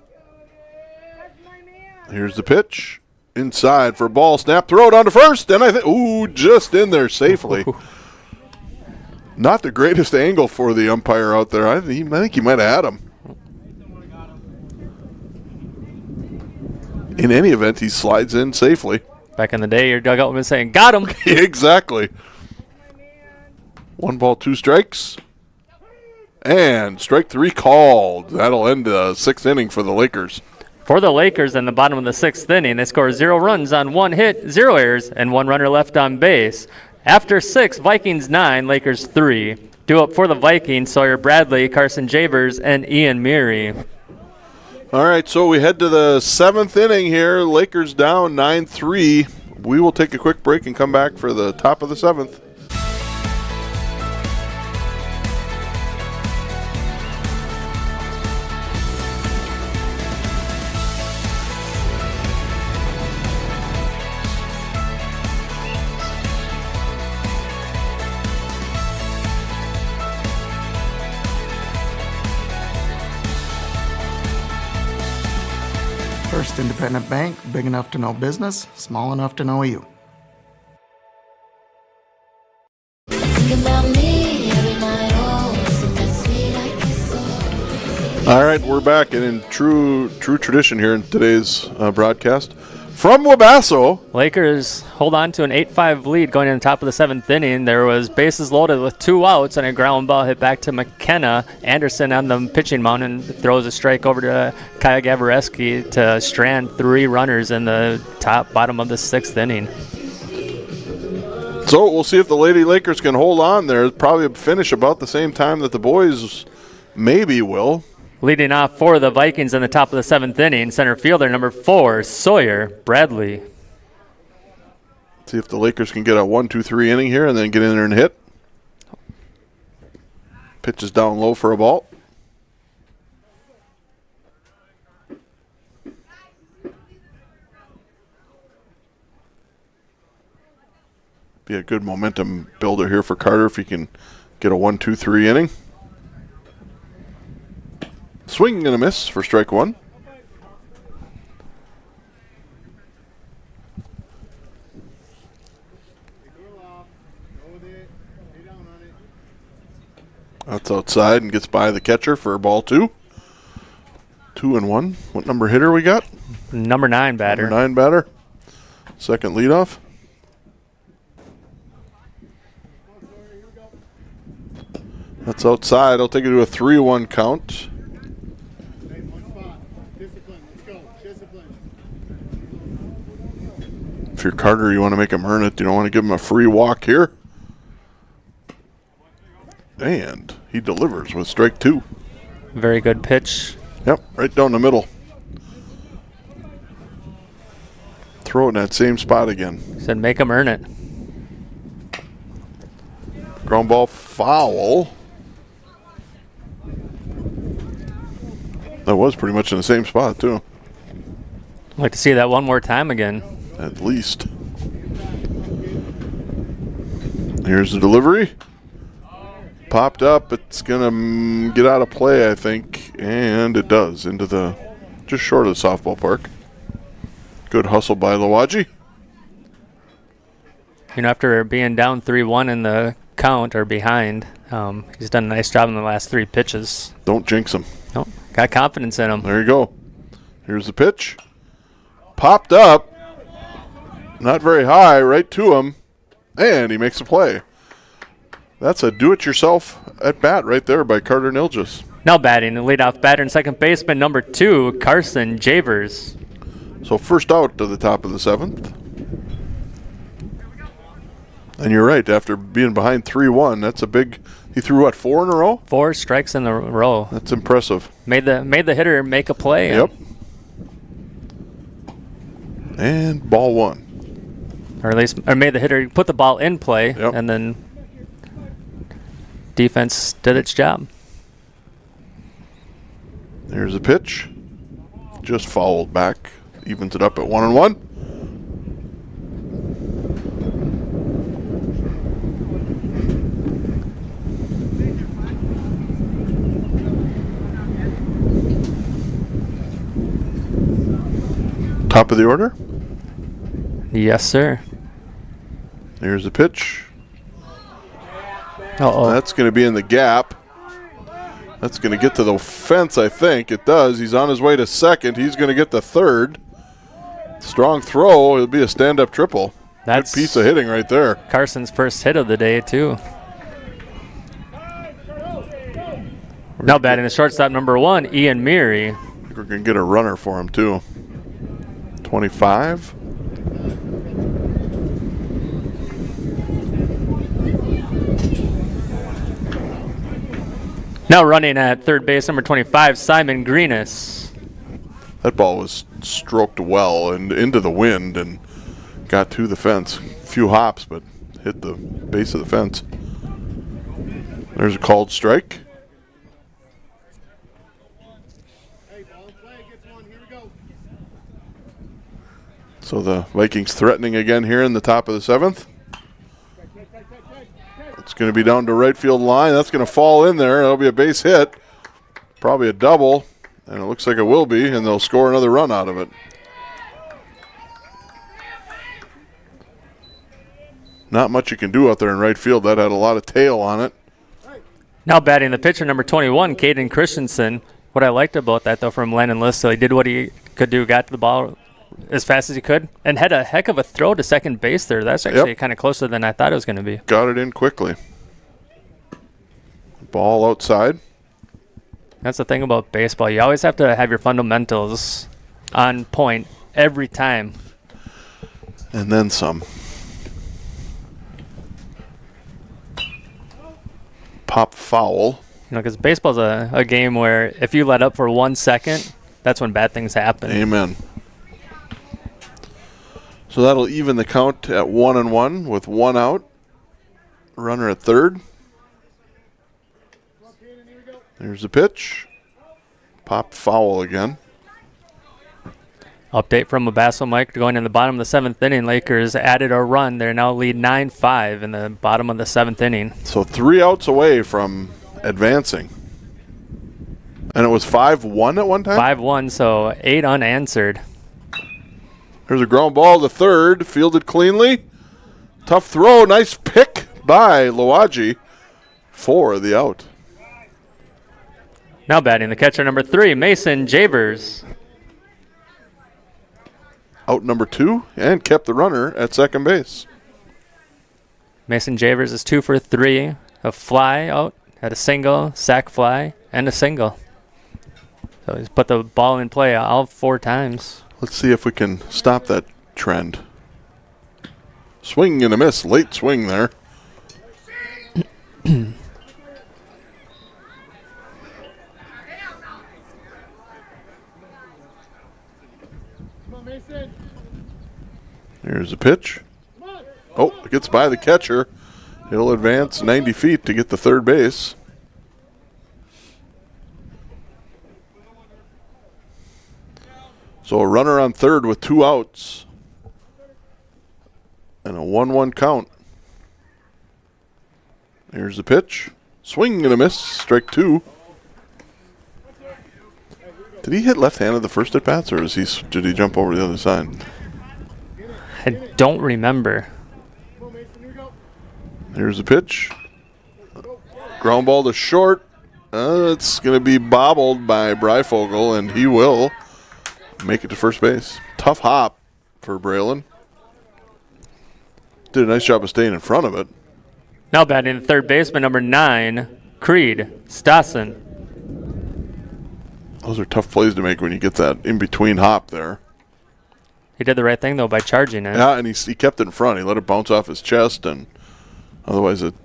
Here's the pitch. Inside for a ball. Snap, throw down to first. And I think, ooh, just in there safely. Not the greatest angle for the umpire out there. I think he might have had him. In any event, he slides in safely. Back in the day, your dugout would have been saying, got him. Exactly. 1 ball, 2 strikes. And strike 3 called. That'll end the 6th inning for the Lakers. For the Lakers in the bottom of the 6th inning, they score 0 runs on 1 hit, 0 errors, and 1 runner left on base. After 6, Vikings 9, Lakers 3. Due up for the Vikings, Sawyer Bradley, Carson Javers, and Ian Meary. All right, so we head to the 7th inning here. Lakers down 9-3. We will take a quick break and come back for the top of the 7th. First independent bank, big enough to know business, small enough to know you. All right, we're back, and in true tradition here in today's broadcast, from Wabasso. Lakers hold on to an 8-5 lead going in the top of the 7th inning. There was bases loaded with 2 outs and a ground ball hit back to McKenna. Anderson on the pitching mound and throws a strike over to Kyle Gawareski to strand 3 runners in the bottom of the 6th inning. So we'll see if the Lady Lakers can hold on there. Probably finish about the same time that the boys maybe will. Leading off for the Vikings in the top of the 7th inning, center fielder number 4, Sawyer Bradley. See if the Lakers can get a 1-2-3 inning here and then get in there and hit. Pitches down low for a ball. Be a good momentum builder here for Carter if he can get a 1-2-3 inning. Swing and a miss for strike 1. That's outside and gets by the catcher for ball 2. 2-1. What number hitter we got? Number 9 batter. Number 9 batter. Second leadoff. That's outside. I'll take it to a 3-1 count. If you're Carter, you want to make him earn it. You don't want to give him a free walk here. And he delivers with strike 2. Very good pitch. Yep, right down the middle. Throw it in that same spot again. Said make him earn it. Ground ball foul. That was pretty much in the same spot, too. I'd like to see that one more time again. At least. Here's the delivery. Popped up. It's going to get out of play, I think. And it does. Into the, just short of the softball park. Good hustle by Lawaji. You know, after being down 3-1 in the count or behind, he's done a nice job in the last 3 pitches. Don't jinx him. Nope. Got confidence in him. There you go. Here's the pitch. Popped up. Not very high, right to him. And he makes a play. That's a do-it-yourself at bat right there by Carter Nilgis. Now batting, the leadoff batter and second baseman number 2, Carson Javers. So first out to the top of the 7th. And you're right, after being behind 3-1, that's a big. He threw what, 4 in a row? 4 strikes in a row. That's impressive. Made the hitter make a play. Yep. And ball 1. Or made the hitter put the ball in play, and then defense did its job. There's a pitch. Just fouled back. Evens it up at 1-1. Top of the order? Yes, sir. There's the pitch. Uh-oh. That's going to be in the gap. That's going to get to the fence, I think. It does. He's on his way to second. He's going to get the third. Strong throw. It'll be a stand-up triple. That's good piece of hitting right there. Carson's first hit of the day, too. Now batting the shortstop number 1, Ian Meary. I think we're going to get a runner for him, too. 25. Now running at third base, number 25, Simon Greenis. That ball was stroked well and into the wind and got to the fence. A few hops, but hit the base of the fence. There's a called strike. So the Vikings threatening again here in the top of the 7th. It's going to be down to right field line. That's going to fall in there. That'll be a base hit. Probably a double. And it looks like it will be. And they'll score another run out of it. Not much you can do out there in right field. That had a lot of tail on it. Now batting the pitcher, number 21, Caden Christensen. What I liked about that, though, from Landon Listle, he did what he could do, got to the ball as fast as he could, and had a heck of a throw to second base there. That's actually kind of closer than I thought it was going to be. Got it in quickly. Ball outside. That's the thing about baseball. You always have to have your fundamentals on point every time. And then some. Pop foul. You know, because baseball's a game where if you let up for 1 second, that's when bad things happen. Amen. So that'll even the count at 1-1 with 1 out. Runner at third. There's the pitch. Pop foul again. Update from Mabasso Mike going in the bottom of the 7th inning. Lakers added a run. They're now lead 9-5 in the bottom of the 7th inning. So 3 outs away from advancing. And it was 5-1 at one time? 5-1, so 8 unanswered. There's a ground ball to third, fielded cleanly. Tough throw, nice pick by Loaji for the out. Now batting the catcher, number 3, Mason Javers. Out number 2, and kept the runner at second base. Mason Javers is 2 for 3. A fly out, had a single, sac fly, and a single. So he's put the ball in play all 4 times. Let's see if we can stop that trend. Swing and a miss. Late swing there. Here's the pitch. Oh, it gets by the catcher. It'll advance 90 feet to get to third base. So a runner on third with 2 outs. And a 1-1 count. Here's the pitch. Swing and a miss. Strike 2. Did he hit left-handed the first at bats, or did he jump over the other side? I don't remember. Here's the pitch. Ground ball to short. It's going to be bobbled by Breifogel, and he will make it to first base. Tough hop for Braylon. Did a nice job of staying in front of it. Now batting the third baseman, number 9, Creed Stassen. Those are tough plays to make when you get that in-between hop there. He did the right thing, though, by charging it. Yeah, and he kept it in front. He let it bounce off his chest, and otherwise it'd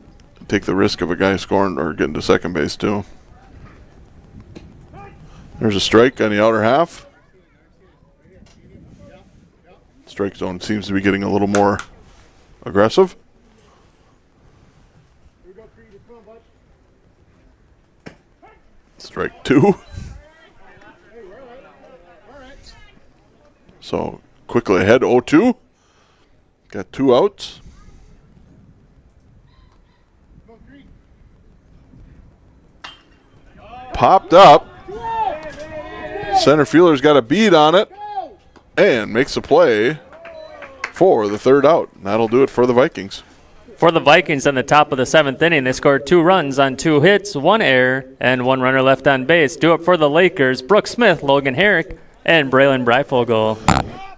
take the risk of a guy scoring or getting to second base, too. There's a strike on the outer half. Strike zone seems to be getting a little more aggressive. Strike 2. So quickly ahead, 0-2. Got 2 outs. Popped up. Center fielder's got a bead on it and makes a play for the third out. That'll do it for the Vikings. For the Vikings in the top of the 7th inning, they scored 2 runs on 2 hits, 1 error, and 1 runner left on base. Do it for the Lakers, Brooks Smith, Logan Herrick, and Braylon Breifogel.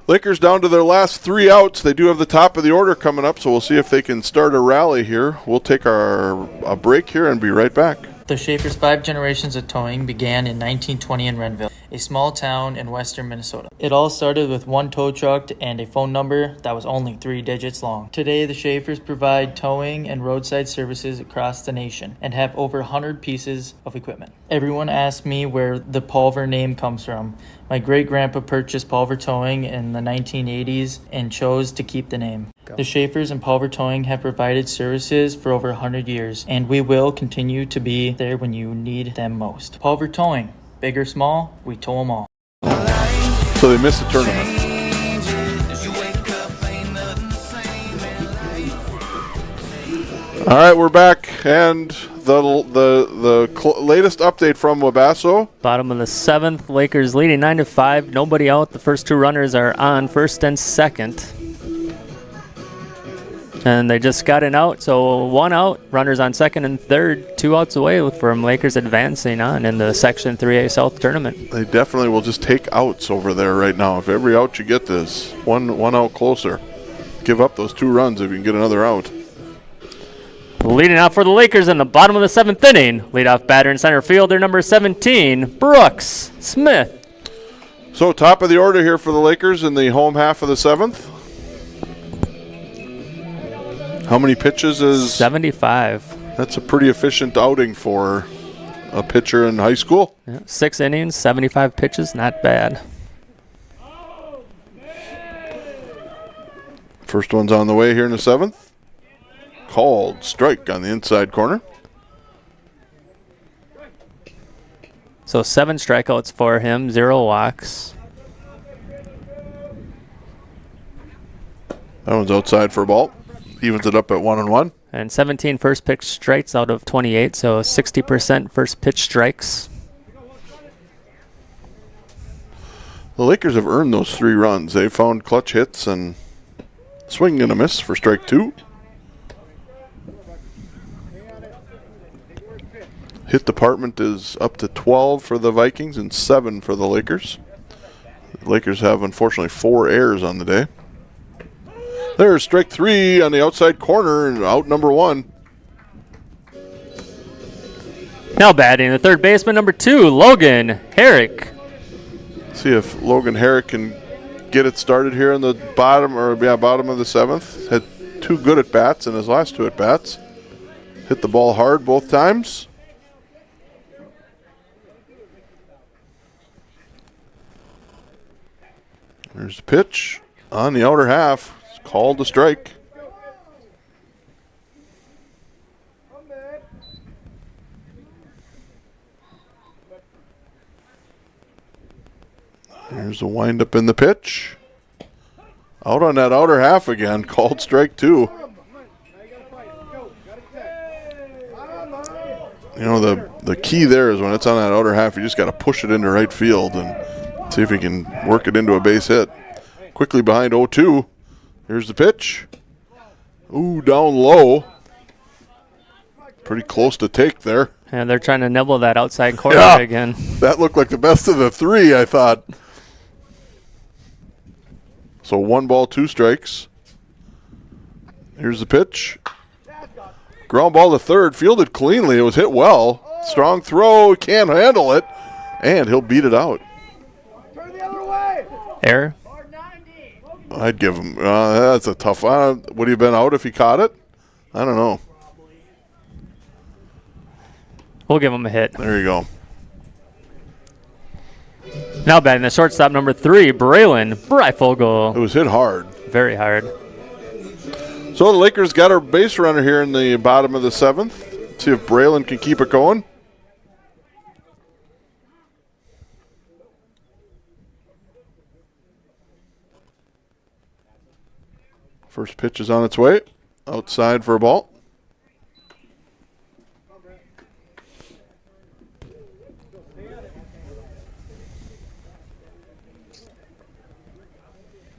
Lakers down to their last 3 outs. They do have the top of the order coming up, so we'll see if they can start a rally here. We'll take a break here and be right back. The Schaefer's 5 generations of towing began in 1920 in Renville, a small town in western Minnesota. It all started with 1 tow truck and a phone number that was only 3 digits long. Today, the Schaefers provide towing and roadside services across the nation and have over 100 pieces of equipment. Everyone asks me where the Pulver name comes from. My great-grandpa purchased Pulver Towing in the 1980s and chose to keep the name. The Schaefers and Pulver Towing have provided services for over 100 years, and we will continue to be there when you need them most. Pulver Towing, big or small, we tow them all. So they missed the tournament. All right, we're back, and the latest update from Wabasso. Bottom of the 7th, Lakers leading 9-5. Nobody out. The first 2 runners are on first and second. And they just got an out, so 1 out. Runners on second and third, 2 outs away from Lakers advancing on in the Section 3A South tournament. They definitely will just take outs over there right now. If every out you get this, one out closer. Give up those 2 runs if you can get another out. Leading out for the Lakers in the bottom of the 7th inning. Leadoff batter and center fielder number 17, Brooks Smith. So top of the order here for the Lakers in the home half of the 7th. How many pitches is 75? That's a pretty efficient outing for a pitcher in high school. Yeah, 6 innings, 75 pitches, not bad. First one's on the way here in the 7th. Called strike on the inside corner. So 7 strikeouts for him, 0 walks. That one's outside for a ball. Evens it up at 1-1. And 17 first pitch strikes out of 28, so 60% first pitch strikes. The Lakers have earned those 3 runs. They found clutch hits and swing and a miss for strike 2. Hit department is up to 12 for the Vikings and 7 for the Lakers. The Lakers have, unfortunately, 4 errors on the day. There's strike 3 on the outside corner and out number 1. Now batting the third baseman, number 2, Logan Herrick. See if Logan Herrick can get it started here in the bottom of the 7th. Had 2 good at-bats in his last 2 at-bats. Hit the ball hard both times. There's the pitch on the outer half. It's called a strike. There's a windup in the pitch. Out on that outer half again, called strike 2. You know, the key there is when it's on that outer half, you just got to push it into right field and see if he can work it into a base hit. Quickly behind 0-2. Here's the pitch. Ooh, down low. Pretty close to take there. And they're trying to nibble that outside corner again. That looked like the best of the 3, I thought. So 1 ball, 2 strikes. Here's the pitch. Ground ball to third, fielded cleanly. It was hit well. Strong throw, can't handle it, and he'll beat it out. Error? I'd give him, that's a tough one. Would he have been out if he caught it? I don't know. We'll give him a hit. There you go. Now batting the shortstop, number 3, Braylon Breifogel. It was hit hard. Very hard. So the Lakers got our base runner here in the bottom of the 7th. See if Braylon can keep it going. First pitch is on its way. Outside for a ball.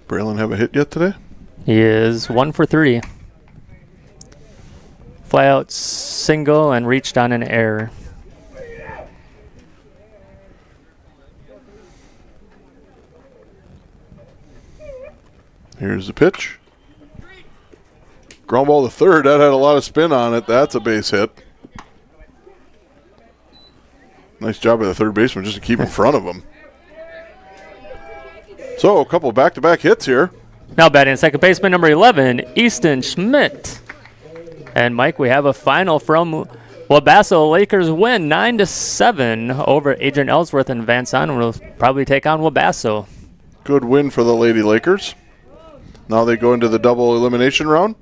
Braylon have a hit yet today? He is 1 for 3. Fly out single and reached on an error. Here's the pitch. Ground ball to third. That had a lot of spin on it. That's a base hit. Nice job by the third baseman just to keep in front of him. So a couple back-to-back hits here. Now batting second baseman, number 11, Easton Schmidt. And Mike, we have a final from Wabasso. Lakers win 9-7 over Adrian Ellsworth, and Van Son will probably take on Wabasso. Good win for the Lady Lakers. Now they go into the double elimination round.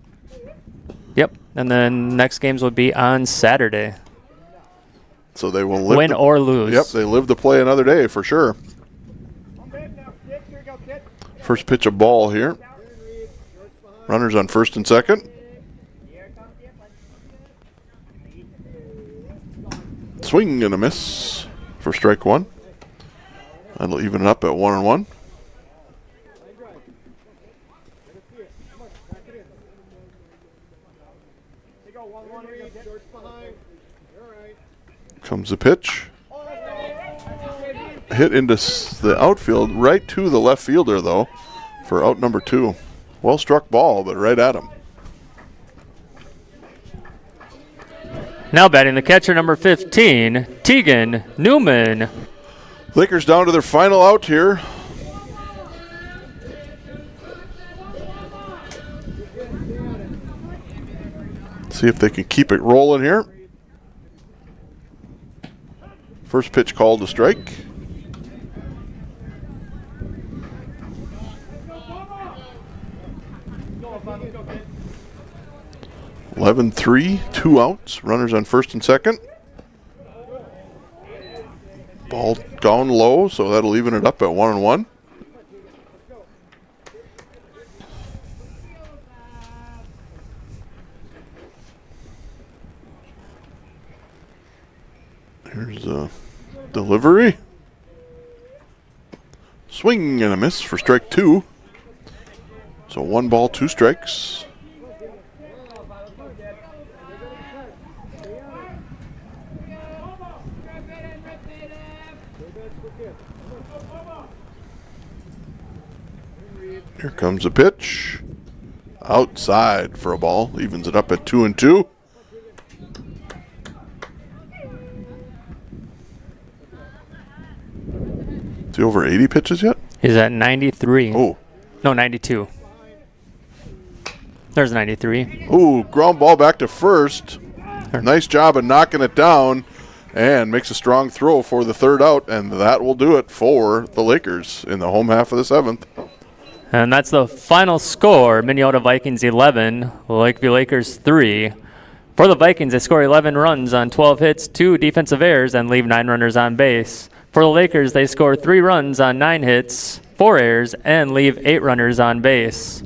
Yep, and then next games will be on Saturday. So they will win or lose. Yep, they live to play another day for sure. First pitch a ball here. Runners on first and second. Swing and a miss for strike 1. That'll even it up at 1-1. Comes the pitch. Hit into the outfield, right to the left fielder, though, for out number 2. Well struck ball, but right at him. Now batting the catcher, number 15, Tegan Newman. Lakers down to their final out here. See if they can keep it rolling here. First pitch called to strike. (11-3), 2 outs. Runners on first and second. Ball gone low, so that'll even it up at 1-1. Here's a delivery. Swing and a miss for strike 2. So 1 ball, 2 strikes. Here comes a pitch. Outside for a ball. Evens it up at 2-2. Is he over 80 pitches yet? He's at 93. Oh. No, 92. There's 93. Ooh, ground ball back to first. Nice job of knocking it down, and makes a strong throw for the third out, and that will do it for the Lakers in the home half of the 7th. And that's the final score. Minneota Vikings 11, Lakeview Lakers 3. For the Vikings, they score 11 runs on 12 hits, 2 defensive errors, and leave 9 runners on base. For the Lakers, they score 3 runs on 9 hits, 4 errors, and leave 8 runners on base.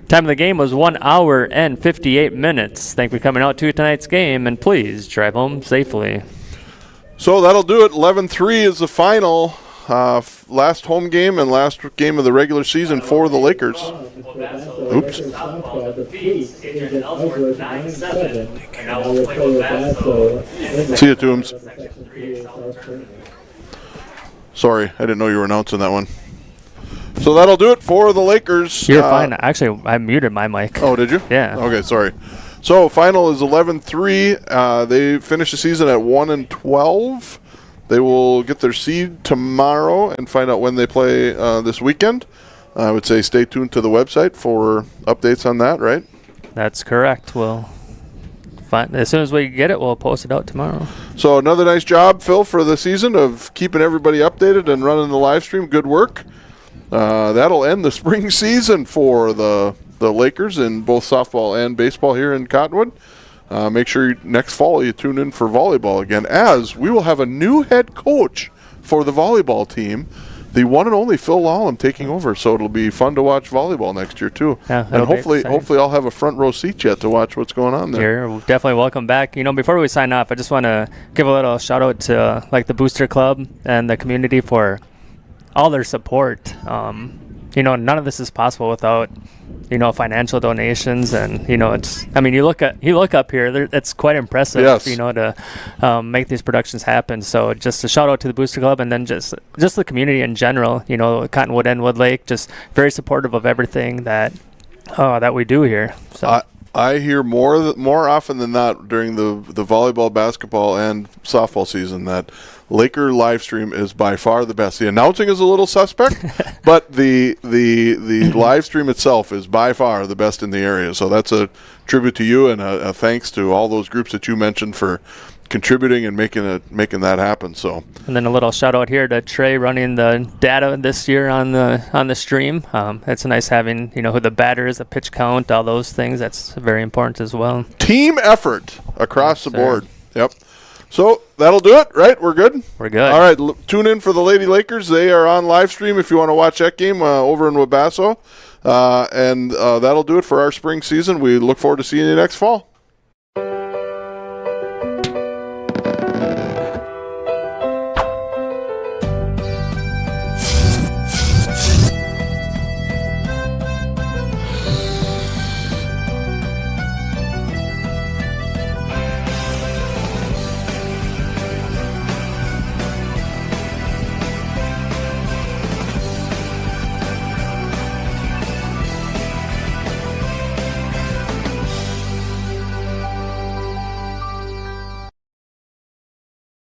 Time of the game was 1 hour and 58 minutes. Thank you for coming out to tonight's game, and please drive home safely. So that'll do it. 11-3 is the final. Last home game and last game of the regular season for the Lakers. Oops. See you, Toombs. Sorry, I didn't know you were announcing that one. So that'll do it for the Lakers. You're fine. Actually, I muted my mic. Oh, did you? Yeah. Okay, sorry. So final is 11-3. They finish the season at 1-12. They will get their seed tomorrow and find out when they play this weekend. I would say stay tuned to the website for updates on that, right? That's correct. We'll find, as soon as we get it, we'll post it out tomorrow. So another nice job, Phil, for the season of keeping everybody updated and running the live stream. Good work. That'll end the spring season for the Lakers in both softball and baseball here in Cottonwood. Make sure next fall you tune in for volleyball again, as we will have a new head coach for the volleyball team, the one and only Phil Lawlem taking over. So it'll be fun to watch volleyball next year too. Yeah, and hopefully I'll have a front row seat yet to watch what's going on there. You're definitely welcome back. Before we sign off, I just want to give a little shout out to the Booster Club and the community for all their support. None of this is possible without financial donations, and it's. I mean, you look up here. It's quite impressive. Yes. To make these productions happen. So just a shout out to the Booster Club, and then just the community in general. Cottonwood and Woodlake, just very supportive of everything that we do here. So. I hear more often than not during the volleyball, basketball, and softball season that Laker live stream is by far the best. The announcing is a little suspect, but the live stream itself is by far the best in the area. So that's a tribute to you, and a thanks to all those groups that you mentioned for contributing and making that happen. So, and then a little shout out here to Trey running the data this year on the stream. It's nice having who the batter is, the pitch count, all those things. That's very important as well. Team effort across the board. Yep. So that'll do it, right? We're good? We're good. All right, tune in for the Lady Lakers. They are on live stream if you want to watch that game over in Wabasso. And that'll do it for our spring season. We look forward to seeing you next fall.